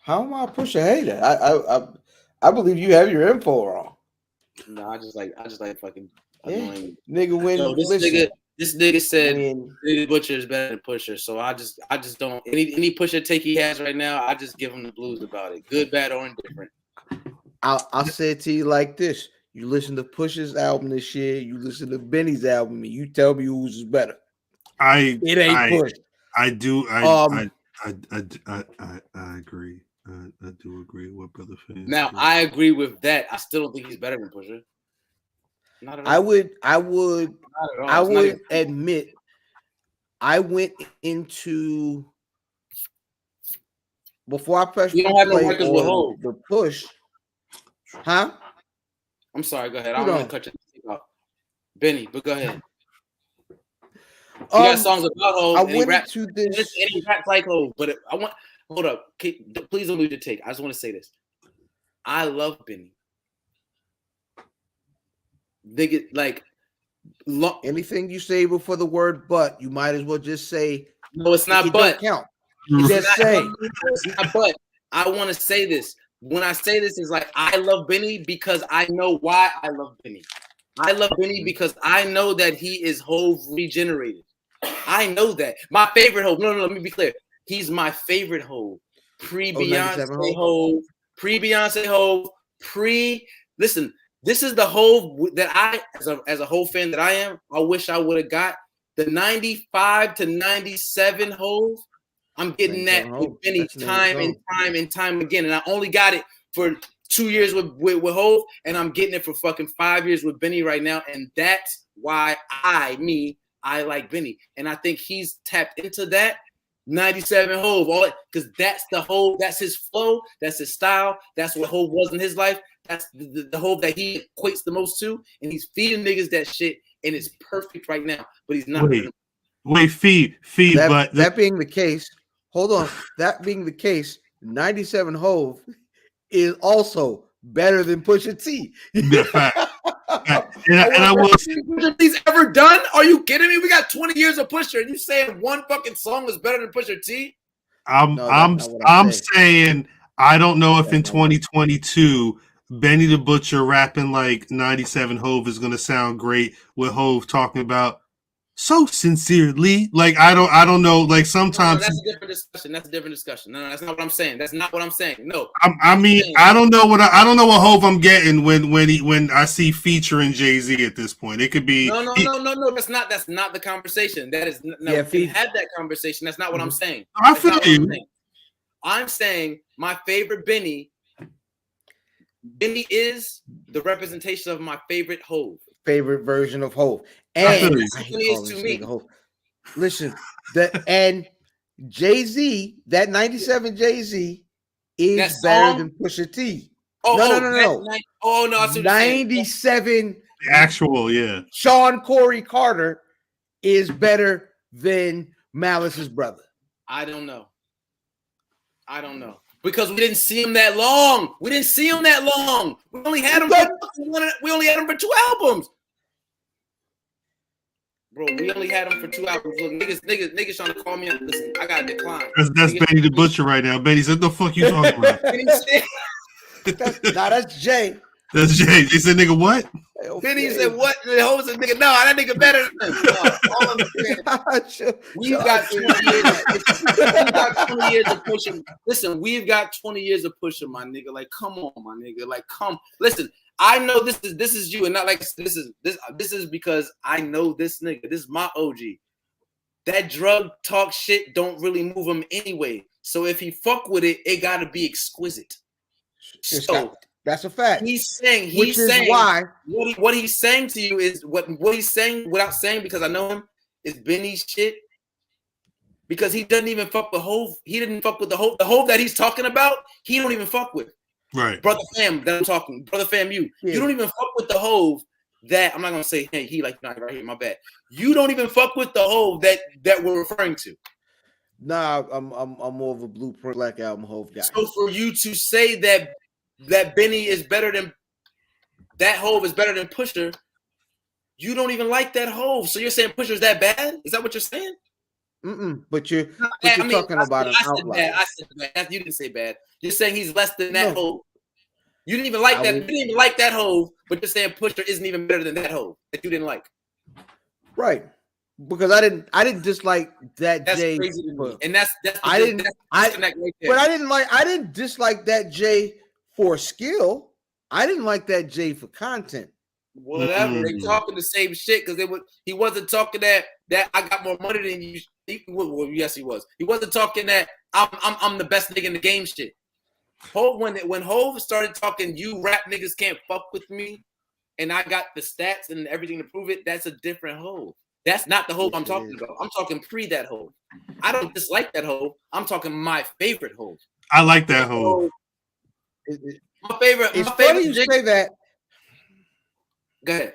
[SPEAKER 1] How am I a Pusha hater? I believe you have your info wrong.
[SPEAKER 3] No, I just like fucking
[SPEAKER 1] annoying. Nigga, when
[SPEAKER 3] this nigga said Benny Butcher is better than Pusha, so I just don't any Pusha take he has right now. I just give him the blues about it, good, bad, or indifferent.
[SPEAKER 1] I'll say it to you like this: you listen to Pusha's album this year, you listen to Benny's album, and you tell me who's is better. It ain't Push.
[SPEAKER 2] I do. I agree. I do agree with Brother Fan.
[SPEAKER 3] Now I agree with that. I still don't think he's better than Pusha. Not at all.
[SPEAKER 1] I would admit I went into before I pressed
[SPEAKER 3] you don't have no records with Hov.
[SPEAKER 1] The Push. Huh?
[SPEAKER 3] I'm sorry, go ahead. I don't want to cut you off. Benny, but go ahead. He got songs about Hov.
[SPEAKER 1] I went into this
[SPEAKER 3] and he raps like Hov, but hold up. Please don't lose your take. I just want to say this. I love Benny. Nigga, like
[SPEAKER 1] anything you say before the word "but," you might as well just say
[SPEAKER 3] no. It's not but.
[SPEAKER 1] Count. Just say
[SPEAKER 3] it's not but. I want to say this. When I say this, is like I love Benny because I know why I love Benny. I love Benny because I know that he is Hov regenerated. I know that. My favorite Hov. No, let me be clear. He's my favorite Hov. Pre-Beyonce Hov. Pre-Beyonce Hov. Listen. This is the Hov that I, as a Hov fan that I am, I wish I would have got the 95 to 97 Hov. I'm getting that with Benny time and time again. And I only got it for 2 years with Hov, and I'm getting it for fucking 5 years with Benny right now. And that's why I like Benny. And I think he's tapped into that 97 Hov, all because that's the Hov, that's his flow, that's his style, that's what Hov was in his life. That's the Hov that he equates the most to, and he's feeding niggas that shit, and it's perfect right now. But he's not.
[SPEAKER 2] Feed. But
[SPEAKER 1] that being the case, hold on. That being the case, 97 Hov is also better than Pusha T.
[SPEAKER 2] I will say,
[SPEAKER 3] Pusha T's ever done? Are you kidding me? We got 20 years of Pusha, and you saying one fucking song is better than Pusha T?
[SPEAKER 2] I'm saying I don't know if in 2022 Benny the Butcher rapping like 97 Hove is gonna sound great with Hove talking about so sincerely. Like I don't know. Like sometimes
[SPEAKER 3] that's a different discussion. That's a different discussion. No, that's not what I'm saying. That's not what I'm saying. No.
[SPEAKER 2] I don't know what Hove I'm getting when I see featuring Jay-Z at this point. It could be
[SPEAKER 3] no. That's not the conversation. That is no.
[SPEAKER 1] Yeah,
[SPEAKER 3] we can have that conversation. That's not what I'm saying.
[SPEAKER 2] I feel you.
[SPEAKER 3] I'm saying my favorite Benny. Benny is the representation of my favorite Hove.
[SPEAKER 1] Favorite version of Hove. And
[SPEAKER 3] is to me.
[SPEAKER 1] Listen, and Jay-Z, that 97 Jay-Z is better than Pusha T. No.
[SPEAKER 3] Oh no,
[SPEAKER 1] 97
[SPEAKER 2] the actual, yeah.
[SPEAKER 1] Sean Corey Carter is better than Malice's brother.
[SPEAKER 3] I don't know. Because we didn't see him that long. We only had him for 2 albums. Bro, we only had him for 2 albums. Look, niggas trying to call me up. Listen, I gotta decline.
[SPEAKER 2] That's Benny the Butcher right now. Benny said, "The fuck you talking about?"
[SPEAKER 1] That's Jay.
[SPEAKER 2] That's Jay. He said, "Nigga, what?"
[SPEAKER 3] Benny said, "What?" The host said, "Nigga, no, that nigga better than him." We've got 20 years of pushing. Listen, we've got 20 years of pushing, my nigga. Like, come on, my nigga. Like, come. Listen, I know this is you, and not like this is because I know this nigga. This is my OG. That drug talk shit don't really move him anyway. So if he fuck with it, it gotta be exquisite. So
[SPEAKER 1] that's a fact.
[SPEAKER 3] He's saying
[SPEAKER 1] why
[SPEAKER 3] what he's saying to you is what he's saying without saying, because I know him, is Benny's shit. Because he doesn't even fuck with Hove. He didn't fuck with the Hove that he's talking about. He don't even fuck with.
[SPEAKER 2] Right.
[SPEAKER 3] Brother Fam that I'm talking. Brother Fam, you don't even fuck with the Hove that I'm not gonna say, hey, he like not right here, my bad. You don't even fuck with the Hove that we're referring to.
[SPEAKER 1] Nah, I'm more of a Blueprint Black Album Hove guy.
[SPEAKER 3] So for you to say that Benny is better than that Hove is better than Pusha, you don't even like that Hove. So you're saying Pusha's that bad? Is that what you're saying?
[SPEAKER 1] But you're talking about an outlier.
[SPEAKER 3] I said bad. You didn't say bad. You're saying he's less than that Hove. You didn't even like that. You didn't even like that Hove, but you're saying Pusha isn't even better than that Hove that you didn't like.
[SPEAKER 1] Right. Because I didn't dislike that
[SPEAKER 3] that's
[SPEAKER 1] Jay.
[SPEAKER 3] Crazy to me. And that's
[SPEAKER 1] I didn't dislike that Jay for skill. I didn't like that Jay for content.
[SPEAKER 3] Whatever. They talking the same shit because he wasn't talking that I got more money than you. Well, yes, he was. He wasn't talking that I'm the best nigga in the game shit. When Hove started talking, you rap niggas can't fuck with me, and I got the stats and everything to prove it, that's a different Hove. That's not the Hove I'm talking about. I'm talking pre that Hove. I don't dislike that Hove. I'm talking my favorite Hove.
[SPEAKER 2] I like that Hove.
[SPEAKER 3] My favorite.
[SPEAKER 1] It's funny you say that.
[SPEAKER 3] Go ahead.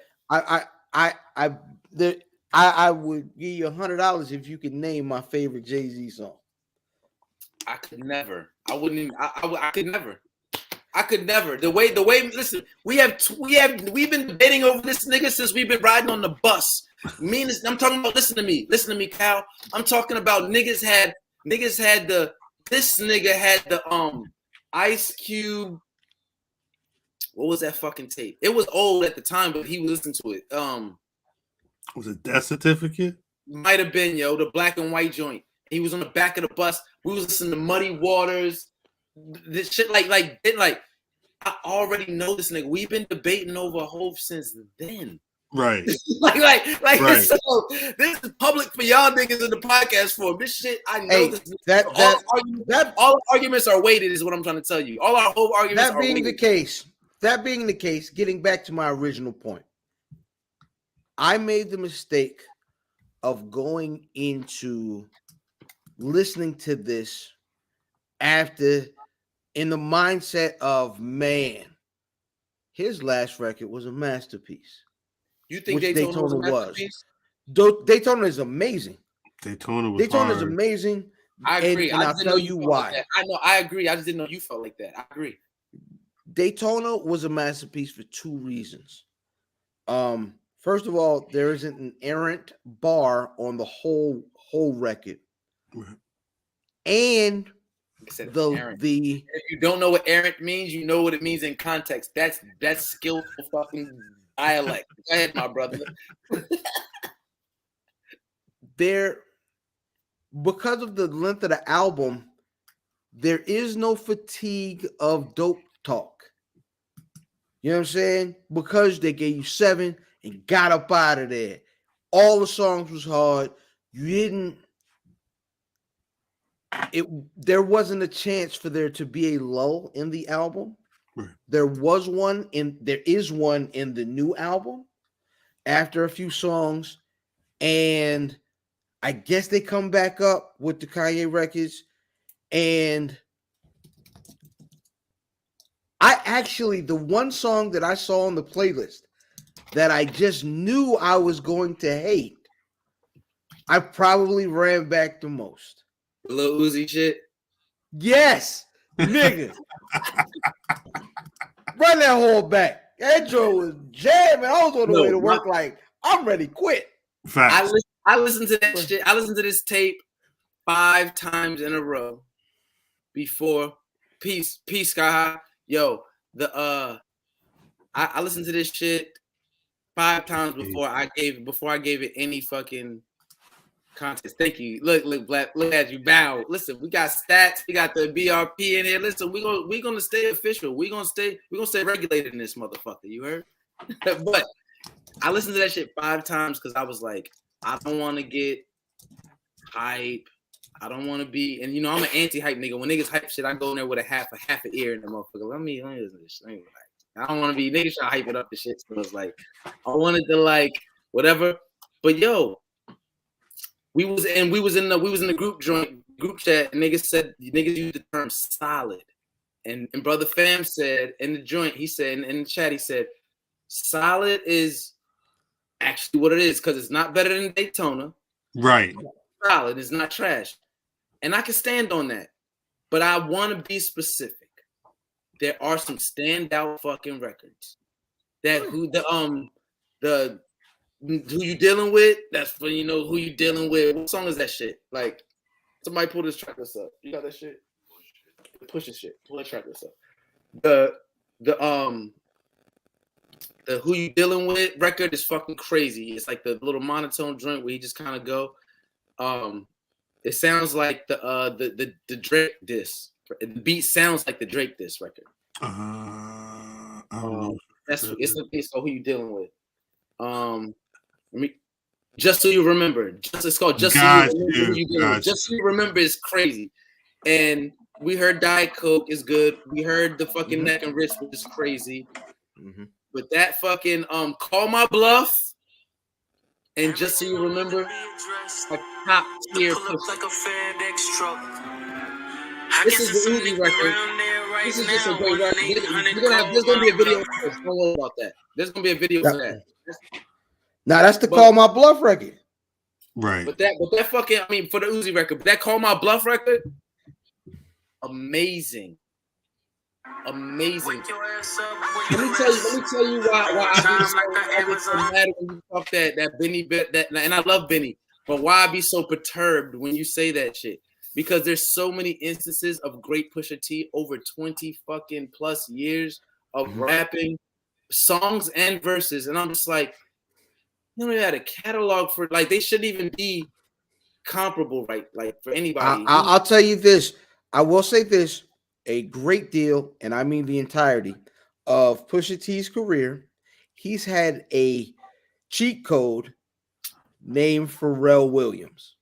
[SPEAKER 1] I would give you $100 if you could name my favorite Jay-Z song.
[SPEAKER 3] I could never. I wouldn't even. I could never. I could never. The way. Listen, we've been debating over this nigga since we've been riding on the bus. I'm talking about. Listen to me, Cal. I'm talking about niggas had this nigga had the Ice Cube. What was that fucking tape? It was old at the time, but he was listening to it.
[SPEAKER 2] Was it Death Certificate?
[SPEAKER 3] Might have been, the black and white joint. He was on the back of the bus. We was listening to Muddy Waters. This shit like I already know this nigga. We've been debating over Hove since then.
[SPEAKER 2] Right.
[SPEAKER 3] right.
[SPEAKER 2] So
[SPEAKER 3] this is public for y'all niggas in the podcast for this shit. I know this. All arguments are weighted, is what I'm trying to tell you. All our Hove arguments are weighted.
[SPEAKER 1] That being the case, getting back to my original point, I made the mistake of going into listening to this after in the mindset of, man, his last record was a masterpiece.
[SPEAKER 3] You think
[SPEAKER 1] Daytona
[SPEAKER 3] was a masterpiece?
[SPEAKER 1] Daytona is amazing.
[SPEAKER 2] Daytona
[SPEAKER 1] is amazing.
[SPEAKER 3] I agree.
[SPEAKER 1] And I'll tell you why.
[SPEAKER 3] Like I know. I agree. I just didn't know you felt like that. I agree.
[SPEAKER 1] Daytona was a masterpiece for two reasons. First of all, there isn't an errant bar on the whole record,
[SPEAKER 2] Right.
[SPEAKER 1] and
[SPEAKER 3] Like I said,
[SPEAKER 1] the
[SPEAKER 3] errant.
[SPEAKER 1] the
[SPEAKER 3] If you don't know what errant means, you know what it means in context. That's skillful fucking dialect. Go ahead, my brother.
[SPEAKER 1] there because of the length of the album, there is no fatigue of dope talk. You know what I'm saying? Because they gave you 7 and got up out of there. All the songs was hard. You didn't. There wasn't a chance for there to be a lull in the album.
[SPEAKER 2] Right.
[SPEAKER 1] There is one in the new album after a few songs, and I guess they come back up with the Kanye records. And the one song that I saw on the playlist that I just knew I was going to hate, I probably ran back the most.
[SPEAKER 3] Lil Uzi shit.
[SPEAKER 1] Yes, nigga. Run that whole back. That joint was jamming. I was on the way to work like, I'm ready to quit.
[SPEAKER 2] Facts.
[SPEAKER 3] I listened to that shit. I listened to this tape 5 times in a row before Peace Sky High. Yo, I listened to this shit 5 times before I gave it any fucking contest. Thank you. Look, Black. Look at you. Bow. Listen, we got stats. We got the BRP in here. Listen, we're gonna stay official. We're gonna stay regulated in this motherfucker. You heard? But I listened to that shit 5 times because I was like, I don't want to get hype. I don't want to be, and I'm an anti-hype nigga. When niggas hype shit, I go in there with a half an ear in the motherfucker. Let me listen to this. I don't want to be niggas trying to hype it up the shit. So it's like I wanted to like whatever. But yo, we was in the group chat, and niggas used the term solid. And Brother Fam said in the joint, he said in the chat, he said, solid is actually what it is, because it's not better than Daytona.
[SPEAKER 2] Right.
[SPEAKER 3] Solid, it's not trash. And I can stand on that. But I want to be specific. There are some standout fucking records. That who you dealing with, that's when you know who you dealing with. What song is that shit? Like, somebody pull this track list up. You got that shit? Push this shit. Pull that track list up. The Who You Dealing With record is fucking crazy. It's like the little monotone joint where you just kind of go. It sounds like the Drake diss. The beat sounds like the Drake diss record.
[SPEAKER 2] I don't know.
[SPEAKER 3] It's called Who You Dealing With. Just So You Remember. It's called Just So You Remember. Who You Dealing With. Just So You Remember is crazy. And we heard Diet Coke is good. We heard the fucking Neck and Wrist, which is crazy. Mm-hmm. But that fucking Call My Bluff and Just So You Remember, a top tier. This is the Uzi record. This is just a great record. There's gonna be a video for this. Don't worry about that. There's gonna be a video for that.
[SPEAKER 1] Now that's the Call My Bluff record.
[SPEAKER 2] Right.
[SPEAKER 3] But that fucking, for the Uzi record, but that Call My Bluff record, amazing. Let me tell you why I be so mad when you talk that Benny and I love Benny, but why I be so perturbed when you say that shit. Because there's so many instances of great Pusha T over 20 fucking plus years of rapping songs and verses, and I'm just like, you don't even have a catalog for, like, they shouldn't even be comparable, right? Like, for anybody.
[SPEAKER 1] I'll tell you this. I will say this. A great deal, and I mean the entirety of Pusha T's career, he's had a cheat code named Pharrell Williams.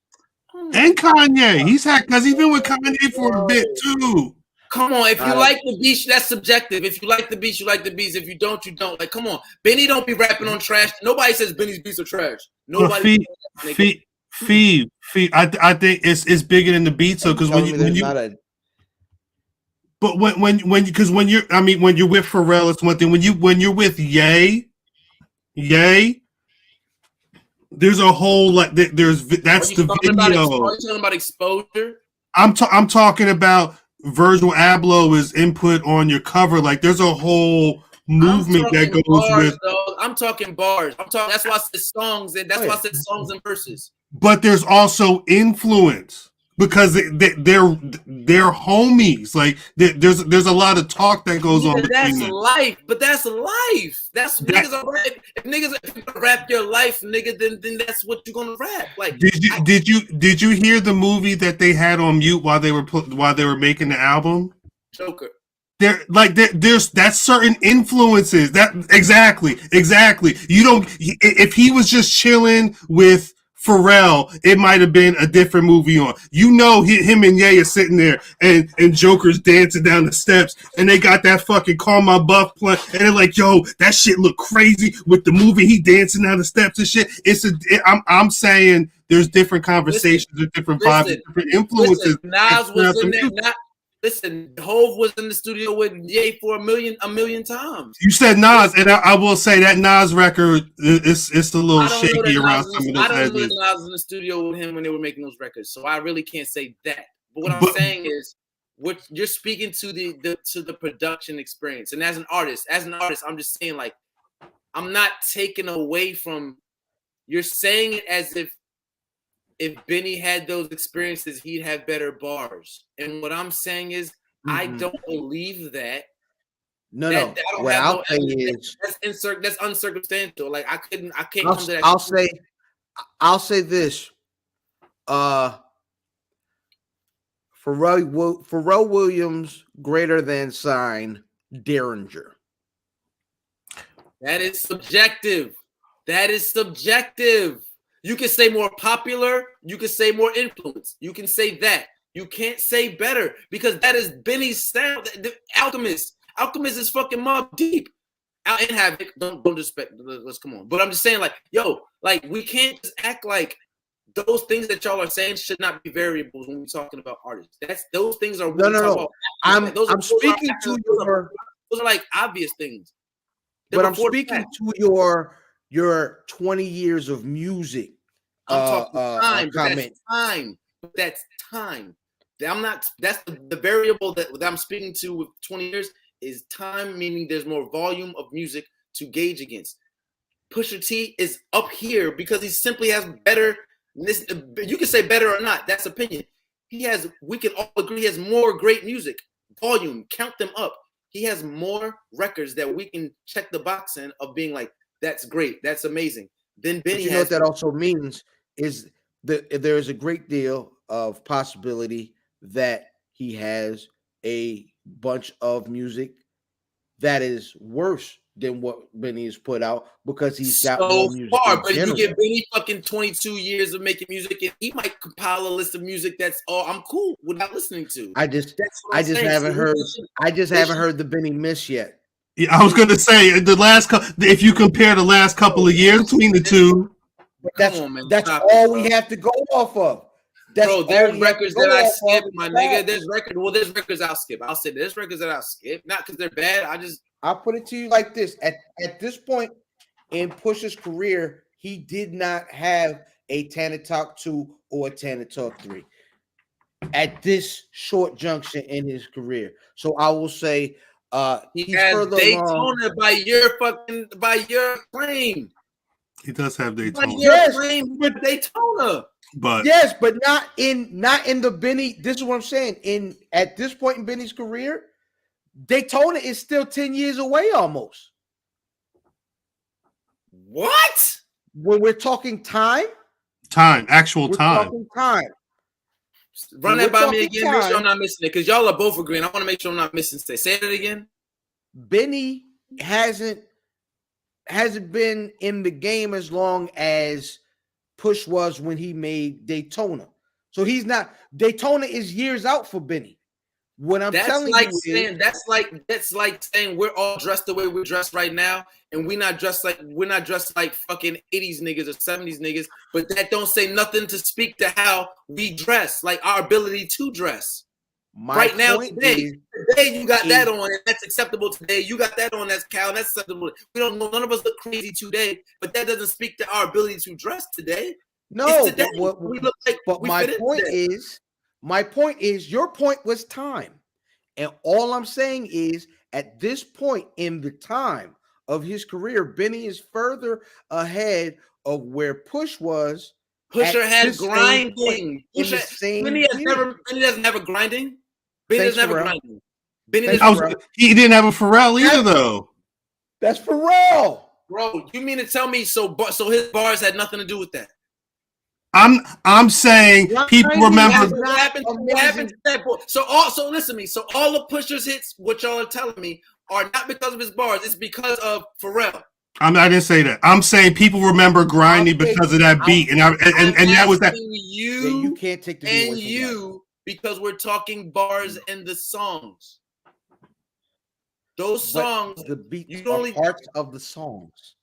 [SPEAKER 2] And Kanye. He's been with Kanye for a bit too.
[SPEAKER 3] Come on, if you like the beats, that's subjective. If you like the beats, you like the beats. If you don't, you don't. Like, come on. Benny don't be rapping on trash. Nobody says Benny's beats are trash. Nobody.
[SPEAKER 2] Fee. I think it's bigger than the beats, so because when you but when you're with Pharrell, it's one thing. When you're with Ye, there's a whole that's the video.
[SPEAKER 3] Are you talking about exposure?
[SPEAKER 2] I'm talking about Virgil Abloh's input on your cover. Like, there's a whole movement that goes
[SPEAKER 3] bars,
[SPEAKER 2] with.
[SPEAKER 3] dog. I'm talking bars. I'm talking. That's why I said songs, and that's why I said songs and verses.
[SPEAKER 2] But there's also influence because they're homies. Like there's a lot of talk that goes on between
[SPEAKER 3] That's
[SPEAKER 2] them.
[SPEAKER 3] life, but that's life. That's niggas are rap. If niggas rap your life, nigga, then that's what you're gonna rap. Like,
[SPEAKER 2] did you hear the movie that they had on mute while they were making the album?
[SPEAKER 3] Joker.
[SPEAKER 2] There's that's certain influences that exactly. You don't if he was just chilling with Pharrell, it might have been a different movie on. You know, him and Ye are sitting there and Joker's dancing down the steps and they got that fucking Call My Buff play and they're like, yo, that shit look crazy with the movie. He dancing down the steps and shit. I'm saying there's different conversations, there's different vibes, different influences.
[SPEAKER 3] Nas was in there. Listen, Hove was in the studio with Ye for a million times.
[SPEAKER 2] You said Nas, and I will say that Nas record it's a little shaky around some of those edges.
[SPEAKER 3] I don't know that Nas was in the studio with him when they were making those records, so I really can't say that. But what I'm saying is, what you're speaking to the production experience, and as an artist, I'm just saying, like, I'm not taking away from. You're saying it as if Benny had those experiences, he'd have better bars. And what I'm saying is, I don't believe that.
[SPEAKER 1] No. What I'll say is
[SPEAKER 3] that's uncircumstantial. Like I can't
[SPEAKER 1] come
[SPEAKER 3] to that.
[SPEAKER 1] I'll say this. Pharrell Williams greater than sign Derringer.
[SPEAKER 3] That is subjective. You can say more popular. You can say more influence. You can say that. You can't say better because that is Benny's sound. The Alchemist is fucking Mobb Deep. And Havoc. Don't disrespect. Let's come on. But I'm just saying, like, yo, like we can't just act like those things that y'all are saying should not be variables when we're talking about artists. Those things are
[SPEAKER 1] no. I'm speaking to your.
[SPEAKER 3] Those are like obvious things.
[SPEAKER 1] But I'm speaking to your 20 years of music.
[SPEAKER 3] I'm talking time. That's time. I'm not. That's the variable that I'm speaking to with 20 years is time, meaning there's more volume of music to gauge against. Pusha T is up here because he simply has better. You can say better or not. That's opinion. We can all agree he has more great music. Volume, count them up. He has more records that we can check the box in of being like, that's great, that's amazing. Then Benny
[SPEAKER 1] know what that also means is that there is a great deal of possibility that he has a bunch of music that is worse than what Benny has put out because he's got more music.
[SPEAKER 3] But if you give Benny fucking 22 years of making music, and he might compile a list of music that's I'm cool without listening to.
[SPEAKER 1] I just haven't heard the Benny miss yet.
[SPEAKER 2] Yeah, I was gonna say if you compare the last couple of years between the two,
[SPEAKER 1] that's all we have to go off of.
[SPEAKER 3] There's records that I skip, my nigga. There's records I'll skip. I'll say there's records that I'll skip, not because they're bad.
[SPEAKER 1] I'll put it to you like this: at this point in Pusha's career, he did not have a Tana Talk 2 or a Tana Talk 3 at this short junction in his career. So I will say.
[SPEAKER 3] He has Daytona by your claim.
[SPEAKER 2] He does have Daytona.
[SPEAKER 3] By your claim with Daytona.
[SPEAKER 2] But
[SPEAKER 1] not in the Benny. This is what I'm saying. At this point in Benny's career, Daytona is still 10 years away almost.
[SPEAKER 3] What?
[SPEAKER 1] When we're talking
[SPEAKER 2] actual time.
[SPEAKER 1] Talking time.
[SPEAKER 3] Run that by me again. Make sure I'm not missing it because y'all are both agreeing. I want to make sure I'm not missing. Say it again. Benny
[SPEAKER 1] hasn't been in the game as long as Push was when he made Daytona. So he's not. Daytona is years out for Benny. What I'm telling you is
[SPEAKER 3] that's like saying we're all dressed the way we're dressed right now, and we're not dressed like fucking 80s niggas or 70s niggas. But that don't say nothing to speak to how we dress, like our ability to dress. Today you got that on, and that's acceptable. Today you got that on, that's Cal, that's acceptable. We don't know, none of us look crazy today, but that doesn't speak to our ability to dress today.
[SPEAKER 1] No,
[SPEAKER 3] today.
[SPEAKER 1] My point is, your point was time. And all I'm saying is, At this point in the time of his career, Benny is further ahead of where Push was.
[SPEAKER 3] Pusher
[SPEAKER 1] at
[SPEAKER 3] had
[SPEAKER 1] this same
[SPEAKER 3] grinding.
[SPEAKER 1] point in
[SPEAKER 3] Pusher,
[SPEAKER 1] the same
[SPEAKER 3] Benny
[SPEAKER 1] year.
[SPEAKER 3] doesn't have a grinding. Benny
[SPEAKER 1] Thanks,
[SPEAKER 3] doesn't have a
[SPEAKER 1] Pharrell.
[SPEAKER 3] grinding. Benny
[SPEAKER 1] Thanks,
[SPEAKER 3] doesn't.
[SPEAKER 2] He didn't have a Pharrell either, though.
[SPEAKER 1] That's Pharrell.
[SPEAKER 3] Bro, you mean to tell me so his bars had nothing to do with that?
[SPEAKER 2] I'm saying people remember
[SPEAKER 3] What happened to that boy? So listen to me. So all the Pusher's hits, what y'all are telling me, are not because of his bars. It's because of Pharrell.
[SPEAKER 2] I didn't say that. I'm saying people remember grinding because of that beat, and that was that.
[SPEAKER 1] You can't take the beat away from
[SPEAKER 3] you because we're talking bars and the songs. Those songs,
[SPEAKER 1] the beats are parts of the songs.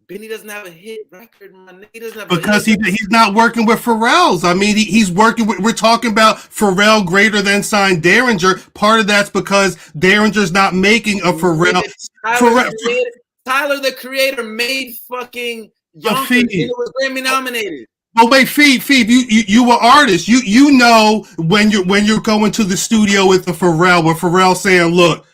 [SPEAKER 3] Benny doesn't have a hit record, my nigga. He doesn't have
[SPEAKER 2] because he's not working with Pharrell's. I mean, he's working with. We're talking about Pharrell greater than signed Derringer. Part of that's because Derringer's not making a Pharrell.
[SPEAKER 3] Tyler, the Creator, made fucking Yonkers, and it was Grammy nominated.
[SPEAKER 2] Oh wait, Phoebe, you were artist. You know when you're going to the studio with the Pharrell, where Pharrell saying, "Look,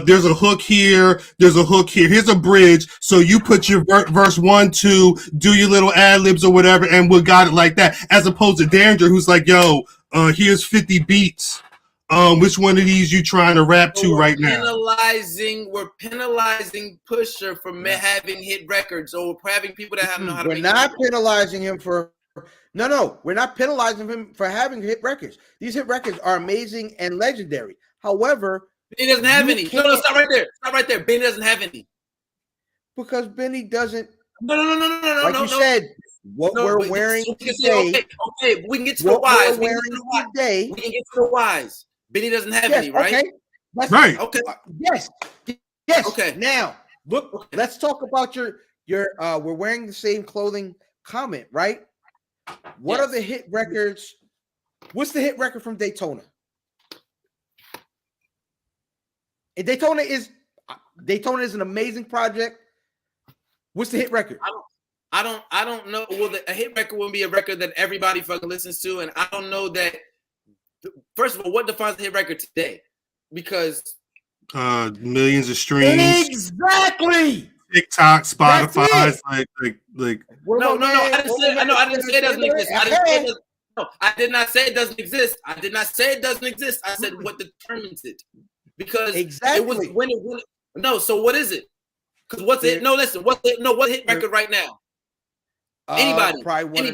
[SPEAKER 2] there's a hook here, there's a hook here. Here's a bridge. So you put your verse 1, 2, do your little ad libs or whatever, and we got it like that." As opposed to Derringer, who's like, "Yo, here's 50 beats. Which one of these you trying to rap to right now?"
[SPEAKER 3] We're penalizing Pusher for having hit records, or having people that know how to.
[SPEAKER 1] We're not penalizing him for. No, we're not penalizing him for having hit records. These hit records are amazing and legendary. However,
[SPEAKER 3] Benny doesn't have any. No, stop right there. Stop right there. Benny doesn't have any.
[SPEAKER 1] Because Benny doesn't.
[SPEAKER 3] No.
[SPEAKER 1] Like you said, what we're wearing today.
[SPEAKER 3] Okay, we can get to the whys. We can get to the whys. Benny doesn't have any, right?
[SPEAKER 1] Okay.
[SPEAKER 2] Right.
[SPEAKER 3] Okay.
[SPEAKER 1] Yes.
[SPEAKER 3] Okay.
[SPEAKER 1] Now, look. Let's talk about your. We're wearing the same clothing comment, right? What are the hit records? What's the hit record from Daytona? And Daytona is an amazing project. What's the hit record?
[SPEAKER 3] I don't know. Well, a hit record will be a record that everybody fucking listens to, and I don't know that. First of all, what defines a hit record today? Because
[SPEAKER 2] millions of streams.
[SPEAKER 1] Exactly.
[SPEAKER 2] TikTok, Spotify, like.
[SPEAKER 1] No.
[SPEAKER 3] I didn't say it doesn't exist. I did not say it doesn't exist. I did not say it doesn't exist. I said what determines it. Because it was when it. No, so what is it? Because what's it? No, listen. What's it? No, what hit record right now? Anybody?
[SPEAKER 1] Probably one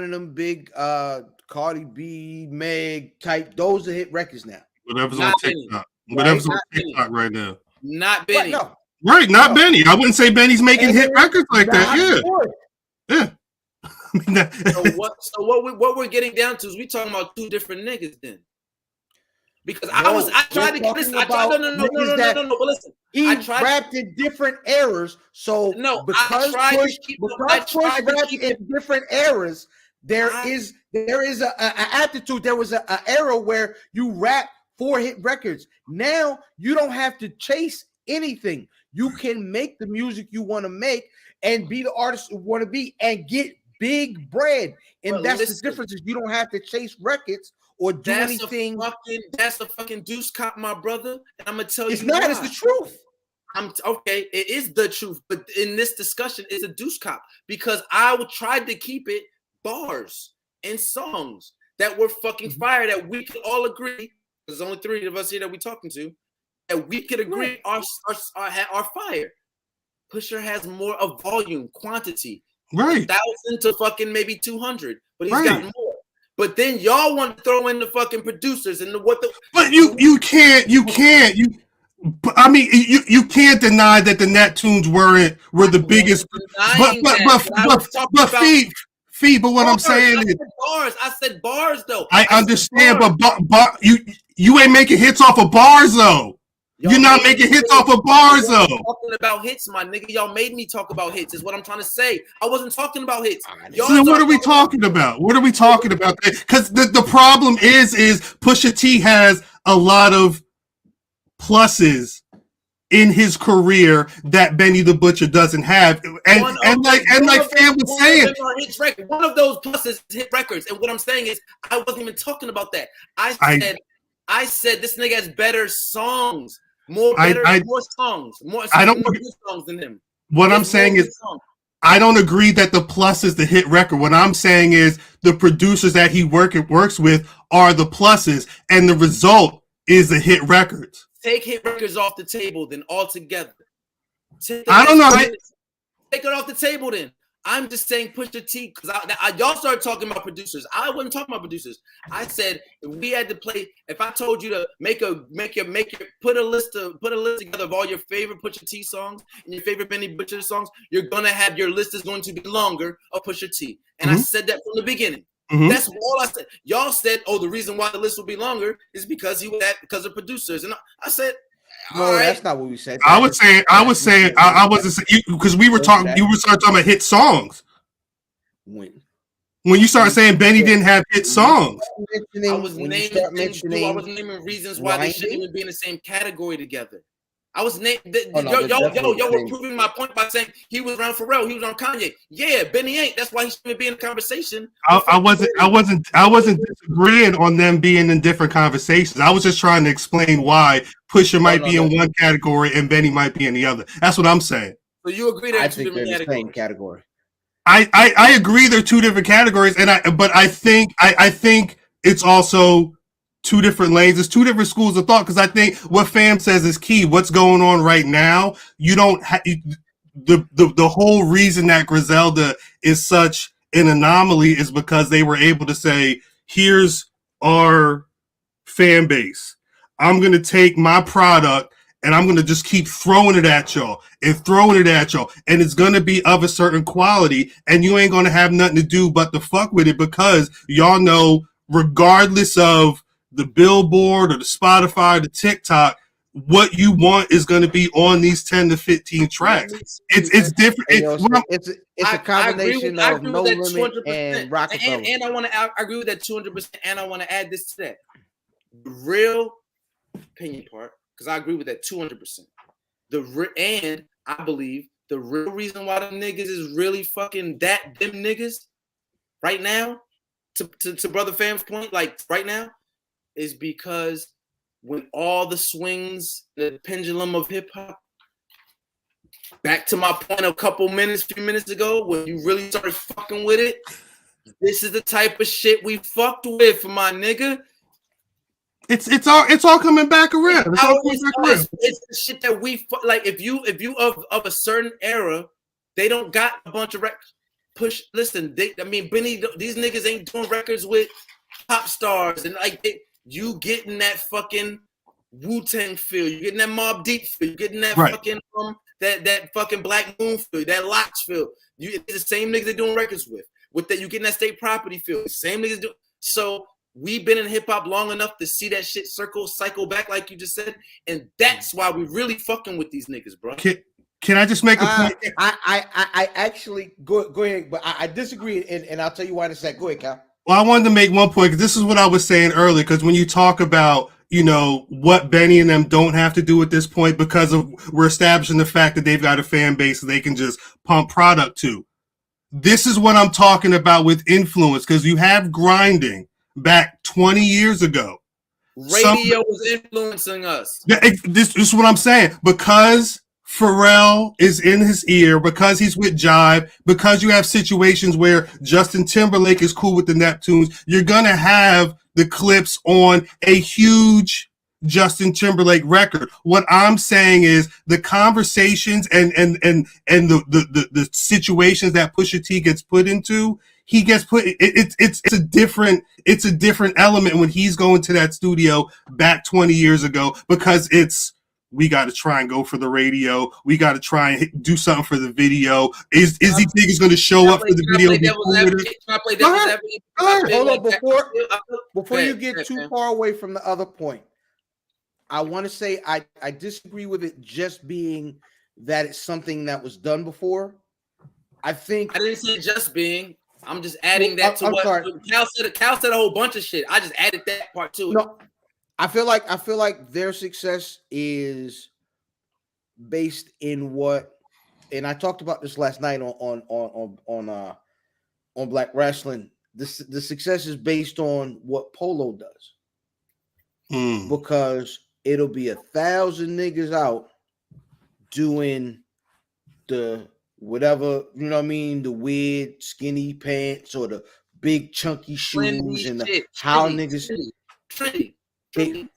[SPEAKER 1] of them big Cardi B, Meg type. Those are hit records now.
[SPEAKER 2] Whatever's on TikTok. Whatever's on TikTok right now.
[SPEAKER 3] Not Benny.
[SPEAKER 2] Right, not Benny. I wouldn't say Benny's making hit records like that. Yeah.
[SPEAKER 3] So what we're getting down to is we talking about two different niggas then. Because I tried to listen. But listen,
[SPEAKER 1] he rapped in different eras. So because Push rapped in different eras, there is an aptitude. There was an era where you rap for hit records. Now you don't have to chase anything. You can make the music you want to make and be the artist you want to be and get big bread. And that's the difference. Is you don't have to chase records or do anything.
[SPEAKER 3] That's a fucking deuce cop, my brother. And I'm gonna tell you,
[SPEAKER 1] it's not. Why. It's the truth.
[SPEAKER 3] Okay. It is the truth, but in this discussion, it's a deuce cop because I tried to keep it bars and songs that were fucking fire that we could all agree. There's only 3 of us here that we're talking to. That we could agree are fire. Pusher has more of volume, quantity,
[SPEAKER 2] right?
[SPEAKER 3] 1,000 to fucking maybe 200, but he's got more. But then y'all want to throw in the fucking producers and
[SPEAKER 2] But you can't. I mean, you can't deny that the Neptunes were the biggest. But Fee, but what I'm saying is
[SPEAKER 3] bars. I said bars though.
[SPEAKER 2] I understand, but you ain't making hits off of bars though. You're not making hits off of bars though.
[SPEAKER 3] Talking about hits, my nigga. Y'all made me talk about hits. Is what I'm trying to say. I wasn't talking about hits.
[SPEAKER 2] So then what are we talking about? What are we talking about? Because the problem is Pusha T has a lot of pluses in his career that Benny the Butcher doesn't have, and like Sam was saying,
[SPEAKER 3] one of those pluses is hit records. And what I'm saying is, I wasn't even talking about that. I said I said this nigga has better songs, more songs, more
[SPEAKER 2] I don't.
[SPEAKER 3] good songs than him.
[SPEAKER 2] What I'm saying is, I don't agree that the plus is the hit record. What I'm saying is the producers that he works with are the pluses, and the result is the hit records.
[SPEAKER 3] Take hit records off the table, then altogether.
[SPEAKER 2] I don't know.
[SPEAKER 3] Take it off the table, then. I'm just saying Pusha T, because y'all started talking about producers. I wasn't talking about producers. I said if we had to play. If I told you to put a list together of all your favorite Pusha T songs and your favorite Benny Butcher songs, you're gonna have your list is going to be longer of Pusha T. And I said that from the beginning. That's all I said. Y'all said, "Oh, the reason why the list will be longer is because because of producers." And I said.
[SPEAKER 1] No, that's not what we said.
[SPEAKER 2] I was saying, I wasn't saying, because we were talking, you were starting talking about hit songs. When you start saying Benny didn't have hit songs.
[SPEAKER 3] I was naming reasons why they shouldn't even be in the same category together. I was y'all were proving my point by saying he was around Pharrell, he was on Kanye. Yeah, Benny ain't. That's why he shouldn't be in the conversation.
[SPEAKER 2] I wasn't disagreeing on them being in different conversations. I was just trying to explain why Pusha might be in one category and Benny might be in the other. That's what I'm saying.
[SPEAKER 3] So you agree that
[SPEAKER 1] I think they're in the same category.
[SPEAKER 2] I agree they're two different categories, but I think it's also two different lanes. It's two different schools of thought, because I think what fam says is key. What's going on right now? You don't the whole reason that Griselda is such an anomaly is because they were able to say, here's our fan base. I'm going to take my product and I'm going to just keep throwing it at y'all and throwing it at y'all. And it's going to be of a certain quality, and you ain't going to have nothing to do but to fuck with it, because y'all know, regardless of the Billboard or the Spotify, the TikTok, what you want is going to be on these 10 to 15 tracks. It's different.
[SPEAKER 1] It's a combination of No Limit and Rockefeller.
[SPEAKER 3] And I agree with that 200%. And I want to add this to that. The real opinion part, because I agree with that 200%. And I believe the real reason why them niggas is really fucking them niggas right now, to Brother Fam's point, like right now, is because when all the swings, the pendulum of hip hop, back to my point a few minutes ago, when you really started fucking with it, this is the type of shit we fucked with, my nigga.
[SPEAKER 2] It's all coming back around.
[SPEAKER 3] It's the shit that we like. If you of a certain era, they don't got a bunch of records. Listen, Benny, these niggas ain't doing records with pop stars, and like you getting that fucking Wu-Tang feel, you getting that Mobb Deep feel, you getting that fucking that fucking Black Moon feel, that Locks feel. It's the same niggas they're doing records with that. You getting that State Property feel. The same niggas do. So we've been in hip hop long enough to see that shit cycle back, like you just said, and that's why we really fucking with these niggas, bro.
[SPEAKER 2] Can I just make a point?
[SPEAKER 1] I actually go ahead, but I disagree, and I'll tell you why in a sec. Go ahead, Cal.
[SPEAKER 2] Well, I wanted to make one point, because this is what I was saying earlier. Because when you talk about, what Benny and them don't have to do at this point, because we're establishing the fact that they've got a fan base that they can just pump product to. This is what I'm talking about with influence, because you have grinding back 20 years ago.
[SPEAKER 3] Radio was influencing us.
[SPEAKER 2] This is what I'm saying. Because Pharrell is in his ear, because he's with Jive, because you have situations where Justin Timberlake is cool with the Neptunes, you're going to have the clips on a huge Justin Timberlake record. What I'm saying is the conversations and the situations that Pusha T gets put into, he gets put. It's a different element when he's going to that studio back 20 years ago, because we got to try and go for the radio. We got to try and do something for the video. Is these niggas going to show up for the video?
[SPEAKER 1] Hold on, before you get too far away from the other point, I want to say I disagree with it just being that it's something that was done before. I think
[SPEAKER 3] I didn't say just being. I'm just adding that to what Cal said. Cal said a whole bunch of shit. I just added that part too.
[SPEAKER 1] No, I feel like their success is based in what, and I talked about this last night on Black Wrestling. The success is based on what Polo does. because it'll be 1,000 niggas out doing the whatever, you know what I mean, the weird skinny pants or the big chunky shoes and the how niggas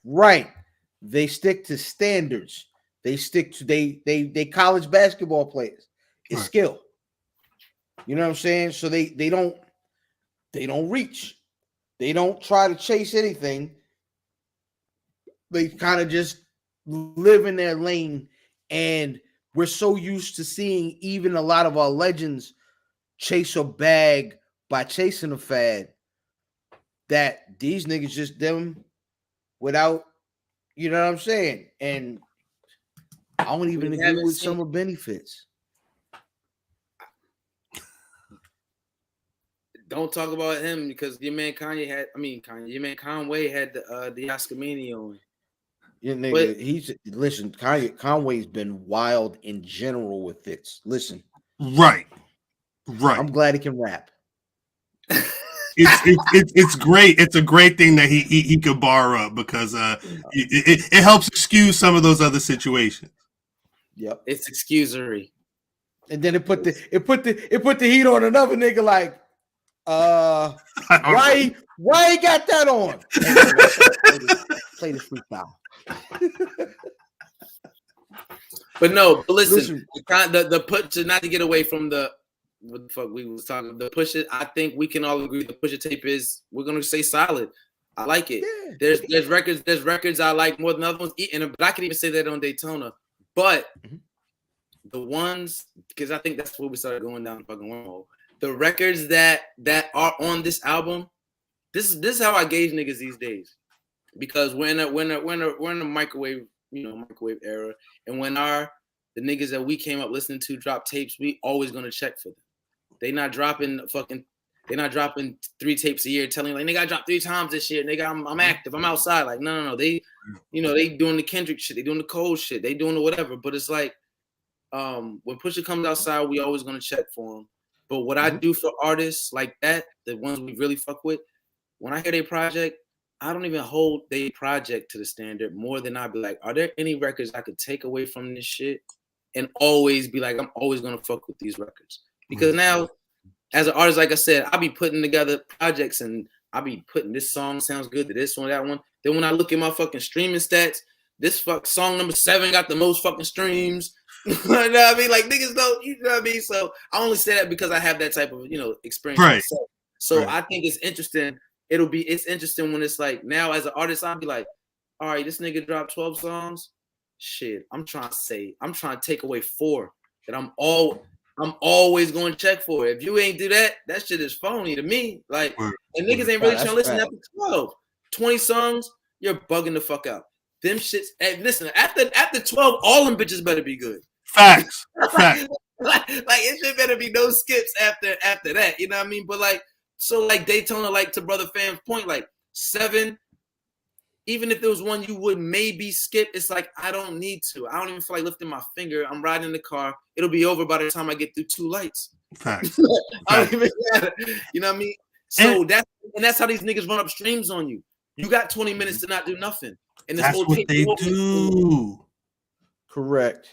[SPEAKER 1] right. They stick to standards. They stick to they college basketball players. It's
[SPEAKER 2] Right.
[SPEAKER 1] skill. You know what I'm saying? So they don't reach. They don't try to chase anything. They kind of just live in their lane, and we're so used to seeing even a lot of our legends chase a bag by chasing a fad that these niggas just them without, you know what I'm saying? And I don't even agree with some of benefits.
[SPEAKER 3] Don't talk about him because your man Conway had the Oscar Mania on.
[SPEAKER 1] Yeah, nigga, listen, Conway's been wild in general with this. Listen.
[SPEAKER 2] Right.
[SPEAKER 1] I'm glad he can rap.
[SPEAKER 2] It's great. It's a great thing that he could bar up because it helps excuse some of those other situations.
[SPEAKER 1] Yep.
[SPEAKER 3] It's excusery.
[SPEAKER 1] And then it put the heat on another nigga like why he got that on? Play this freestyle.
[SPEAKER 3] But listen, the put to not to get away from the what the fuck we was talking the push it. I think we can all agree the push it tape is we're gonna say solid. I like it. Yeah. There's records I like more than other ones, but I can even say that on Daytona. But the ones because I think that's where we started going down the fucking wormhole. The records that are on this album, this is how I gauge niggas these days, because we're in a microwave, microwave era, and when the niggas that we came up listening to drop tapes, we always gonna check for them. They're not dropping 3 tapes a year, telling like nigga I dropped 3 times this year, nigga I'm active, I'm outside. Like no, they they doing the Kendrick shit, they doing the Cole shit, they doing the whatever. But it's like when Pusha comes outside, we always gonna check for him. But what I do for artists like that, the ones we really fuck with, when I hear their project, I don't even hold their project to the standard more than I'd be like, are there any records I could take away from this shit and always be like, I'm always gonna fuck with these records. Because now, as an artist, like I said, I'll be putting together projects and I'll be putting this song sounds good to this one, that one. Then when I look at my fucking streaming stats, this song number 7 got the most fucking streams. You know what I mean? Like niggas don't, you know what I mean? So I only say that because I have that type of, experience.
[SPEAKER 2] Right.
[SPEAKER 3] So I think it's interesting. It's interesting when it's like now as an artist, I'll be like, all right, this nigga dropped 12 songs. Shit, I'm trying to take away 4 that I'm always going to check for. If you ain't do that, that shit is phony to me. Like, and niggas ain't really trying to listen after 12. 20 songs, you're bugging the fuck out. Them shits, and listen, after 12, all them bitches better be good.
[SPEAKER 2] Facts.
[SPEAKER 3] like it should better be no skips after that. You know what I mean? But so Daytona, to Brother Fam's point, 7, even if there was one you would maybe skip, it's like I don't need to. I don't even feel like lifting my finger. I'm riding in the car. It'll be over by the time I get through 2 lights.
[SPEAKER 2] Facts.
[SPEAKER 3] I don't even matter. You know what I mean? So that's how these niggas run up streams on you. You got 20 minutes to not do nothing. And this
[SPEAKER 2] that's
[SPEAKER 3] whole
[SPEAKER 2] what they do.
[SPEAKER 1] Correct.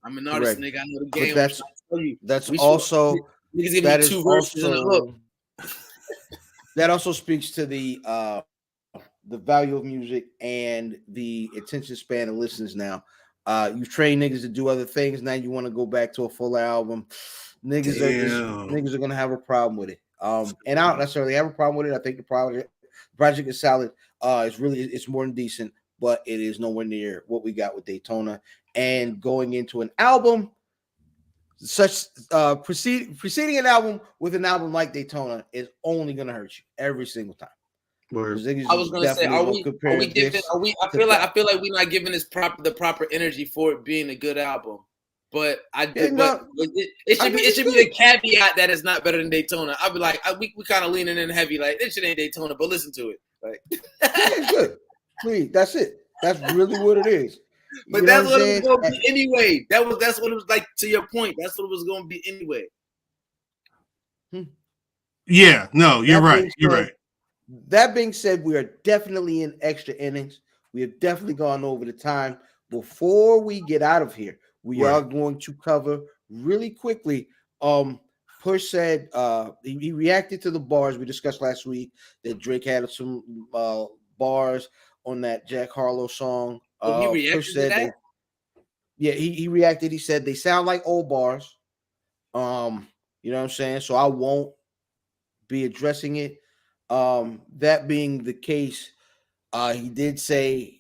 [SPEAKER 3] I'm an artist, nigga. I know the game.
[SPEAKER 1] That also speaks to the value of music and the attention span of listeners now. You've trained niggas to do other things. Now you want to go back to a full album. Niggas are gonna have a problem with it. And I don't necessarily have a problem with it. I think the project is solid. It's more than decent, but it is nowhere near what we got with Daytona. And going into an album, preceding an album with an album like Daytona is only gonna hurt you every single time.
[SPEAKER 3] I was gonna say, are we giving? I feel like we're not giving this the proper energy for it being a good album. But it should be the caveat that it's not better than Daytona. I'll be like, we kind of leaning in heavy, like this shit ain't Daytona, but listen to it. Like,
[SPEAKER 1] it's good. Please, that's it. That's really what it is.
[SPEAKER 3] But that's what it was gonna be anyway. That's what it was like. To your point, that's what it was gonna be anyway.
[SPEAKER 2] Yeah, no, you're right. You're right.
[SPEAKER 1] That being said, we are definitely in extra innings. We have definitely gone over the time. Before we get out of here, we are going to cover really quickly. Push said he reacted to the bars we discussed last week that Drake had some bars on that Jack Harlow song.
[SPEAKER 3] He reacted
[SPEAKER 1] Push said
[SPEAKER 3] to that?
[SPEAKER 1] He reacted. He said they sound like old bars. You know what I'm saying? So I won't be addressing it. That being the case, he did say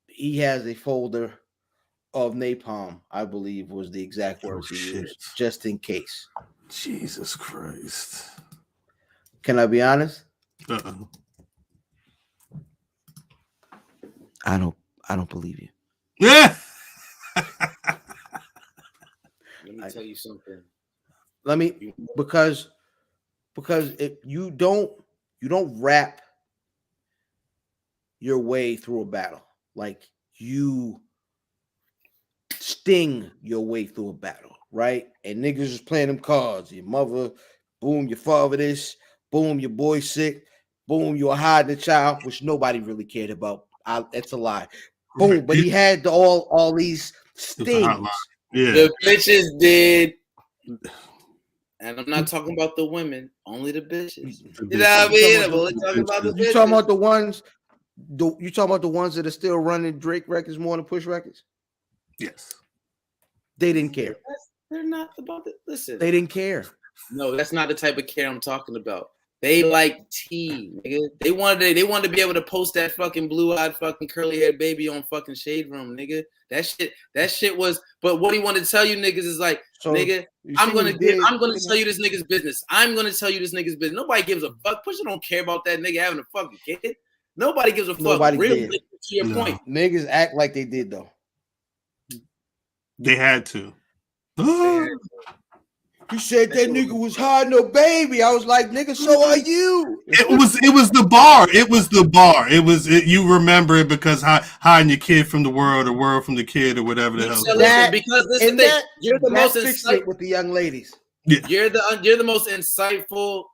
[SPEAKER 1] he has a folder of napalm, I believe was the exact words he used, just in case.
[SPEAKER 2] Jesus Christ.
[SPEAKER 1] Can I be honest?
[SPEAKER 2] Uh-oh.
[SPEAKER 1] I don't believe you.
[SPEAKER 2] Yeah.
[SPEAKER 3] Let me tell you something.
[SPEAKER 1] Because if you don't rap your way through a battle. Like you sting your way through a battle, right? And niggas is playing them cards. Your mother, boom, your father this, boom, your boy sick, boom, you're hiding the child, which nobody really cared about. That's a lie. Boom, but he had all these stings.
[SPEAKER 2] Yeah.
[SPEAKER 3] The bitches did. And I'm not talking about the women, only the bitches. You know what I mean? I'm only talking about the bitches.
[SPEAKER 1] You talking about the ones? You talking about the ones that are still running Drake records more than Push records?
[SPEAKER 2] Yes.
[SPEAKER 1] They didn't care.
[SPEAKER 3] They're not about it. Listen.
[SPEAKER 1] They didn't care.
[SPEAKER 3] No, that's not the type of care I'm talking about. They like tea, nigga. They wanted to be able to post that fucking blue-eyed fucking curly-haired baby on fucking Shade Room, nigga. That shit was. But what he wanted to tell you niggas is like, nigga, I'm gonna tell you this nigga's business. I'm gonna tell you this nigga's business. Nobody gives a fuck. Pusha don't care about that nigga having a fucking kid. Nobody gives a fuck.
[SPEAKER 1] Nobody
[SPEAKER 3] Really,
[SPEAKER 1] did.
[SPEAKER 3] to your point.
[SPEAKER 1] Niggas act like they did though.
[SPEAKER 2] They had to.
[SPEAKER 1] He said that nigga was hiding a baby. I was like, nigga, so are you.
[SPEAKER 2] It was the bar. It was the bar. You remember it because hiding your kid from the world from the kid, or whatever the hell.
[SPEAKER 3] You're the most insightful
[SPEAKER 1] with the young ladies.
[SPEAKER 2] Yeah.
[SPEAKER 3] You're the most insightful,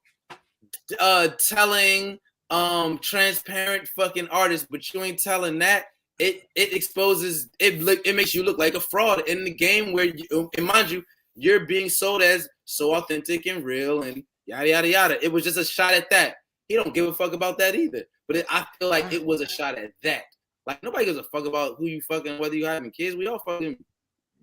[SPEAKER 3] telling, transparent fucking artist, but you ain't telling that. It exposes it. It makes you look like a fraud in the game where and mind you, you're being sold as so authentic and real and yada yada yada. It was just a shot at that. He don't give a fuck about that either. But I feel like it was a shot at that. Like nobody gives a fuck about who you fucking, whether you having kids. We all fucking.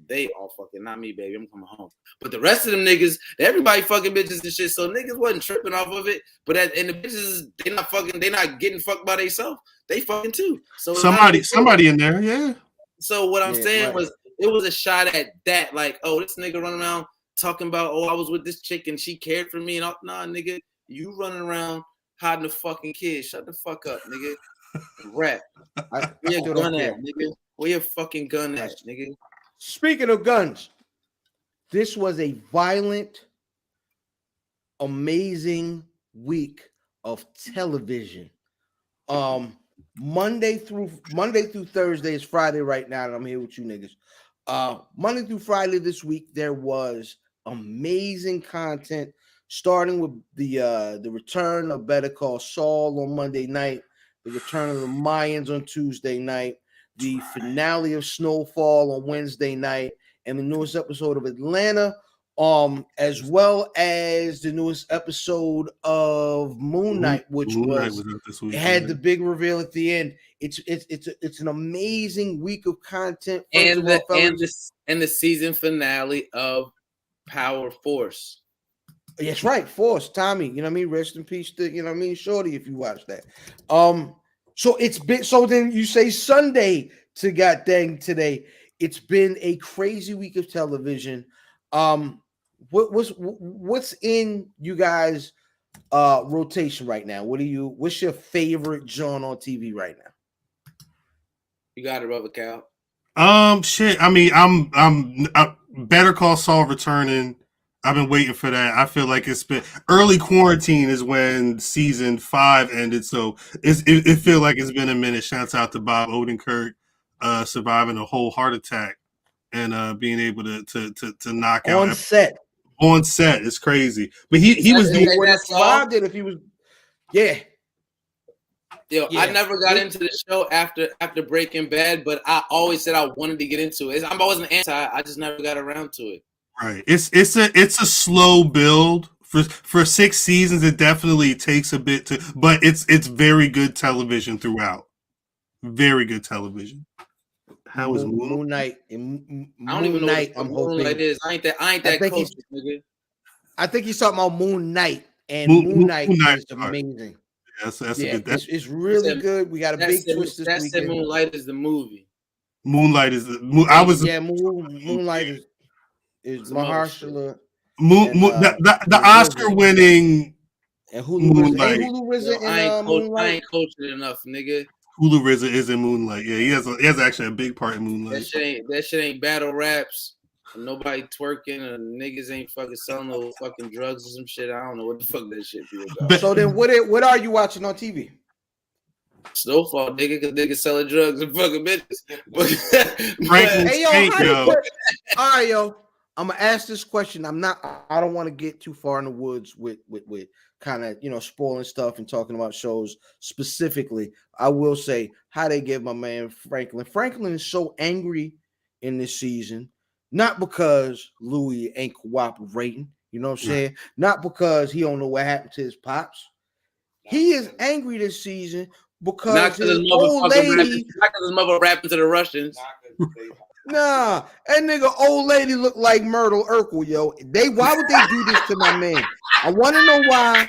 [SPEAKER 3] They all fucking, not me, baby. I'm coming home. But the rest of them niggas, everybody fucking bitches and shit. So niggas wasn't tripping off of it. But and the bitches, they not getting fucked by themselves. They fucking too. So
[SPEAKER 2] somebody in there, yeah.
[SPEAKER 3] So what I'm saying was, it was a shot at that. Like, oh, this nigga running around talking about, oh, I was with this chick and she cared for me. And all, nah, nigga, you running around hiding the fucking kid. Shut the fuck up, nigga. Rap. Where your gun at, nigga? Where your fucking gun at, nigga?
[SPEAKER 1] Speaking of guns, this was a violent, amazing week of television. Monday through Thursday is Friday right now, and I'm here with you niggas. Monday through Friday this week, there was amazing content, starting with the return of Better Call Saul on Monday night, the return of the Mayans on Tuesday night, the finale of Snowfall on Wednesday night, and the newest episode of Atlanta, as well as the newest episode of Moon Knight, which had the big reveal at the end. It's an amazing week of content,
[SPEAKER 3] and the season finale of Power Force.
[SPEAKER 1] That's right, Force, Tommy. You know what I mean? Rest in peace to, you know what I mean, Shorty, if you watch that. So it's been, so then you say Sunday to goddamn today. It's been a crazy week of television. What's in you guys' rotation right now? What's your favorite genre on TV right now?
[SPEAKER 3] You got it, Rubber Cow.
[SPEAKER 2] Shit. I mean, I'm Better Call Saul returning. I've been waiting for that. I feel like it's been early quarantine is when season 5 ended, so it feel like it's been a minute. Shouts out to Bob Odenkirk, surviving a whole heart attack and being able to knock out on set. It's crazy, but he was doing.
[SPEAKER 1] Would have survived it if he was. Yeah.
[SPEAKER 3] I never got into the show after Breaking Bad, but I always said I wanted to get into it. I wasn't anti. I just never got around to it.
[SPEAKER 2] Right. It's a slow build for 6 seasons. It definitely takes a bit to, but it's very good television throughout. Very good television. How was
[SPEAKER 1] Moon Knight?
[SPEAKER 3] I don't even know what
[SPEAKER 1] I'm
[SPEAKER 3] Moonlight
[SPEAKER 1] hoping.
[SPEAKER 3] is. I ain't that close, nigga.
[SPEAKER 1] I think he's talking about Moon Knight, and Moon Knight is amazing.
[SPEAKER 2] That's a good.
[SPEAKER 1] It's really good. We got a big twist this weekend.
[SPEAKER 3] Moonlight is the movie.
[SPEAKER 2] Moonlight is the.
[SPEAKER 1] Moonlight is Mahershala.
[SPEAKER 2] The Oscar-winning
[SPEAKER 1] and Moonlight.
[SPEAKER 3] I ain't cultured enough, nigga.
[SPEAKER 2] Hulu RZA is in Moonlight. Yeah, he has actually a big part in Moonlight.
[SPEAKER 3] That shit ain't battle raps. Nobody twerking and niggas ain't fucking selling no fucking drugs or some shit. I don't know what the fuck that shit be about.
[SPEAKER 1] So then what are you watching on TV?
[SPEAKER 3] Snowfall, nigga, because niggas selling drugs and fucking bitches.
[SPEAKER 1] All right, yo. I'm gonna ask this question. I don't want to get too far in the woods with kind of spoiling stuff and talking about shows specifically. I will say how they give my man Franklin. Franklin is so angry in this season, not because Louis ain't cooperating, you know what I'm saying? Not because he don't know what happened to his pops. He is angry this season because his old lady.
[SPEAKER 3] Not because his mother rapping to the Russians.
[SPEAKER 1] Nah, that nigga old lady look like Myrtle Urkel, yo. Why would they do this to my man? I want to know why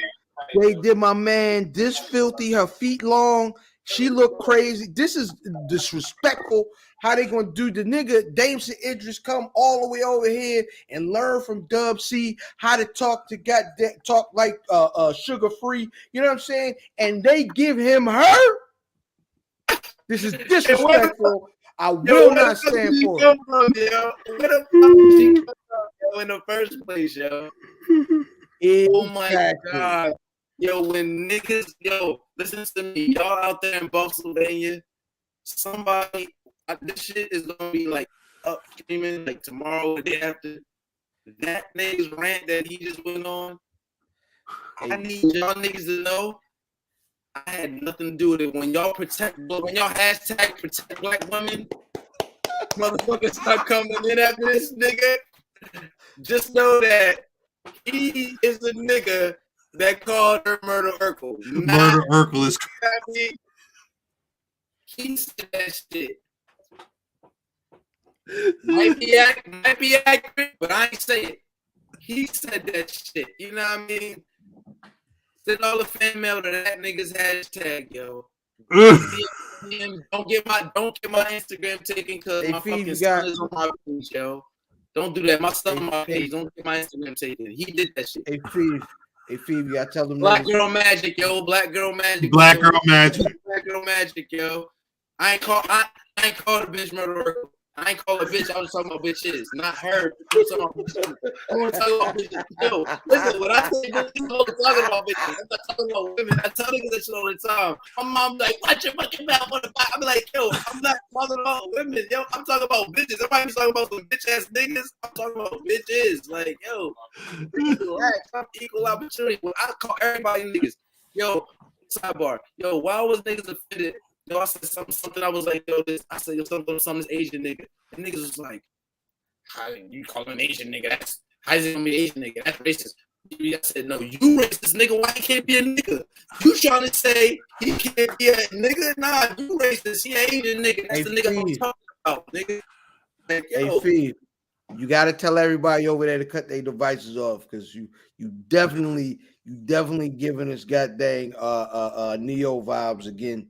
[SPEAKER 1] they did my man this filthy, her feet long. She look crazy. This is disrespectful. How they gonna do the nigga Damson Idris come all the way over here and learn from Dub C how to talk like sugar free, you know what I'm saying? And they give him her. This is disrespectful. I will not stand for it.
[SPEAKER 3] In the first place, yo.
[SPEAKER 1] Exactly.
[SPEAKER 3] Oh my God. Yo, when niggas, listen to me. Y'all out there in Pennsylvania, somebody, this shit is going to be like up streaming like tomorrow or the day after. That nigga's rant that he just went on, I need y'all niggas to know I had nothing to do with it. When y'all hashtag protect black women, motherfuckers start coming in after this nigga. Just know that he is the nigga that called her Murder Urkel.
[SPEAKER 2] Murder Urkel is
[SPEAKER 3] crazy. He said that shit. Might be accurate, but I ain't say it. He said that shit. You know what I mean? Send all the fan mail to that nigga's hashtag, yo. Don't get my Instagram taken because my fucking son is on my page, yo. Don't do that. My son on my page. Don't get my Instagram taken. He did that shit.
[SPEAKER 1] Hey Phoebe, I tell them
[SPEAKER 3] Black girl magic, yo. Black girl magic.
[SPEAKER 2] Black girl magic.
[SPEAKER 3] Black girl magic, yo. I ain't call the bitch Murder Urkel. I ain't call her bitch. I was talking about bitches, not her. I was talking about bitches. Yo, listen, when I say bitches, I'm talking about bitches. I'm not talking about women. I tell niggas that shit all the time. My mom like, watch your fucking mouth on the back. I'm like, yo, I'm not talking about women. Yo, I'm talking about bitches. Everybody's talking about some bitch ass niggas. I'm talking about bitches. Like, yo, relax. I'm equal opportunity. When I call everybody niggas, yo, sidebar. Yo, why was niggas offended? Yo, I said something. I was like, yo, I said, yo, something this Asian nigga. And niggas was like, how you call him an Asian nigga? How is it gonna be an Asian nigga? That's racist. I said, no, you racist nigga. Why he can't be a nigga? You trying to say he can't be a nigga? Nah, you racist. He an Asian nigga. That's the nigga I'm talking about, nigga. Like,
[SPEAKER 1] hey, Fee, you gotta tell everybody over there to cut their devices off because you definitely giving us goddamn Neo vibes again.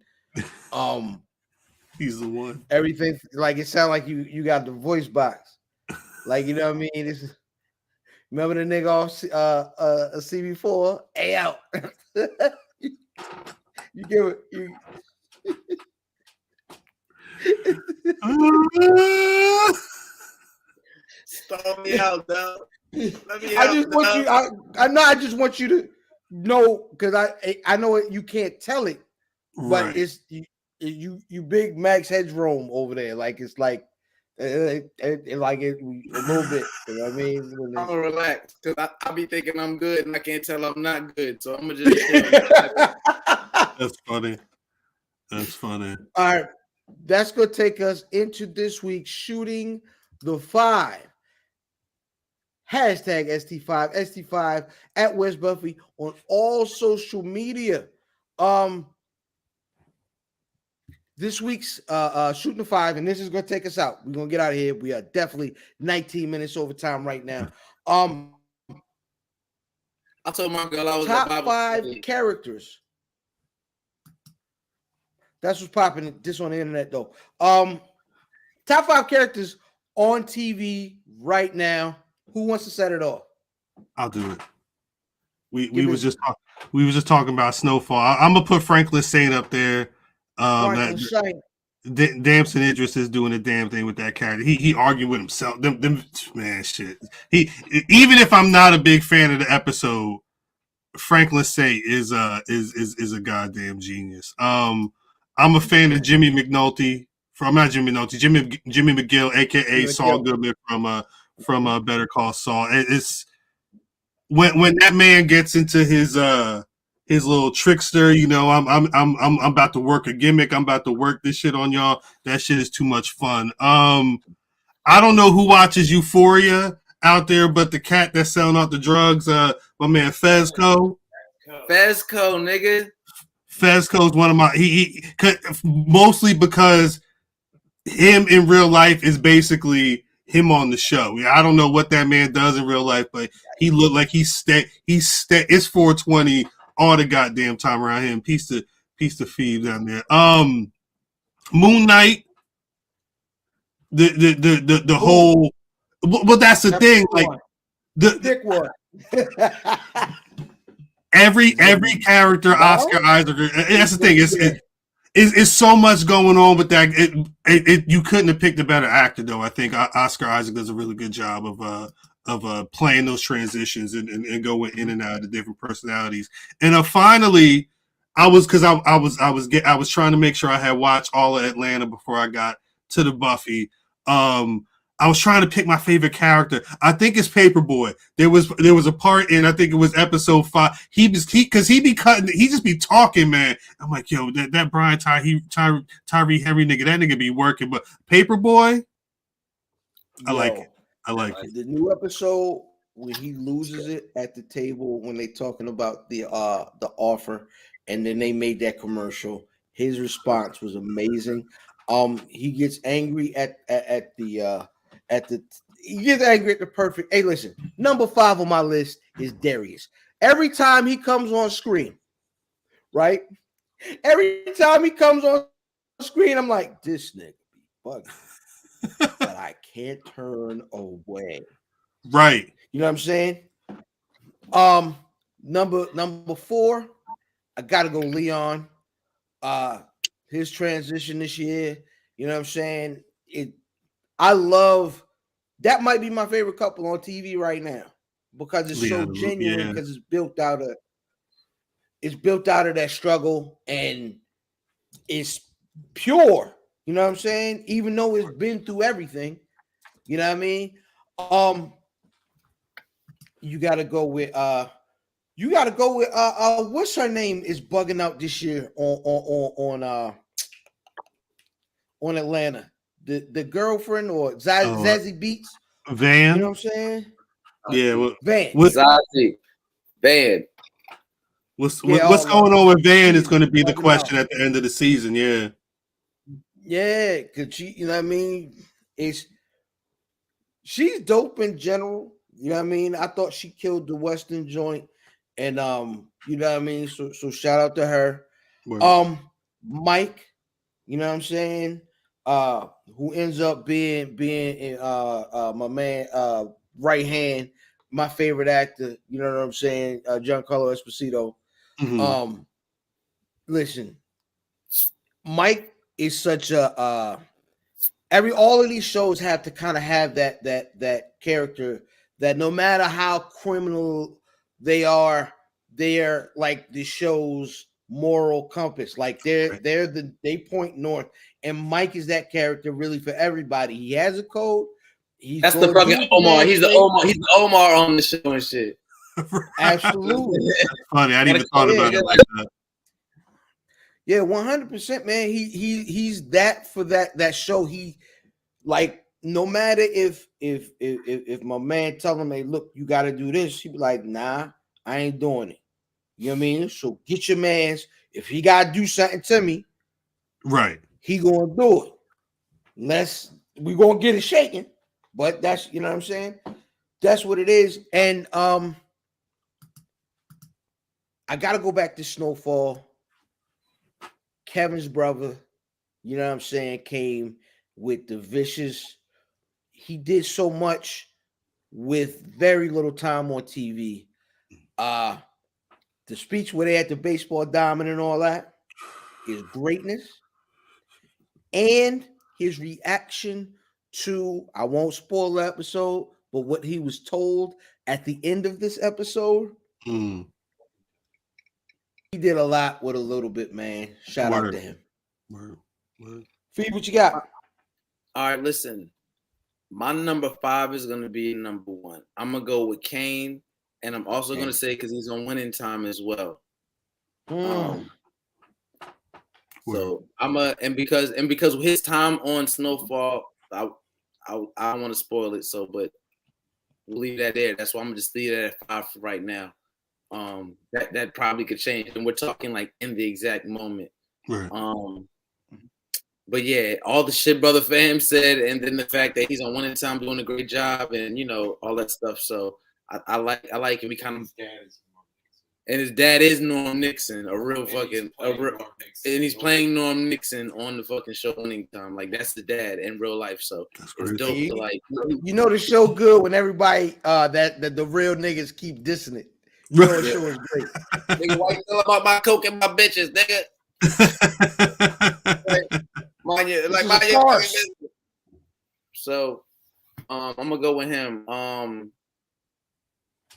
[SPEAKER 2] He's the one.
[SPEAKER 1] Everything like it sounds like you got the voice box, like you know what I mean. Remember the nigga off a CB4? Hey out. you give it you.
[SPEAKER 3] Stop me out, dog.
[SPEAKER 1] I just want you to know because I know it. You can't tell it, but
[SPEAKER 2] right.
[SPEAKER 1] It's you big Max Headroom over there. Like it's like it a little bit. You know what I mean?
[SPEAKER 3] I'm gonna relax because I be thinking I'm good and I can't tell I'm not good. So I'm gonna just.
[SPEAKER 2] That's funny. That's funny.
[SPEAKER 1] All right, that's gonna take us into this week's shooting the five. Hashtag ST5 at West Buffy on all social media. This week's shooting the five, and this is gonna take us out. We're gonna get out of here. We are definitely 19 minutes over time right now.
[SPEAKER 3] I told my girl I was
[SPEAKER 1] top
[SPEAKER 3] at
[SPEAKER 1] 5 characters. That's what's popping this on the internet though. Top 5 characters on TV right now. Who wants to set it off?
[SPEAKER 2] I'll do it. We was just talking about Snowfall. I'm gonna put Franklin Saint up there.
[SPEAKER 1] Franklin Saint.
[SPEAKER 2] Damson Idris is doing a damn thing with that character. He argued with himself. Them man, shit. Even if I'm not a big fan of the episode, Franklin Saint is a goddamn genius. I'm a fan of Jimmy McNulty. Jimmy McGill, aka Saul Goodman from Better Call Saul. It's when that man gets into his little trickster, you know, I'm about to work a gimmick. I'm about to work this shit on y'all. That shit is too much fun. I don't know who watches Euphoria out there, but the cat that's selling out the drugs, my man Fezco.
[SPEAKER 3] Fezco, nigga.
[SPEAKER 2] Fezco's one of my mostly because him in real life is basically him on the show. I don't know what that man does in real life, but he looked like it's 420 all the goddamn time around him. Piece to Phoebe down there. Moon Knight. The whole. Well, that's the thing. Like the
[SPEAKER 1] Dick one.
[SPEAKER 2] every character, Oscar Isaac. That's the thing. It's so much going on with that. You couldn't have picked a better actor, though. I think Oscar Isaac does a really good job of playing those transitions and going in and out of different personalities. And finally, I was trying to make sure I had watched all of Atlanta before I got to the Buffy. I was trying to pick my favorite character. I think it's Paperboy. There was a part in, I think it was episode 5. He just be talking, man. I'm like, yo, that Brian Tyree Henry nigga, that nigga be working. But Paperboy, I like it.
[SPEAKER 1] The new episode when he loses it at the table when they talking about the offer, and then they made that commercial. His response was amazing. He gets angry at the perfect. Hey, listen, number 5 on my list is Darius. Every time he comes on screen, right? Every time he comes on screen, I'm like, this nigga be bugging. But I can't turn away.
[SPEAKER 2] Right.
[SPEAKER 1] You know what I'm saying? Number 4, I gotta go Leon. His transition this year, you know what I'm saying? I love that. Might be my favorite couple on TV right now because it's so genuine. Because it's built out of that struggle and it's pure. You know what I'm saying? Even though it's been through everything, you know what I mean. You got to go with what's her name is bugging out this year on Atlanta. The girlfriend or Zazie Beats.
[SPEAKER 2] Van.
[SPEAKER 1] You know what I'm saying?
[SPEAKER 2] Yeah.
[SPEAKER 1] Van.
[SPEAKER 3] Zazie. Van.
[SPEAKER 2] What's going on with Van is going to be the question at the end of the season. Yeah.
[SPEAKER 1] Yeah, because she, you know what I mean? She's dope in general. You know what I mean? I thought she killed the Western joint. And you know what I mean? So shout out to her. Word. Mike, you know what I'm saying? Who ends up being my man right hand, my favorite actor, you know what I'm saying? Giancarlo Esposito. Mm-hmm. Listen, Mike is such a all of these shows have to kind of have that character that no matter how criminal they are, they're like the show's moral compass. Like they point north. And Mike is that character really for everybody. He has a code.
[SPEAKER 3] That's the fucking Omar. He's the Omar on the show and shit.
[SPEAKER 1] Absolutely.
[SPEAKER 2] That's funny. I didn't even thought about it like that.
[SPEAKER 1] Yeah, 100%, man. He's that for that show. He like no matter if my man tell him, hey, look, you got to do this. He be like, nah, I ain't doing it. You know what I mean? So get your man's. If he got to do something to me,
[SPEAKER 2] Right.
[SPEAKER 1] he gonna do it. We gonna get it shaken, but that's you know what I'm saying. That's what it is. And I gotta go back to Snowfall. Kevin's brother, you know what I'm saying, came with the vicious. He did so much with very little time on TV. The speech where they had the baseball diamond and all that is greatness. And his reaction to, I won't spoil the episode, but what he was told at the end of this episode, he did a lot with a little bit, man. Shout out to him.
[SPEAKER 2] Word.
[SPEAKER 1] Feed, what you got?
[SPEAKER 5] All right, listen. My number 5 is gonna be number 1. I'm gonna go with Kane, and I'm also gonna say because he's on Winning Time as well. So because his time on Snowfall, I don't want to spoil it. So, but we'll leave that there. That's why I'm gonna just leave that at 5 for right now. That probably could change, and we're talking like in the exact moment.
[SPEAKER 2] Right.
[SPEAKER 5] But yeah, all the shit Brother Fam said, and then the fact that he's on Winning Time doing a great job, and all that stuff. So I like it. We kind of. And his dad is Norm Nixon, and he's playing Norm Nixon on the fucking show Winning Time. Like that's the dad in real life. So it's dope to like.
[SPEAKER 1] The show good when everybody that the real niggas keep dissing it. The show is great.
[SPEAKER 5] Nigga, why you tell about my coke and my bitches, nigga? Mind your business. So, I'm gonna go with him.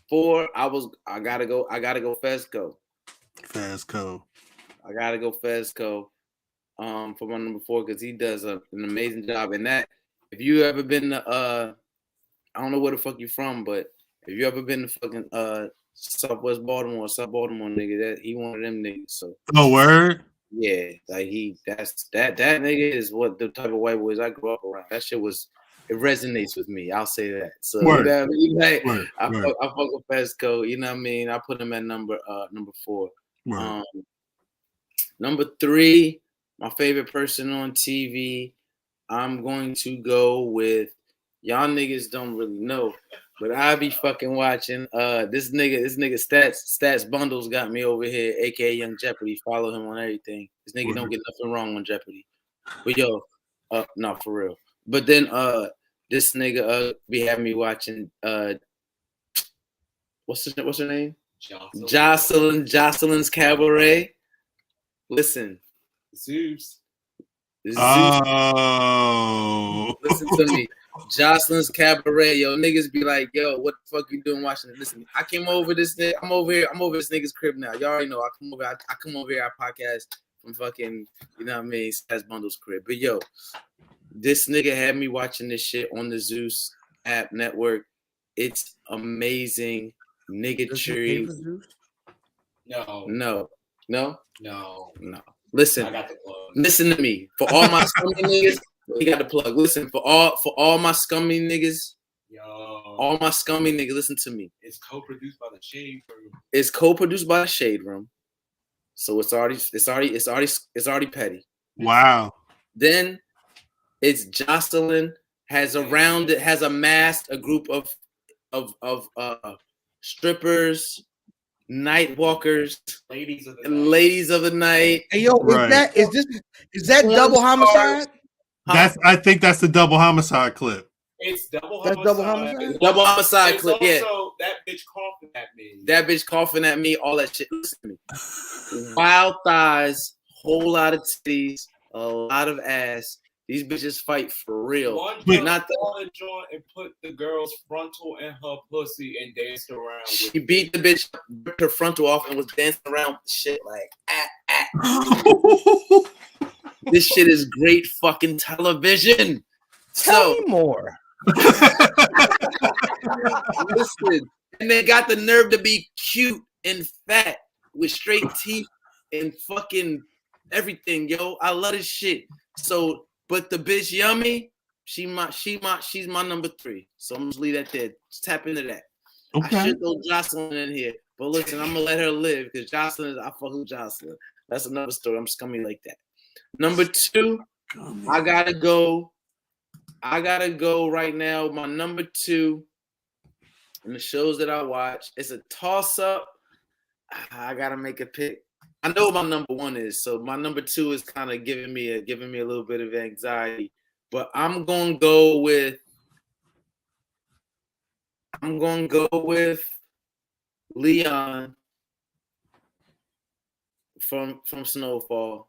[SPEAKER 5] 4, I gotta go Fezco. I gotta go Fezco for my number 4 because he does an amazing job. And that, if you ever been to I don't know where the fuck you from, but if you ever been to fucking Southwest Baltimore, South Baltimore, nigga, that he one of them niggas. So
[SPEAKER 2] word?
[SPEAKER 5] Yeah, like that nigga is what the type of white boys I grew up around. That shit it resonates with me. I'll say that. So
[SPEAKER 2] word.
[SPEAKER 5] You know what I mean? Like,
[SPEAKER 2] word.
[SPEAKER 5] I fuck with Fesco, you know what I mean? I put him at number 4. Number 3, my favorite person on TV. I'm going to go with y'all niggas don't really know, but I be fucking watching this nigga stats bundles got me over here, aka Young Jeopardy. Follow him on everything. This nigga don't get nothing wrong on Jeopardy. But yo, no, for real. But then this nigga be having me watching what's her name? Jocelyn's Cabaret. Listen. Zeus.
[SPEAKER 2] Oh.
[SPEAKER 5] Listen to me. Jocelyn's Cabaret. Yo, niggas be like, yo, what the fuck you doing watching it? Listen, I came over this nigga. I'm over this nigga's crib now. Y'all already know I come over here, I podcast from fucking, you know what I mean, Stats Bundles crib. But yo, this nigga had me watching this shit on the Zeus app network. It's amazing. Nigga tree. No. Listen. I got the plug. Listen to me. For all my scummy niggas, he got the plug. Listen, for all my scummy niggas, all my scummy niggas, listen to me.
[SPEAKER 6] It's co-produced by the Shade Room.
[SPEAKER 5] It's co-produced by the Shade Room. So it's already petty.
[SPEAKER 2] Wow.
[SPEAKER 5] Then it's Jocelyn has amassed a group of strippers, night walkers, ladies of the night.
[SPEAKER 1] Hey yo,
[SPEAKER 2] right.
[SPEAKER 1] is that double homicide?
[SPEAKER 2] I think that's the double homicide clip.
[SPEAKER 6] It's double
[SPEAKER 1] homicide.
[SPEAKER 6] That's double homicide.
[SPEAKER 5] Double homicide clip. Yeah.
[SPEAKER 6] That bitch coughing at me.
[SPEAKER 5] That bitch coughing at me. All that shit. Listen to me. Wild thighs, whole lot of titties, a lot of ass. These bitches fight for real.
[SPEAKER 6] One not the joint and put the girl's frontal in her pussy and danced around.
[SPEAKER 5] She beat the bitch, ripped her frontal off, and was dancing around with the shit like This shit is great fucking television.
[SPEAKER 1] Tell me more.
[SPEAKER 5] Listen, and they got the nerve to be cute and fat with straight teeth and fucking everything, yo. I love this shit. So, but the bitch Yummy, she's my number 3. So I'm just leave that there. Just tap into that.
[SPEAKER 2] Okay.
[SPEAKER 5] I should throw Jocelyn in here, but listen, I'm gonna let her live because Jocelyn I fuck with Jocelyn. That's another story. I'm just coming like that. Number 2, I gotta go right now. My number 2 in the shows that I watch. It's a toss up. I gotta make a pick. I know what my number 1 is, so my number 2 is kind of giving me a little bit of anxiety. But I'm gonna go with Leon from Snowfall,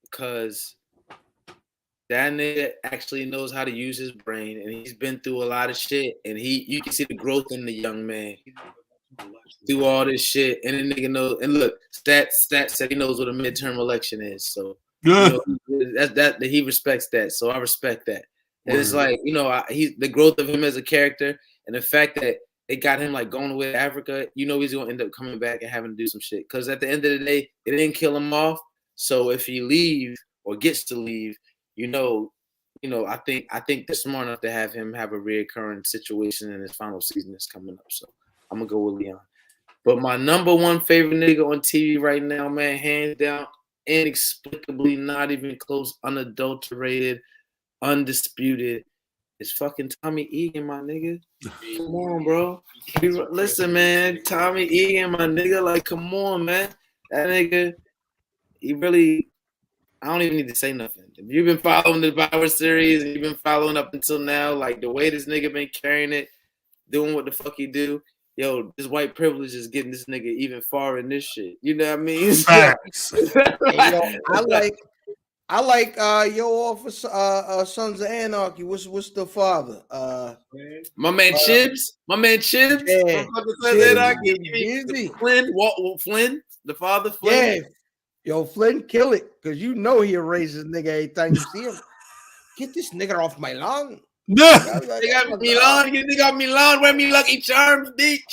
[SPEAKER 5] because that nigga actually knows how to use his brain, and he's been through a lot of shit, and you can see the growth in the young man through all this shit, and the nigga knows. And look, Stat said he knows what a midterm election is, so
[SPEAKER 2] Good.
[SPEAKER 5] that he respects that. So I respect that. And it's like, the growth of him as a character, and the fact that they got him like going away to Africa. He's gonna end up coming back and having to do some shit. Because at the end of the day, it didn't kill him off. So if he leaves or gets to leave, I think they're smart enough to have him have a reoccurring situation in his final season that's coming up. So I'm gonna go with Leon. But my number 1 favorite nigga on TV right now, man, hands down, inexplicably, not even close, unadulterated, undisputed, is fucking Tommy Egan, my nigga. Come on, bro. Listen, man, Tommy Egan, my nigga, like, come on, man. That nigga, he really, I don't even need to say nothing. If you've been following the Power series and you've been following up until now, like, the way this nigga been carrying it, doing what the fuck he do, yo, this white privilege is getting this nigga even far in this shit. You know what I mean?
[SPEAKER 2] Facts.
[SPEAKER 1] I like your office, Sons of Anarchy. What's the father?
[SPEAKER 5] My man Chibs.
[SPEAKER 1] Yeah,
[SPEAKER 5] Flynn, the father. Flynn.
[SPEAKER 1] Yeah, yo, Flynn, kill it, because he a racist nigga every time you see him. Get this nigga off my lawn.
[SPEAKER 2] No.
[SPEAKER 5] They got Milan. They got Milan. Wear me Lucky Charms, bitch.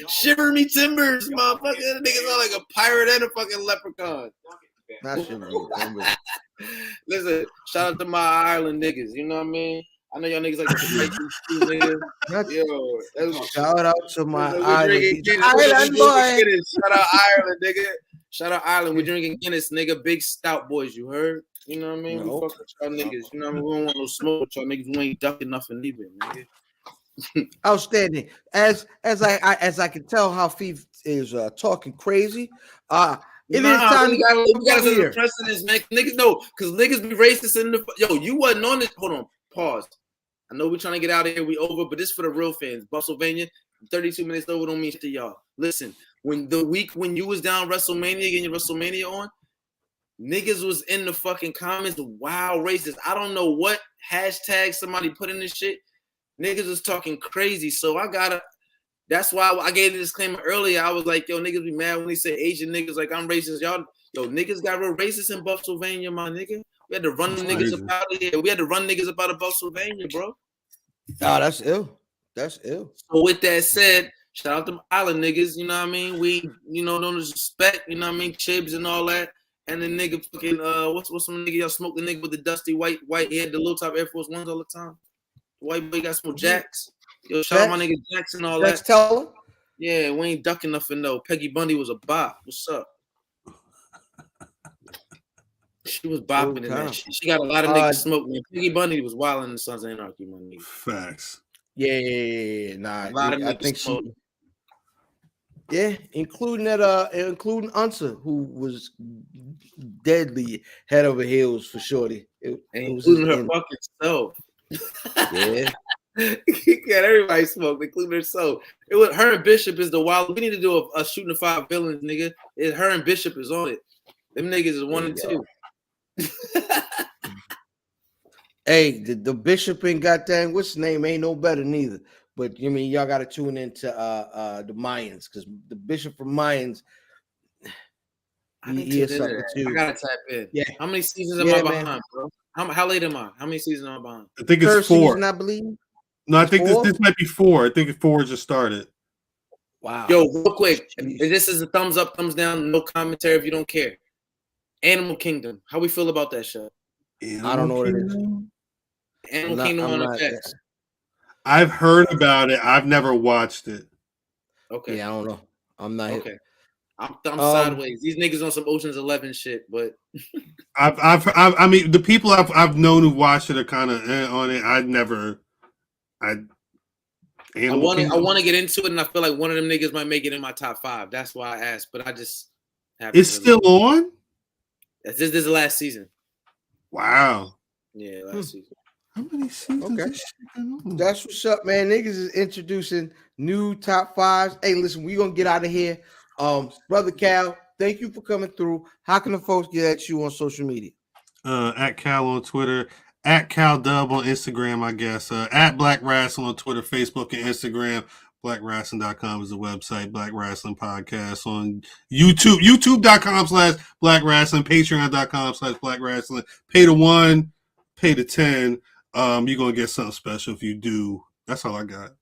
[SPEAKER 5] Shiver me timbers, motherfucker. That nigga sound like a pirate and a fucking leprechaun.
[SPEAKER 1] Not shiver me timbers.
[SPEAKER 5] Listen, shout out to my Ireland niggas. You know what I mean? I know y'all niggas like to niggas. Yo,
[SPEAKER 1] shout out to my
[SPEAKER 5] Ireland boy. Shout out Ireland, nigga. Shout out Ireland. We're drinking Guinness, nigga. Big stout boys. You heard? You know what I mean? We fuck with y'all niggas. You know what I mean? We don't want no smoke with y'all niggas. We ain't ducking nothing either, nigga.
[SPEAKER 1] Outstanding. As I can tell how Fee is talking crazy. It is time
[SPEAKER 5] we gotta set the precedence, man. Niggas know, because niggas be racist in the you wasn't on this. Hold on, pause. I know we're trying to get out of here. We over, but this for the real fans. Pennsylvania, 32 minutes over don't mean shit to y'all. Listen, when you was down WrestleMania, getting your WrestleMania on, niggas was in the fucking comments, wow, racist. I don't know what hashtag somebody put in this shit. Niggas was talking crazy, so that's why I gave the disclaimer earlier. I was like, yo, niggas be mad when they say Asian niggas like I'm racist. Y'all, niggas got real racist in Pennsylvania, my nigga. We had to run niggas up out of here. We had to run niggas up out of Pennsylvania, bro.
[SPEAKER 1] Oh, that's ill. That's ill.
[SPEAKER 5] So with that said, shout out to island niggas, you know what I mean? We, don't disrespect, you know what I mean? Chibs and all that. And the nigga fucking, what's some nigga y'all smoke the nigga with the dusty white, he had the little top Air Force Ones all the time. The white boy got some Jacks. Yo, shout out my nigga Jacks and all that.
[SPEAKER 1] Teller?
[SPEAKER 5] Yeah, we ain't ducking nothing though. Peggy Bundy was a bop. What's up? She was bopping in that shit. She got a lot of niggas smoking. Man. Peggy Bundy was wilding in the Sons of Anarchy, my nigga.
[SPEAKER 2] Facts.
[SPEAKER 1] Yeah. Nah,
[SPEAKER 5] a lot of
[SPEAKER 1] I think she. Yeah, including Unser, who was deadly head over heels for shorty.
[SPEAKER 5] Including her fucking self.
[SPEAKER 1] Yeah.
[SPEAKER 5] Yeah, everybody smoked, including herself. It was her and Bishop is the wild. We need to do a shooting the 5 villains, nigga. Her and Bishop is on it. Them niggas is 1 and 2.
[SPEAKER 1] Hey, the Bishop and goddamn what's his name ain't no better neither. But you mean y'all got to tune into the Mayans, because the Bishop from Mayans.
[SPEAKER 5] He is something too. I gotta tap in. Yeah. How many seasons am I behind, bro? How late am I? How many seasons am I behind?
[SPEAKER 2] I think it's 4.
[SPEAKER 1] Season, I believe.
[SPEAKER 2] No, I think this might be 4. I think 4 just started.
[SPEAKER 1] Wow.
[SPEAKER 5] Yo, real quick,
[SPEAKER 1] Jeez.
[SPEAKER 5] this is a thumbs up, thumbs down, no commentary if you don't care. Animal Kingdom, how we feel about that show?
[SPEAKER 1] I don't know what it is.
[SPEAKER 5] Animal Kingdom on FX.
[SPEAKER 2] I've heard about it. I've never watched it.
[SPEAKER 5] Okay.
[SPEAKER 1] Yeah, I don't know. I'm not.
[SPEAKER 5] Okay. I'm sideways. These niggas on some Ocean's 11 shit, but
[SPEAKER 2] I mean, the people I've known who watched it are kind of on it. I
[SPEAKER 5] want to get into it, and I feel like one of them niggas might make it in my top 5. That's why I asked, but I just haven't.
[SPEAKER 2] It's still on.
[SPEAKER 5] This is the last season.
[SPEAKER 2] Wow.
[SPEAKER 5] Yeah, last season.
[SPEAKER 2] How many seasons?
[SPEAKER 1] Okay.
[SPEAKER 2] Is shit?
[SPEAKER 1] That's what's up, man. Niggas is introducing new top 5s. Hey, listen, we gonna get out of here. Brother Cal, thank you for coming through. How can the folks get at you on social media?
[SPEAKER 2] At Cal on Twitter, at Cal Dub on Instagram, I guess. At Black Wrestling on Twitter, Facebook, and Instagram. BlackWrestling.com is the website. Black Wrestling Podcast on YouTube. YouTube.com/Black Wrestling. Patreon.com/Black Wrestling. Pay the 1, pay the 10. You're gonna get something special if you do. That's all I got.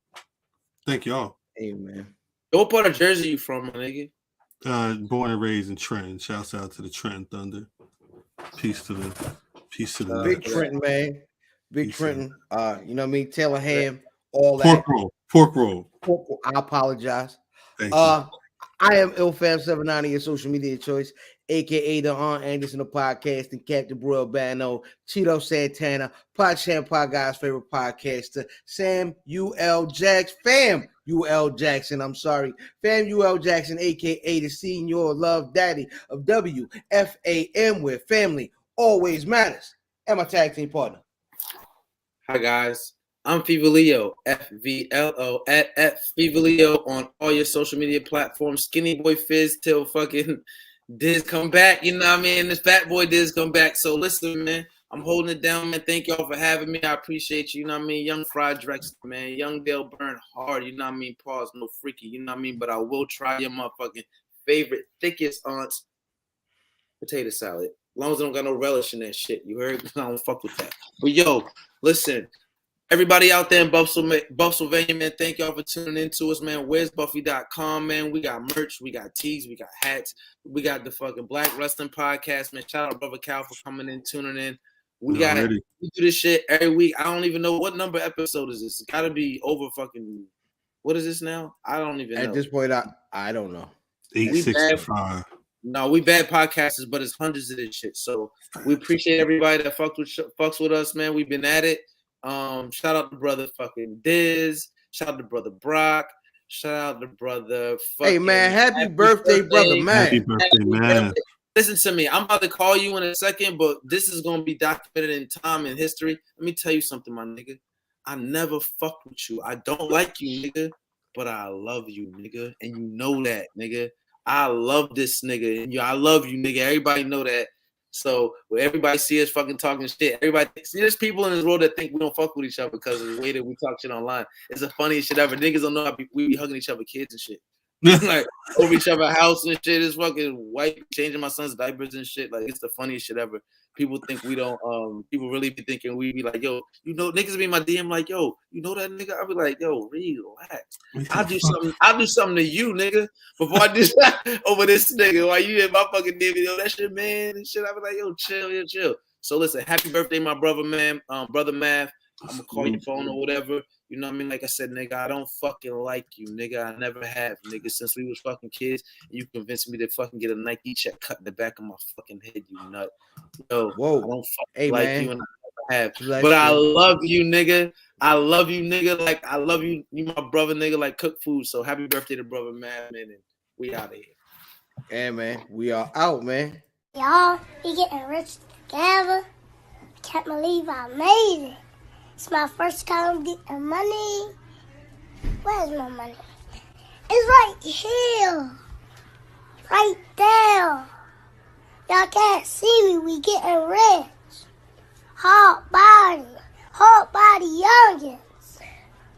[SPEAKER 2] Thank y'all.
[SPEAKER 1] Hey, man.
[SPEAKER 5] What part of Jersey you from, my nigga?
[SPEAKER 2] Born and raised in Trenton. Shouts out to the Trenton Thunder. Peace to the
[SPEAKER 1] Big Trenton, man. Big
[SPEAKER 2] Peace
[SPEAKER 1] Trenton. You know what I mean? Taylor ham, all that.
[SPEAKER 2] Pork roll.
[SPEAKER 1] I apologize.
[SPEAKER 2] Thank you.
[SPEAKER 1] I am IlFam790, your social media choice, aka the Aunt Anderson of podcasting, Captain Bro Bano, Cheeto Santana, Pod Champ Pod Guy's favorite podcaster, Sam UL Jackson, Fam UL Jackson, Fam UL Jackson, aka the Senior Love Daddy of WFAM, where family always matters, and my tag team partner.
[SPEAKER 5] Hi guys, I'm Fivalio, FVLO at Fivalio on all your social media platforms. Skinny Boy Fizz till fucking Diz come back. You know what I mean? This fat boy Diz come back. So listen, man, I'm holding it down, man. Thank y'all for having me. I appreciate you. You know what I mean? Young Fried Drexler, man. Young Dale Burn hard. You know what I mean? Pause, no freaky. You know what I mean? But I will try your motherfucking favorite, thickest aunt's potato salad. As long as I don't got no relish in that shit. You heard? I don't fuck with that. But yo, listen. Everybody out there in Buffsylvania, man, thank y'all for tuning in to us, man. Where's Buffy.com, man? We got merch, we got tees, we got hats, we got the fucking Black Wrestling Podcast, man. Shout out Brother Cal for coming in, tuning in. We do this shit every week. I don't even know what number episode is this. It's got to be over fucking, what is this now? I don't even know.
[SPEAKER 1] At this point, I don't know.
[SPEAKER 2] 865.
[SPEAKER 5] No, we bad podcasters, but it's hundreds of this shit. So we appreciate everybody that fucks with us, man. We've been at it. Shout out to brother fucking Diz. Shout out to brother Brock. Shout out to brother fucking.
[SPEAKER 1] Hey man, happy birthday, brother man.
[SPEAKER 2] Happy birthday, man.
[SPEAKER 5] Listen to me. I'm about to call you in a second, but this is gonna be documented in time and history. Let me tell you something, my nigga. I never fucked with you. I don't like you, nigga, but I love you, nigga, and you know that, nigga. I love this nigga, and I love you, nigga. Everybody know that. So when everybody see us fucking talking shit, everybody see there's people in this world that think we don't fuck with each other because of the way that we talk shit online. It's the funniest shit ever. Niggas don't know how we be hugging each other kids and shit. Like over each other's house and shit. It's fucking white changing my son's diapers and shit. Like it's the funniest shit ever. People think we don't people really be thinking we be like, yo, you know, niggas be in my DM like, yo, you know that nigga? I'll be like, yo, relax. I'll do something to you, nigga, before I do that over this nigga. While you in my fucking DM, yo, that shit, man, and shit. I'll be like, yo, chill. So listen, happy birthday, my brother, man. Brother Math. I'm gonna call your phone or whatever. You know what I mean? Like I said, nigga, I don't fucking like you, nigga. I never have, nigga, since we was fucking kids. And you convinced me to fucking get a Nike check cut in the back of my fucking head, you nut. Yo,
[SPEAKER 1] whoa.
[SPEAKER 5] I don't fucking like
[SPEAKER 1] man.
[SPEAKER 5] you and I never have. But I love you, nigga. I love you, nigga. Like I love you. You my brother, nigga, like cook food. So happy birthday to brother man, and we out of here.
[SPEAKER 1] Yeah, man. We are out, man.
[SPEAKER 7] Y'all, we getting rich together. Can't believe I made it. It's my first time getting money. Where's my money? It's right here. Right there. Y'all can't see me. We getting rich. Hard body youngin'.